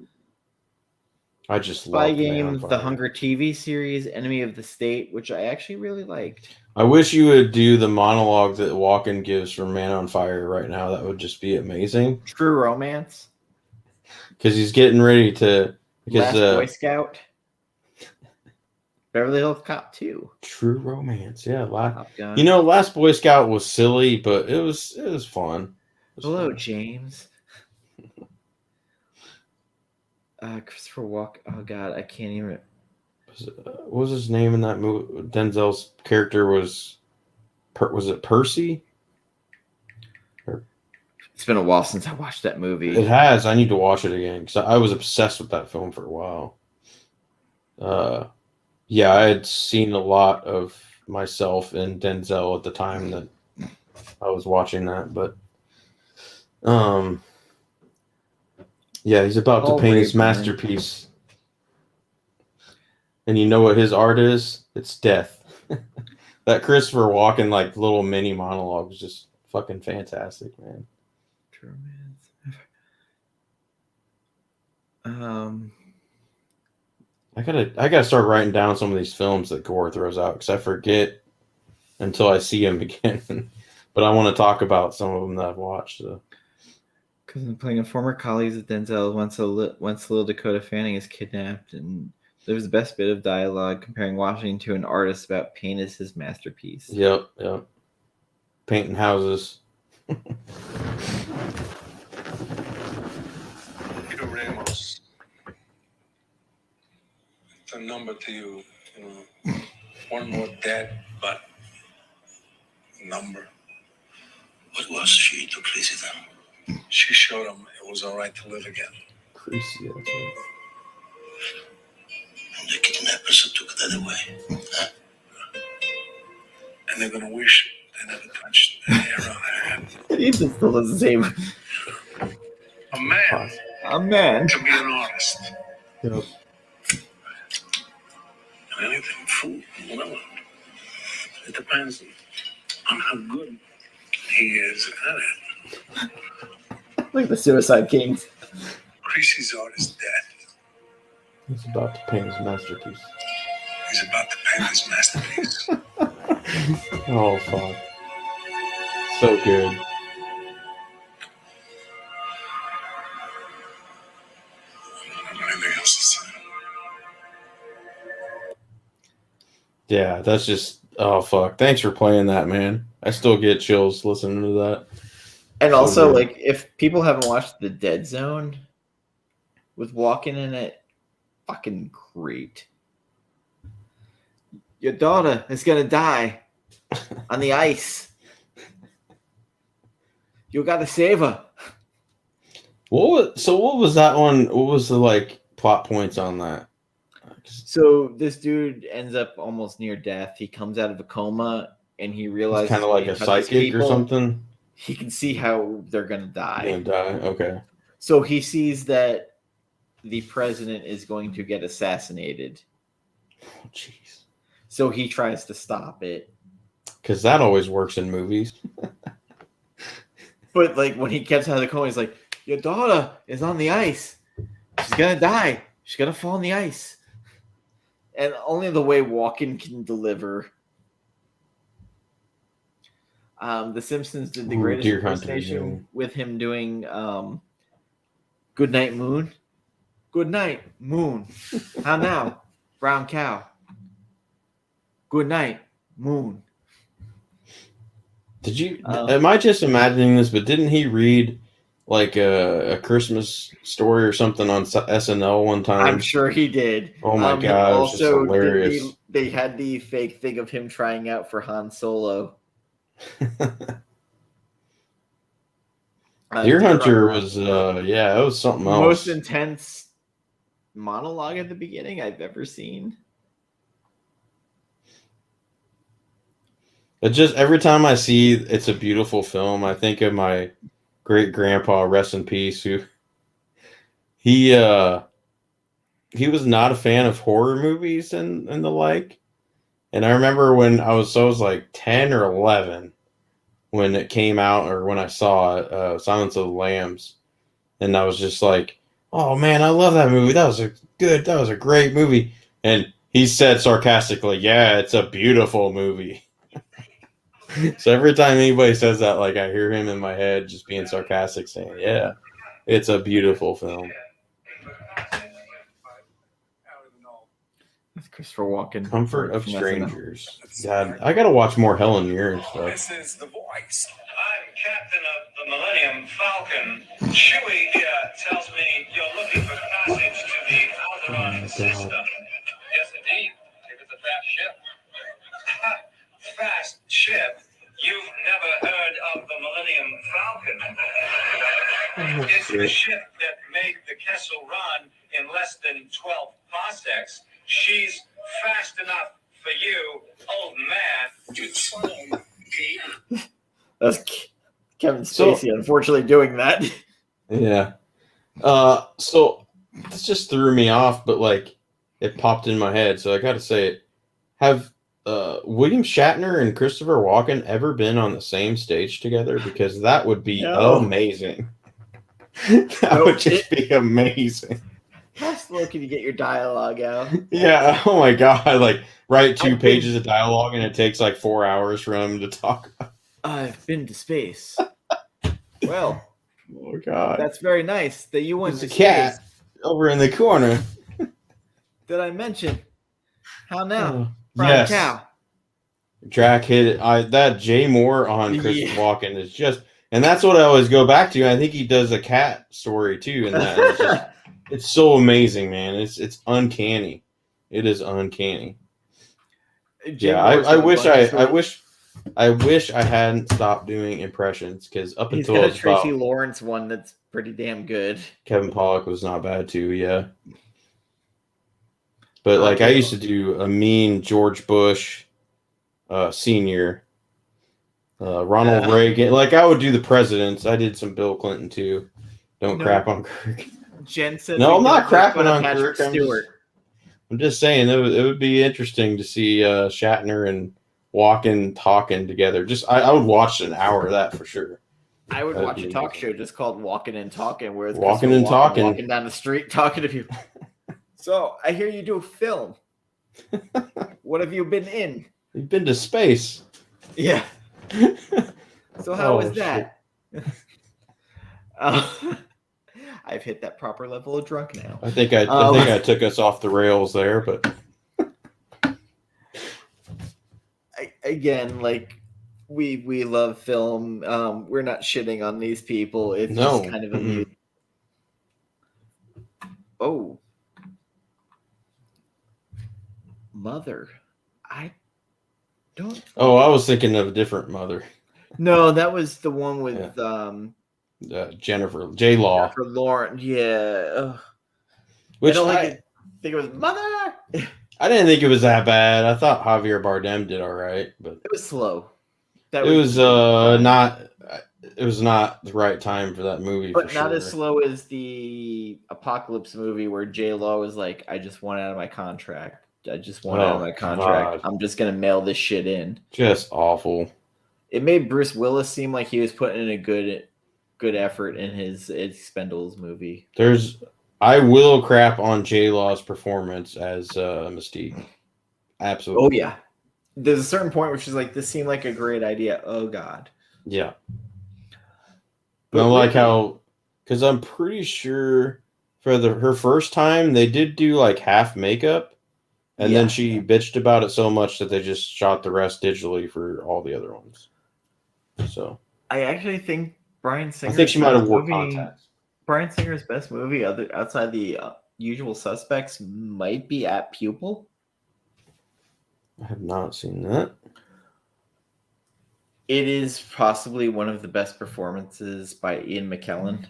I just Spy love Games, The Hunger TV series, Enemy of the State, which I actually really liked. I wish you would do the monologue that Walken gives from Man on Fire right now. That would just be amazing. True Romance. Because he's getting ready to... Last Boy Scout. Beverly Hills Cop 2. True Romance, yeah. Top Gun. You know, Last Boy Scout was silly, but it was fun. Hello, fun. James. Christopher Walken. Oh, God, I can't even... What was his name in that movie? Denzel's character was it Percy? It's been a while since I watched that movie. It has. I need to watch it again because I was obsessed with that film for a while. Yeah, I had seen a lot of myself in Denzel at the time that I was watching that, but yeah, he's about to paint his masterpiece. And you know what his art is? It's death. That Christopher Walken like little mini monologue was just fucking fantastic, man. True, man. I gotta start writing down some of these films that Gore throws out because I forget until I see him again. But I want to talk about some of them that I've watched. Because I'm playing a former colleague of Denzel once little Dakota Fanning is kidnapped, and there was the best bit of dialogue comparing Washington to an artist about paint as his masterpiece. Yep. Painting houses. Ramos. It's a number to you, one more dead, but number. What was she to Creasy then? She showed him it was all right to live again. Creasy, that's right. And the kidnappers took that away. Huh? And they're gonna wish they never touched the hair on their head. He still does the same. A man. To be an artist. Yep. And anything, food, whatever. It depends on how good he is at it. Like the Suicide Kings. Creasy's art is dead. He's about to paint his masterpiece. He's about to paint his masterpiece. Oh, fuck. So good. Yeah, that's just... Oh, fuck. Thanks for playing that, man. I still get chills listening to that. And also, like, if people haven't watched The Dead Zone with Walken in it, fucking great. Your daughter is going to die. on the ice. You got to save her. What was that one? What was the like plot points on that? So this dude ends up almost near death. He comes out of a coma and he realizes It's kind of when like he a touches psychic or people, something. he can see how they're gonna Gonna die. die. Okay. So he sees that the president is going to get assassinated. Oh, jeez. So he tries to stop it. Because that always works in movies. But like when he gets out of the coma, he's like, "Your daughter is on the ice. She's gonna die. She's gonna fall on the ice." And only the way Walken can deliver. The Simpsons did the greatest Deer Hunter, impersonation with him doing "Good Night, Moon." Good night, Moon. How now, brown cow? Good night, Moon. Did you? Am I just imagining this? But didn't he read like a Christmas story or something on SNL one time? I'm sure he did. Oh my god, it was just hilarious. They had the fake thing of him trying out for Han Solo. Deer Hunter was, it was something else. Most intense monologue at the beginning I've ever seen. It just every time I see It's a Beautiful Film, I think of my great grandpa, rest in peace, who he was not a fan of horror movies and the like. And I remember when I was like 10 or 11 when it came out, or when I saw it, Silence of the Lambs, and I was just like, "Oh man, I love that movie. That was a great movie." And he said sarcastically, "Yeah, it's a beautiful movie." So every time anybody says that, like I hear him in my head just being sarcastic, saying, "Yeah, it's a beautiful film." That's Christopher Walken. Comfort of Strangers. God, I gotta watch more Helen Mirren stuff. This is the voice. I'm captain of the Millennium Falcon. Chewie here tells me you're looking for passage to the Alderaan system. Yes, indeed. If it's a fast ship. Fast ship? You've never heard of the Millennium Falcon. It's the ship that made the Kessel Run in less than 12 parsecs. She's fast enough for you, old man, to swim, Pete. That's Kevin Spacey, unfortunately, doing that. Yeah. So this just threw me off, but like it popped in my head, so I got to say it. Have William Shatner and Christopher Walken ever been on the same stage together? Because that would be amazing. That would just be amazing. How slow can you get your dialogue out? Yeah. Oh my god. Like write 2 pages of dialogue and it takes like 4 hours for him to talk. I've been to space. Well, oh god, that's very nice that you went There's to a cat space. over in the corner. Did I mention? How now, yes. cow? Drac hit it. That Jay Moore on Christopher Walken is just, and that's what I always go back to. I think he does a cat story too, and that it's, just, it's so amazing, man. It's uncanny. It is uncanny. I wish I hadn't stopped doing impressions, because up He's until got a Tracy Lawrence one that's pretty damn good. Kevin Pollak was not bad too, yeah. But like I used to do a mean George Bush Senior, Ronald Reagan. Like I would do the presidents. I did some Bill Clinton too. Don't crap on Kirk. Jensen. No, I'm not crapping on Patrick Kirk. Stewart. I'm just saying it would be interesting to see Shatner and Walken talking together. Just I would watch an hour of that for sure. I would watch a talk show just called Walking and Talking, where it's Walking and Talking, walking down the street talking to people. So I hear you do film. What have you been in? You've been to space. Yeah. So how was that? I've hit that proper level of drunk now. I think I took us off the rails there, but again, like we love film. We're not shitting on these people. It's just kind of amusing. Oh, Mother, Don't. Oh, I was thinking of a different mother. No, that was the one with Jennifer J. Law, Jennifer Lawrence. Yeah. Ugh. which I don't like it. I think it was Mother. I didn't think it was that bad. I thought Javier Bardem did all right, but It was slow. it was not. It was not the right time for that movie. But for not sure. as slow as the Apocalypse movie where J. Law was like, I just want out of my contract. I just want out of my contract. God. I'm just going to mail this shit in. Just awful. It made Bruce Willis seem like he was putting in a good effort in his Expendables movie. I will crap on J. Law's performance as Mystique. Absolutely. Oh, yeah. There's a certain point where she's like, this seemed like a great idea. Oh, God. Yeah. But I like how, because I'm pretty sure for her first time, they did do like half makeup, and then she bitched about it so much that they just shot the rest digitally for all the other ones. So I actually think Bryan Singer's I think she might have wore contacts. Bryan Singer's best movie, outside the Usual Suspects, might be At Pupil. I have not seen that. It is possibly one of the best performances by Ian McKellen.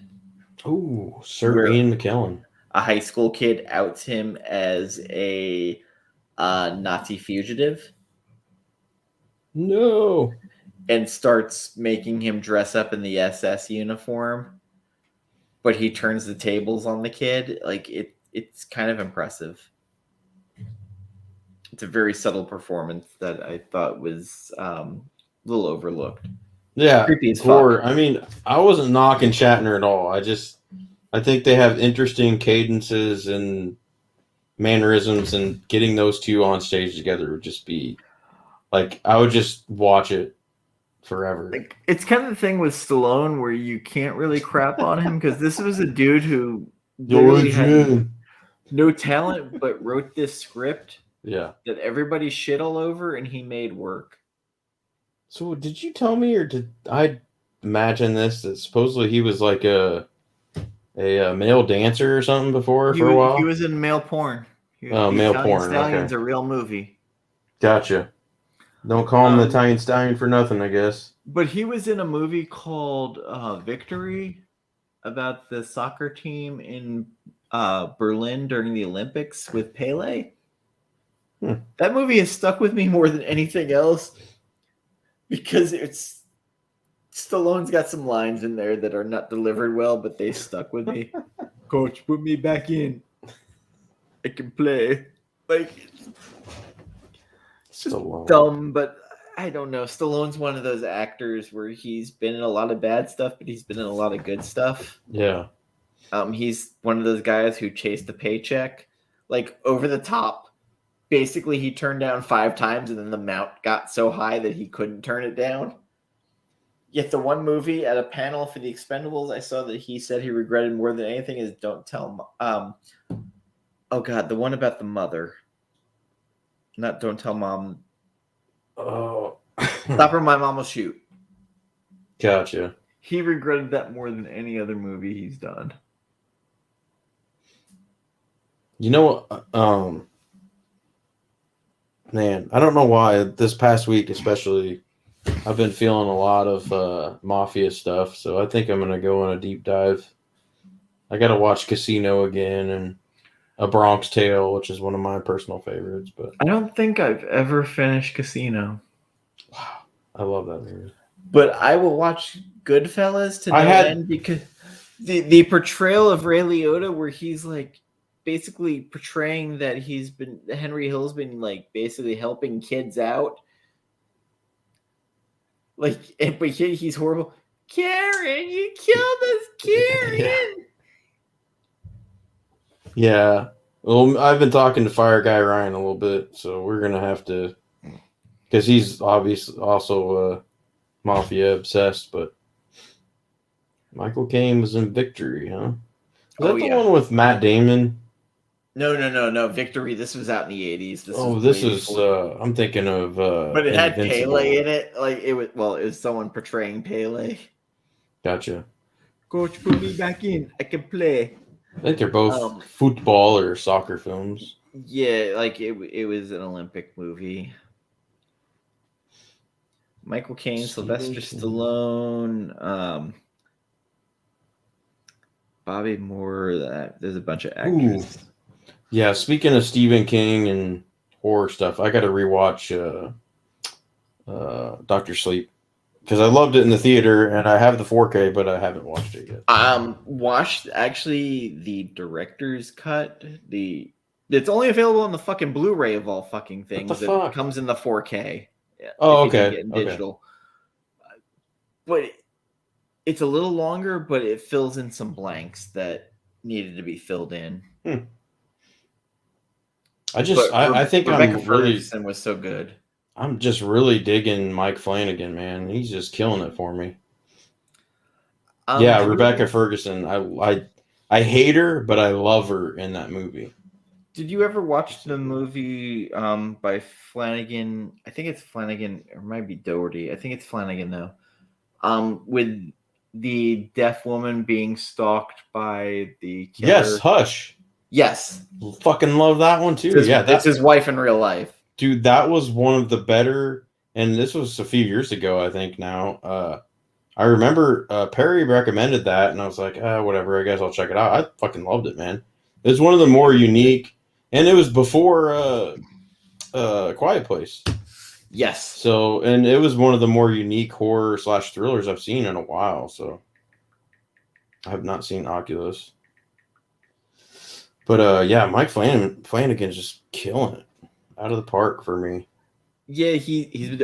Oh, Sir Ian McKellen. A high school kid outs him as a Nazi fugitive. No. And starts making him dress up in the SS uniform. But he turns the tables on the kid. Like, it's kind of impressive. It's a very subtle performance that I thought was a little overlooked. Yeah, Creepy as fuck. I mean, I wasn't knocking Shatner at all. I think they have interesting cadences and mannerisms, and getting those two on stage together would just be like, I would just watch it forever. Like, it's kind of the thing with Stallone where you can't really crap on him because this was a dude who literally had no talent but wrote this script that everybody shit all over and he made work. So did you tell me, or did I imagine this, that supposedly he was like a male dancer or something before for a while? He was in male porn. Male porn. Stallion's a real movie. Gotcha. Don't call him the Italian Stallion for nothing, I guess. But he was in a movie called Victory about the soccer team in Berlin during the Olympics with Pele. That movie has stuck with me more than anything else because Stallone's got some lines in there that are not delivered well, but they stuck with me. Coach, put me back in. I can play. Like, it's just dumb, but I don't know. Stallone's one of those actors where he's been in a lot of bad stuff, but he's been in a lot of good stuff. Yeah. He's one of those guys who chased a paycheck, like, over the top. Basically, he turned down 5 times, and then the amount got so high that he couldn't turn it down. Yet the one movie at a panel for the Expendables, I saw that he said he regretted more than anything is Don't Tell Mom. Oh, God, the one about the mother. Not Don't Tell Mom. Oh. Stop or My Mom Will Shoot. Gotcha. He regretted that more than any other movie he's done. You know what? Man, I don't know why this past week, especially, I've been feeling a lot of mafia stuff. So I think I'm going to go on a deep dive. I got to watch Casino again and A Bronx Tale, which is one of my personal favorites. But I don't think I've ever finished Casino. Wow, I love that movie. But I will watch Goodfellas to no end because the portrayal of Ray Liotta, where he's like basically portraying that Henry Hill's been like basically helping kids out. Like, but he's horrible. Karen, you killed us, Karen. Yeah. Well, I've been talking to Fire Guy Ryan a little bit, so we're gonna have to, because he's obviously also mafia obsessed. But Michael Caine was in Victory, huh? Is that the one with Matt Damon? No. Victory. This was out in the 80s. This is. I'm thinking of. But it had Pele in it. Like it was. Well, it was someone portraying Pele. Gotcha. Coach, put me back in. I can play. I think they're both football or soccer films. Yeah, like it was an Olympic movie. Michael Caine, Stephen Sylvester King. Stallone, Bobby Moore. There's a bunch of actors. Yeah, speaking of Stephen King and horror stuff, I got to rewatch Doctor Sleep because I loved it in the theater and I have the 4K, but I haven't watched it yet. Watched actually the director's cut. It's only available on the fucking Blu-ray of all fucking things. What the It fuck? comes in the 4K. Oh, if you didn't okay. get in Okay. digital. But it's a little longer, but it fills in some blanks that needed to be filled in. I think Rebecca I'm really, Ferguson was so good. I'm just really digging Mike Flanagan, man. He's just killing it for me. Yeah, did you Rebecca ever- Ferguson. I hate her, but I love her in that movie. Did you ever watch the movie by Flanagan? I think it's Flanagan, or it might be Doherty. I think it's Flanagan though. With the deaf woman being stalked by the killer. Yes, Hush. Yes. Fucking love that one too. That's That's his wife in real life. dude. That was one of the better. And this was a few years ago, I think. Now, I remember Perry recommended that, and I was like, whatever. I guess I'll check it out. I fucking loved it, man. It was one of the more unique, and it was before Quiet Place. Yes. So, and it was one of the more unique horror / thrillers I've seen in a while. So, I have not seen Oculus. But yeah, Mike Flanagan's just killing it out of the park for me. Yeah, he's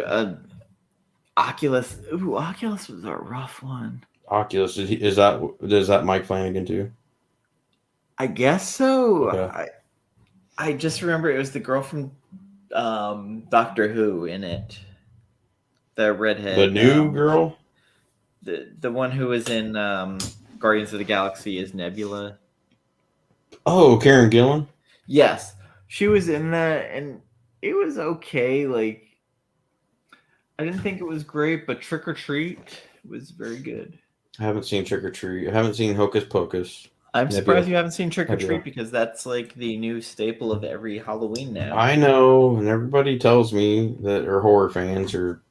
Oculus. Ooh, Oculus was a rough one. Oculus is that Mike Flanagan too? I guess so. Okay. I just remember it was the girl from Doctor Who in it. The redhead. The new girl? The one who was in Guardians of the Galaxy is Nebula. Oh, Karen Gillan? Yes. She was in that and it was okay. Like I didn't think it was great, but Trick or Treat was very good. I haven't seen Trick or Treat. I haven't seen Hocus Pocus. I'm Nebula. surprised you haven't seen Trick or Nebula. Treat because that's like the new staple of every Halloween now. I know, and everybody tells me that are horror fans or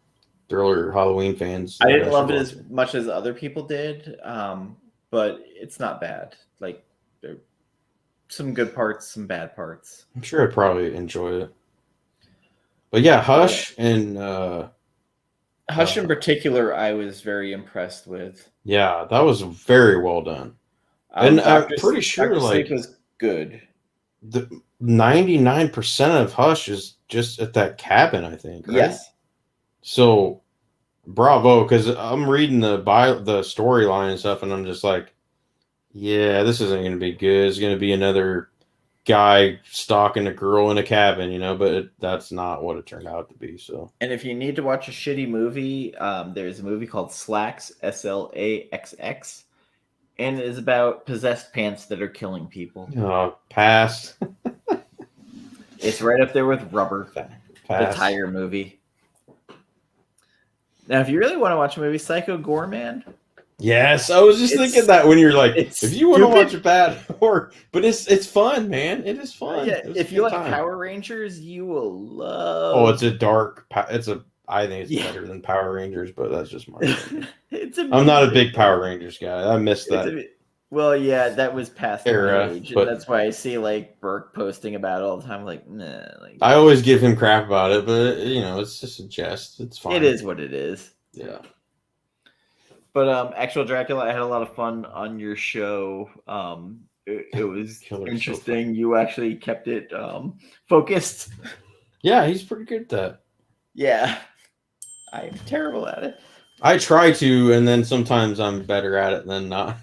thriller Halloween fans. I didn't love it should as watch much as other people did, but it's not bad. Like there are some good parts, some bad parts. I'm sure I'd probably enjoy it. But yeah, Hush and Hush in particular, I was very impressed with. yeah, that was very well done. And I'm pretty sure Dr. like Sleep was good. the 99% of Hush is just at that cabin, I think. Right? Yes. So, bravo, because I'm reading the storyline and stuff, and I'm just like, yeah, this isn't going to be good. It's going to be another guy stalking a girl in a cabin, you know, but that's not what it turned out to be. So, And if you need to watch a shitty movie, there's a movie called Slacks, Slaxx, and it is about possessed pants that are killing people. pass. It's right up there with Rubber, the Pass. tire movie. Now, if you really want to watch a movie, Psycho Goreman. Yes, I was just It's- thinking that when you're like, it's if you want to stupid. watch a bad horror, but it's fun, man. It is fun. Yeah, It was a if you good like time. Power Rangers, you will love. Oh, it's a dark. I think it's Yeah. better than Power Rangers, but that's just my opinion. I'm I'm not a big Power Rangers guy. I missed that. Well, yeah, that was past Era, the age, but- and that's why I see like Burke posting about it all the time. Like, nah, like I always give him crap about it, but you know, it's just a jest. It's fine. it is what it is. Yeah. But Actual Dracula, I had a lot of fun on your show. It was Killer's so interesting. You actually kept it focused. Yeah, he's pretty good at that. Yeah, I'm terrible at it. I try to, and then sometimes I'm better at it than not.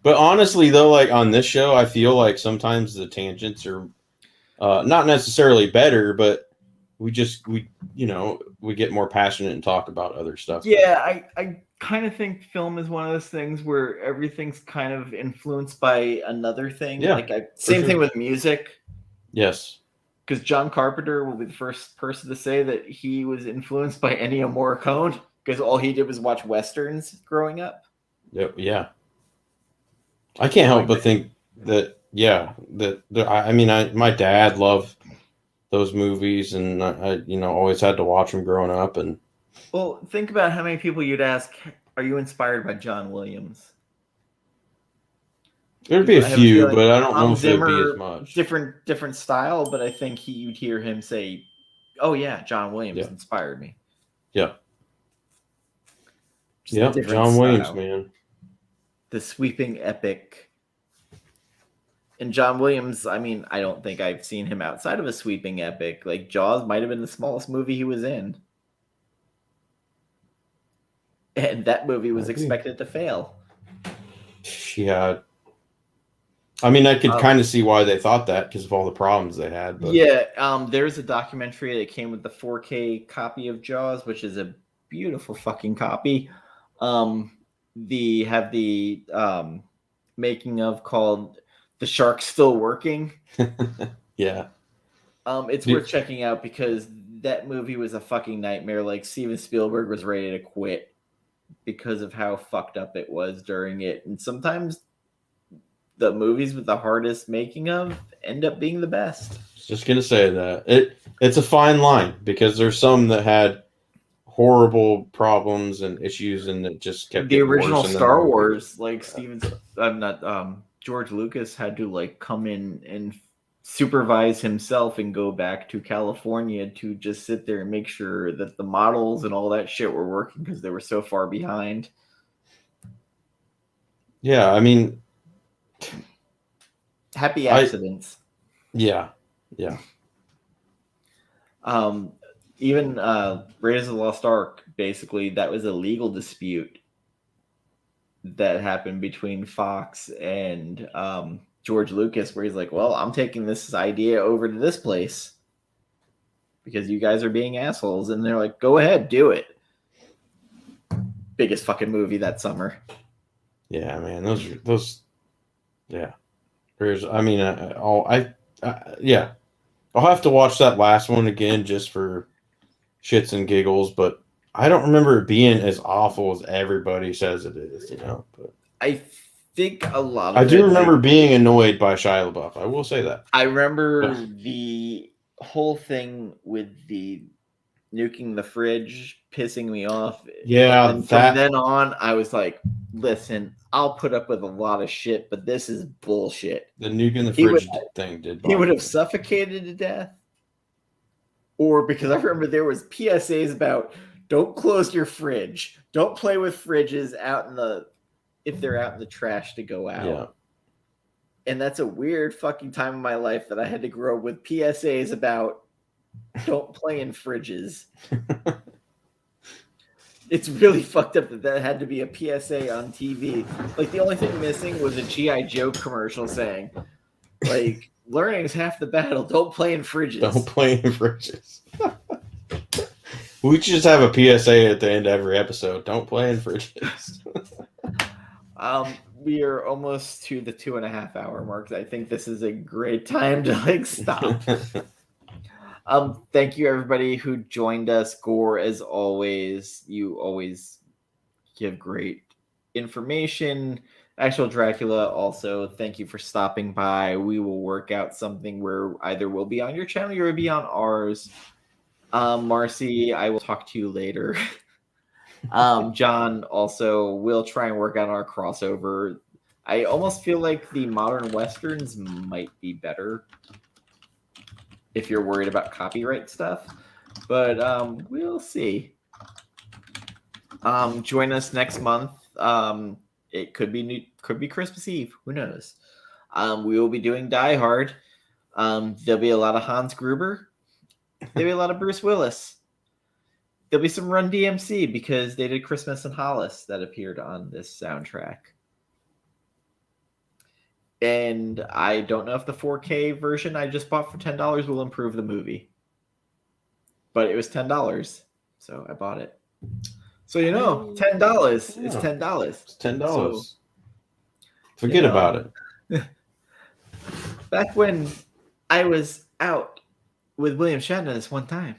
But honestly, though, like on this show, I feel like sometimes the tangents are not necessarily better, but we get more passionate and talk about other stuff. Yeah, I kind of think film is one of those things where everything's kind of influenced by another thing. Yeah, Like same sure. thing with music. Yes. Because John Carpenter will be the first person to say that he was influenced by Ennio Morricone because all he did was watch westerns growing up. Yeah. I can't help but think that. Yeah. My dad loved those movies, and I always had to watch them growing up, and Well, think about how many people you'd ask, "Are you inspired by John Williams?" There'd be a I have a few, feeling but I don't know Hans if it'd be as Zimmer, much. different style, but I think you'd hear him say, "Oh yeah, John Williams Yeah. inspired me." Yeah. Just Yep, different John Williams, style. man. The sweeping epic. And John Williams, I mean, I don't think I've seen him outside of a sweeping epic. Like Jaws might have been the smallest movie he was in. And that movie was expected to fail. Yeah. I mean, I could kind of see why they thought that because of all the problems they had. But. Yeah, there's a documentary that came with the 4K copy of Jaws, which is a beautiful fucking copy. The making of called "The Shark's Still Working." Yeah. It's worth checking out because that movie was a fucking nightmare. Like Steven Spielberg was ready to quit because of how fucked up it was during it. And sometimes the movies with the hardest making of end up being the best. Just gonna say that it's a fine line because there's some that had horrible problems and issues and it just kept the original worse Star Wars. Like George Lucas had to like come in and supervise himself and go back to California to just sit there and make sure that the models and all that shit were working because they were so far behind. Yeah, I mean, happy accidents. Yeah. Even Raiders of the Lost Ark, basically, that was a legal dispute that happened between Fox and George Lucas, where he's like, well, I'm taking this idea over to this place because you guys are being assholes. And they're like, go ahead, do it. Biggest fucking movie that summer. Yeah, man. Those. Yeah. I'll have to watch that last one again just for shits and giggles, but I don't remember it being as awful as everybody says it is, but I think a lot of I do remember being annoyed by Shia LaBeouf. I will say that. I remember the whole thing with the nuking the fridge pissing me off. Yeah, and from then on, I was like, listen, I'll put up with a lot of shit, but this is bullshit. The nuking the fridge thing did. He would have suffocated to death. Or because I remember there was PSAs about don't close your fridge. Don't play with fridges if they're out in the trash to go out. Yeah. And that's a weird fucking time in my life that I had to grow up with PSAs about don't play in fridges. It's really fucked up that had to be a PSA on TV. Like the only thing missing was a G.I. Joe commercial saying, like, learning is half the battle. Don't play in fridges. Don't play in fridges. We should just have a PSA at the end of every episode. Don't play in fridges. We are almost to the 2.5 hour mark. I think this is a great time to stop. Thank you everybody who joined us. Gore, as always, you always give great information. Actual Dracula, also, thank you for stopping by. We will work out something where either we'll be on your channel or we'll be on ours. Marcy, I will talk to you later. John, also, we'll try and work out our crossover. I almost feel like the modern westerns might be better if you're worried about copyright stuff, but we'll see. Join us next month. It could be Christmas Eve. Who knows? We will be doing Die Hard. There'll be a lot of Hans Gruber. There'll be a lot of Bruce Willis. There'll be some Run DMC because they did Christmas in Hollis that appeared on this soundtrack. And I don't know if the 4K version I just bought for $10 will improve the movie. But it was $10, so I bought it. So $10. It's $10. It's $10. So, forget about it. Back when I was out with William Shatner this one time,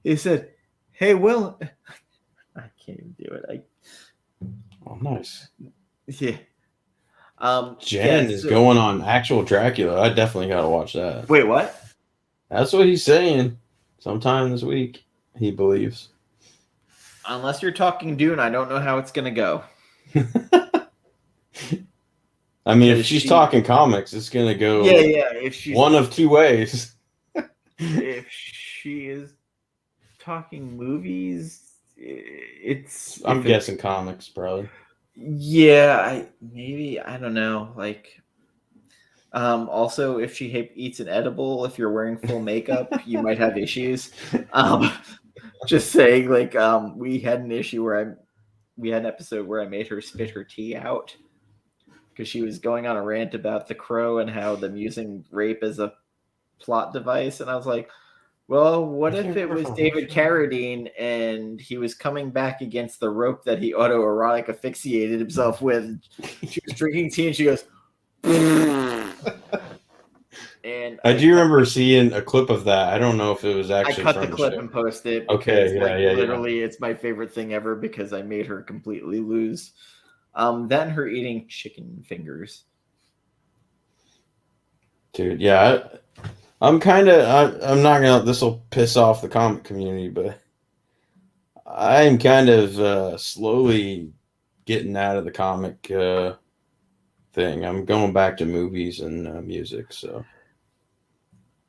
he said, "Hey, Will," I can't even do it. Oh, nice. Yeah. Jen is going on actual Dracula. I definitely got to watch that. Wait, what? That's what he's saying. sometime this week, he believes. Unless you're talking Dune, I don't know how it's gonna go. I mean, if Because she's talking comics, it's gonna go If she's one of two ways. if she is talking movies, it's. I'm guessing comics, probably. Yeah, I don't know. Like, also, if she eats an edible, if you're wearing full makeup, you might have issues. Just saying, like, we had an issue where we had an episode where I made her spit her tea out because she was going on a rant about The Crow and how them using rape as a plot device, and I was like, well, what if it was David Carradine and he was coming back against the rope that he autoerotic asphyxiated himself with? She was drinking tea and she goes, and I do remember seeing a clip of that. I don't know if it was I actually cut from the clip show. and posted it. Okay, Because, yeah. literally, it's my favorite thing ever because I made her completely lose. Then her eating chicken fingers. Dude, yeah. I'm kind of, I'm not going to, this will piss off the comic community, but I'm kind of slowly getting out of the comic thing. I'm going back to movies and music, so.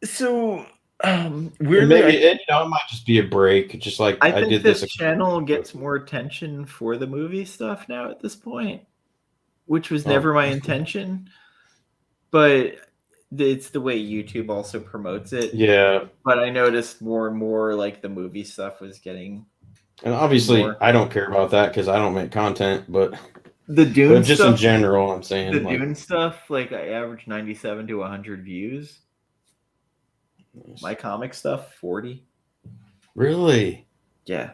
So, Weirdly, maybe it might just be a break. Just like I think did this channel gets more attention for the movie stuff now at this point, which was never my intention. But it's the way YouTube also promotes it. Yeah. But I noticed more and more like the movie stuff was getting. And obviously, I don't care about that because I don't make content, but the Dune just stuff, in general, I'm saying the Dune stuff, like I average 97 to 100 views. Nice. My comic stuff, 40. Really? Yeah.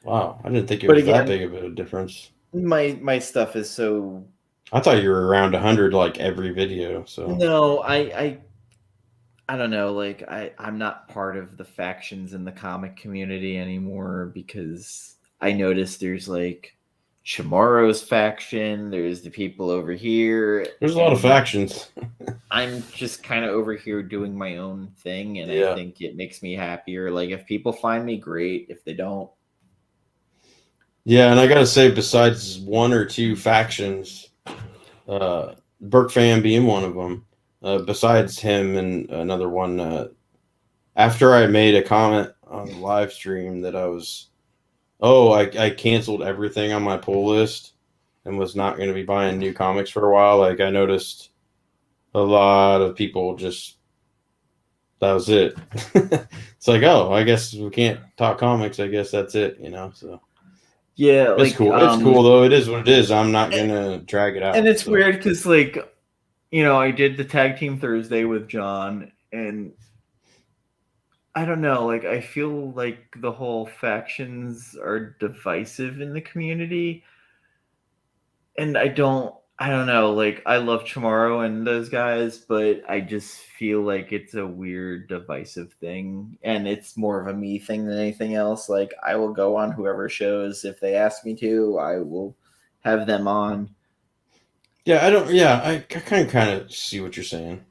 Wow, I didn't think it was that big of a difference. My stuff is so. I thought you were around 100 like every video. So no, I don't know. Like I'm not part of the factions in the comic community anymore because I noticed there's like Chamorro's faction. There's the people over here. There's a lot of factions. I'm just kind of over here doing my own thing, and I think it makes me happier. Like if people find me, great. If they don't. Yeah, and I gotta say, besides one or two factions, Burke Fan being one of them, besides him and another one, after I made a comment on the live stream that I canceled everything on my pull list and was not going to be buying new comics for a while. Like I noticed a lot of people that was it. It's like, oh, I guess we can't talk comics. I guess that's it, so. Yeah, it's cool. It's cool though. It is what it is. I'm not gonna drag it out. And it's weird because, like, I did the tag team Thursday with John, and I don't know. Like, I feel like the whole factions are divisive in the community, and I don't know. Like, I love Chamorro and those guys, but I just feel like it's a weird, divisive thing, and it's more of a me thing than anything else. Like, I will go on whoever shows if they ask me to. I will have them on. Yeah, I kind of see what you're saying.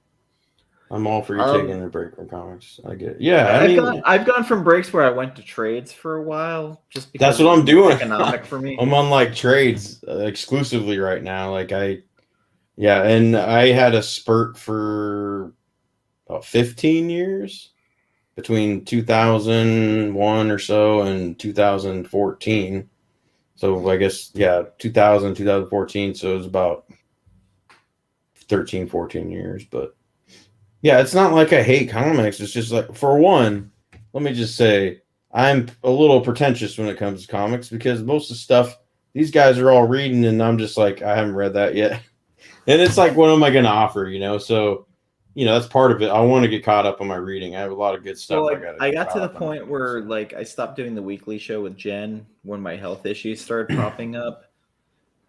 I'm all for you taking a break from comics. I get it. Yeah, I've gone from breaks where I went to trades for a while just because that's what I'm doing. Economic for me. I'm on like trades exclusively right now. Like and I had a spurt for about 15 years between 2001 or so and 2014. So I guess 2014. So it was about 13, 14 years, but. Yeah, it's not like I hate comics. It's just like, for one, let me just say, I'm a little pretentious when it comes to comics because most of the stuff these guys are all reading, and I'm just like, I haven't read that yet. And it's like, what am I going to offer, So, that's part of it. I want to get caught up on my reading. I have a lot of good stuff. Well, I got to the point where, like, I stopped doing the weekly show with Jen when my health issues started popping up.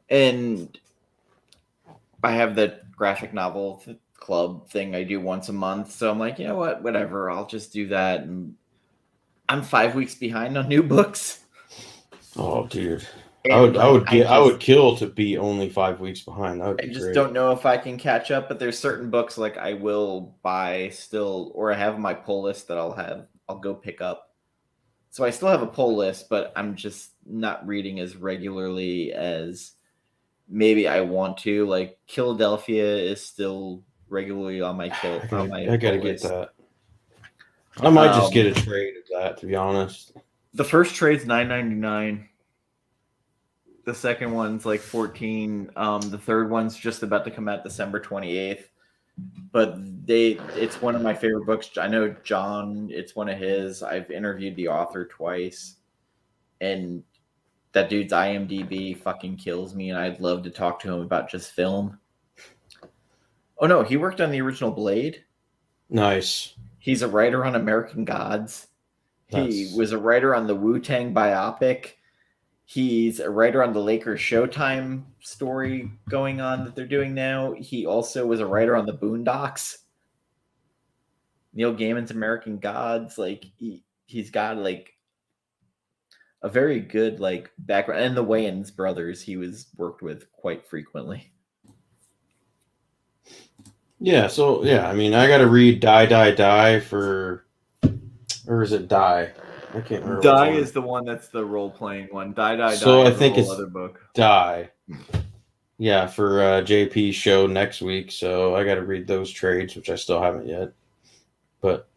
And I have the graphic novel club thing I do once a month, so I'm like, you know what, whatever, I'll just do that. And I'm 5 weeks behind on new books. Oh, dude, I would I just, would kill to be only 5 weeks behind. That would I be just great. don't know if I can catch up, but there's certain books like I will buy still, or I have my pull list that I'll go pick up. So I still have a pull list, but I'm just not reading as regularly as maybe I want to. Like Philadelphia is still regularly on my I on my gotta pull get list. that. I might just get a trade of that, to be honest. The first trade's $9.99. The second one's like 14. The third one's just about to come out December 28th. But it's one of my favorite books. I know John, it's one of his. I've interviewed the author twice. And that dude's IMDb fucking kills me, and I'd love to talk to him about just film. Oh no, he worked on the original Blade. Nice. He's a writer on American Gods. He was a writer on the Wu-Tang biopic. He's a writer on the Lakers Showtime story going on that they're doing now. He also was a writer on the Boondocks. Neil Gaiman's American Gods. Like he's got like a very good like background, and the Wayans brothers he was worked with quite frequently. Yeah, so yeah, I mean I gotta read Die for, or is it Die? I can't remember. Die is the one that's the role playing one. Die. So I is think a whole it's other book. Die. Yeah, for JP's show next week. So I got to read those trades, which I still haven't yet. But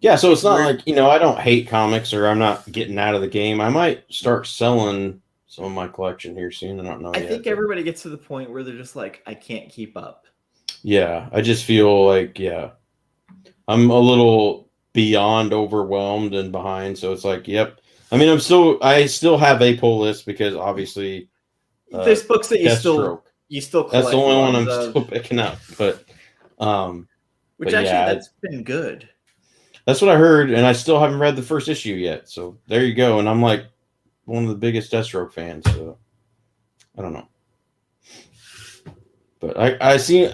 yeah, so it's not like, I don't hate comics or I'm not getting out of the game. I might start selling some of my collection here soon. I don't know. I think everybody gets to the point where they're just like, I can't keep up. Yeah, I just feel like, I'm a little beyond overwhelmed and behind. So it's like, yep. I mean, I still have a pull list because obviously there's books that you still collect. That's the only one I'm still picking up. But that's been good. That's what I heard, and I still haven't read the first issue yet. So there you go. And I'm like one of the biggest Deathstroke fans. So I don't know. But I see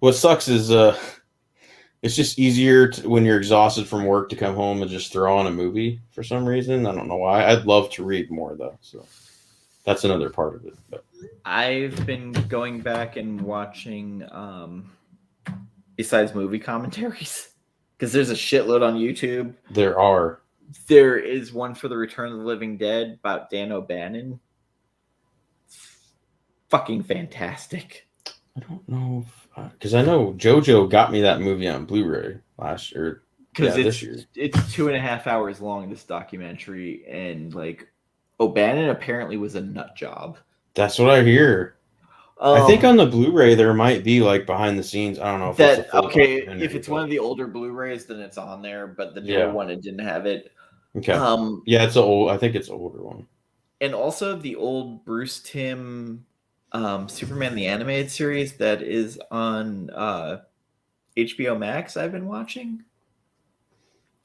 what sucks is it's just easier when you're exhausted from work to come home and just throw on a movie for some reason. I don't know why. I'd love to read more though. So that's another part of it. But I've been going back and watching besides movie commentaries, because there's a shitload on YouTube. There is one for the Return of the Living Dead about Dan O'Bannon. Fucking fantastic. I don't know because I know JoJo got me that movie on Blu-ray last year. Because this year it's 2.5 hours long, this documentary, and like O'Bannon apparently was a nut job. That's what I hear. I think on the Blu-ray there might be like behind the scenes. I don't know if that. Okay, if it's one of the older Blu-rays, then it's on there. But the newer one, it didn't have it. Okay. It's I think it's an older one. And also the old Bruce Timm Superman the Animated Series that is on HBO Max. I've been watching.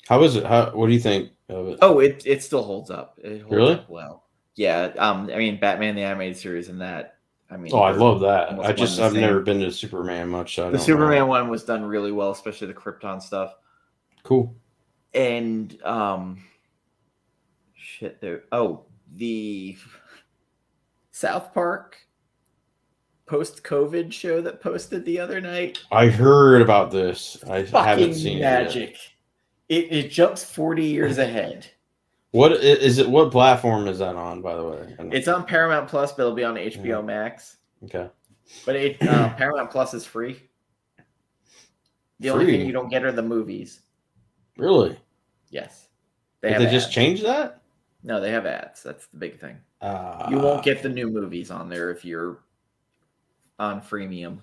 How is it? What do you think of it? Oh, it still holds up. It holds up well. Yeah. I mean, Batman the Animated Series and that. I mean, I love that. I've never been to Superman much. So the Superman one was done really well, especially the Krypton stuff. Cool. And the South Park post-COVID show that posted the other night. I heard about this. I haven't seen magic. It jumps 40 years ahead. What is it? What platform is that on, by the way? It's on Paramount Plus, but it'll be on HBO Max. Okay. But Paramount Plus is free. The only thing you don't get are the movies. Really? Yes. Did they just change that? No, they have ads. That's the big thing. You won't get the new movies on there if you're on freemium.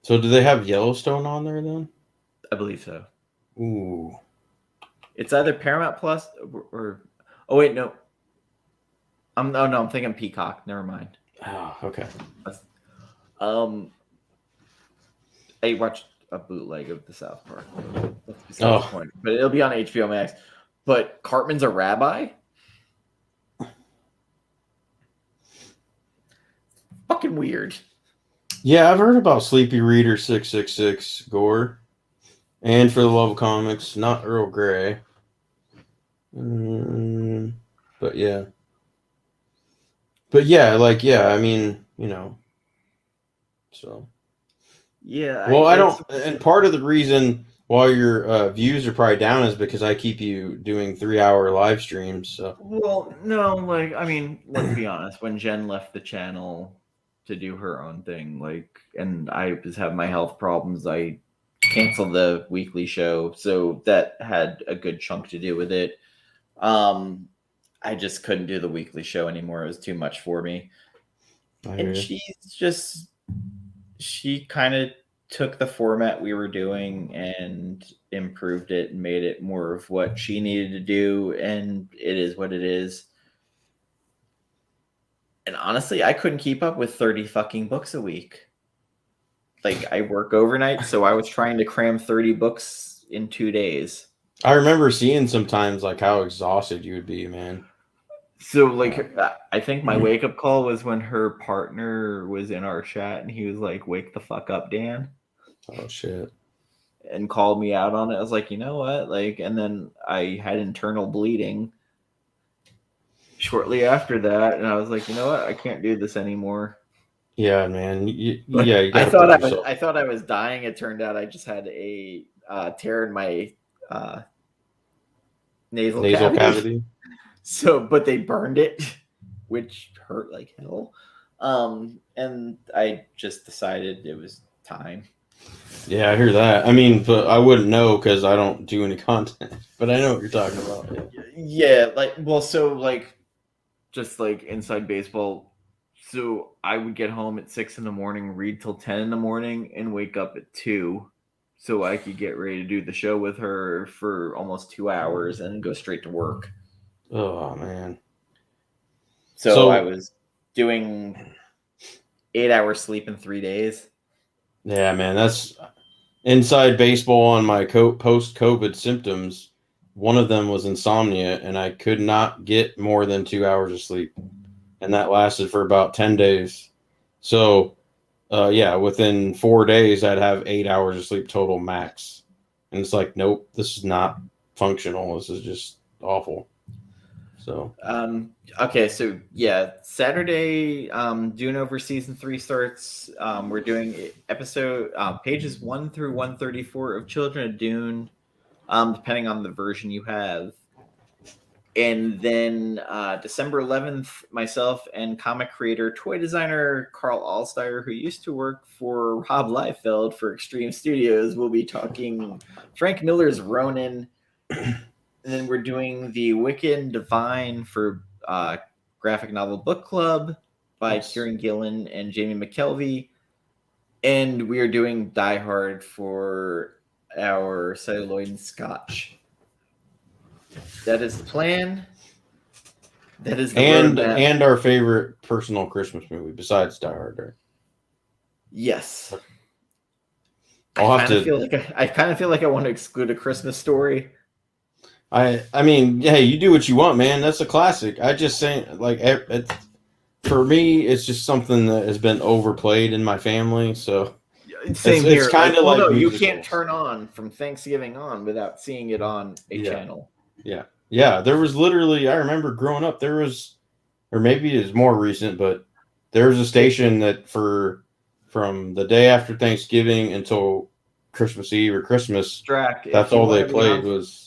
So do they have Yellowstone on there then? I believe so. Ooh. It's either Paramount Plus or oh wait, no. I'm thinking Peacock. Never mind. Oh, okay. I watched a bootleg of the South Park. That's beside the point. But it'll be on HBO Max. But Cartman's a rabbi? Fucking weird. Yeah, I've heard about Sleepy Reader 666 gore. And For the Love of Comics, not Earl Grey. But yeah. But yeah, I mean, so. Yeah. Well, I don't, and part of the reason why your views are probably down is because I keep you doing 3-hour live streams. So. Well, no, like, I mean, let's be honest. When Jen left the channel to do her own thing, like, and I was having my health problems, I canceled the weekly show. So that had a good chunk to do with it. I just couldn't do the weekly show anymore. It was too much for me. And she kind of took the format we were doing and improved it and made it more of what she needed to do, and it is what it is. And honestly, I couldn't keep up with 30 fucking books a week. Like, I work overnight, so I was trying to cram 30 books in 2 days. I remember seeing sometimes like how exhausted you would be, man. So, like, I think my wake-up call was when her partner was in our chat, and he was like, "Wake the fuck up, Dan." Oh, shit. And called me out on it. I was like, you know what? Like, and then I had internal bleeding shortly after that, and I was like, you know what? I can't do this anymore. Yeah, man. You I thought I was dying. It turned out I just had a tear in my nasal cavity. So, but they burned it, which hurt like hell. And I just decided it was time. Yeah, I hear that. I mean, but I wouldn't know because I don't do any content. But I know what you're talking about. Yeah, like, well, so like, just like inside baseball. So I would get home at 6 a.m, read till 10 a.m, and wake up at 2, so I could get ready to do the show with her for almost 2 hours and go straight to work. Oh, man. So I was doing 8 hours sleep in 3 days. Yeah, man. That's inside baseball on my post-COVID symptoms. One of them was insomnia, and I could not get more than 2 hours of sleep. And that lasted for about 10 days. So, within 4 days, I'd have 8 hours of sleep total max. And it's like, nope, this is not functional. This is just awful. So, okay, so yeah, Saturday, Dune over season 3 starts. We're doing pages 1 through 134 of Children of Dune, depending on the version you have. And then December 11th, myself and comic creator, toy designer Carl Alsteyer, who used to work for Rob Liefeld for Extreme Studios, will be talking Frank Miller's Ronin. And then we're doing the Wicked Divine for Graphic Novel Book Club by Kieran Gillen and Jamie McKelvey. And we are doing Die Hard for our Celluloid Scotch. That is the plan. That is the roadmap. And our favorite personal Christmas movie besides Die Hard, right? Yes. I kind of feel like I want to exclude A Christmas Story. I mean, hey, you do what you want, man. That's a classic. I just say, like, for me, it's just something that has been overplayed in my family. So same here. It's kind of like you can't turn on from Thanksgiving on without seeing it on a channel. Yeah. There was literally, I remember growing up, there was, or maybe it's more recent, but there was a station that from the day after Thanksgiving until Christmas Eve or Christmas, that's all they played was.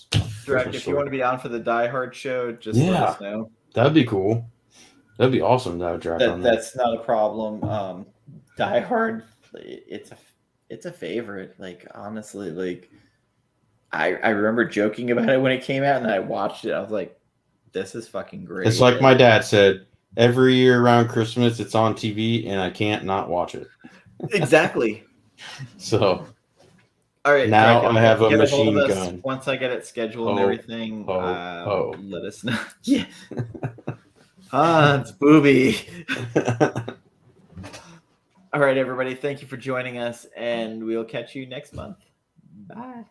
Drac, if you want to be on for the Die Hard show, just let us know. That'd be cool. That'd be awesome to have Drac on there. That's not a problem. Die Hard, it's a favorite. Like, honestly, like I remember joking about it when it came out, and I watched it. I was like, "This is fucking great." It's like my dad said. Every year around Christmas, it's on TV, and I can't not watch it. Exactly. So. All right. Now I have a machine gun. Once I get it scheduled and everything, let us know. Yeah. It's booby. All right, everybody. Thank you for joining us, and we'll catch you next month. Bye.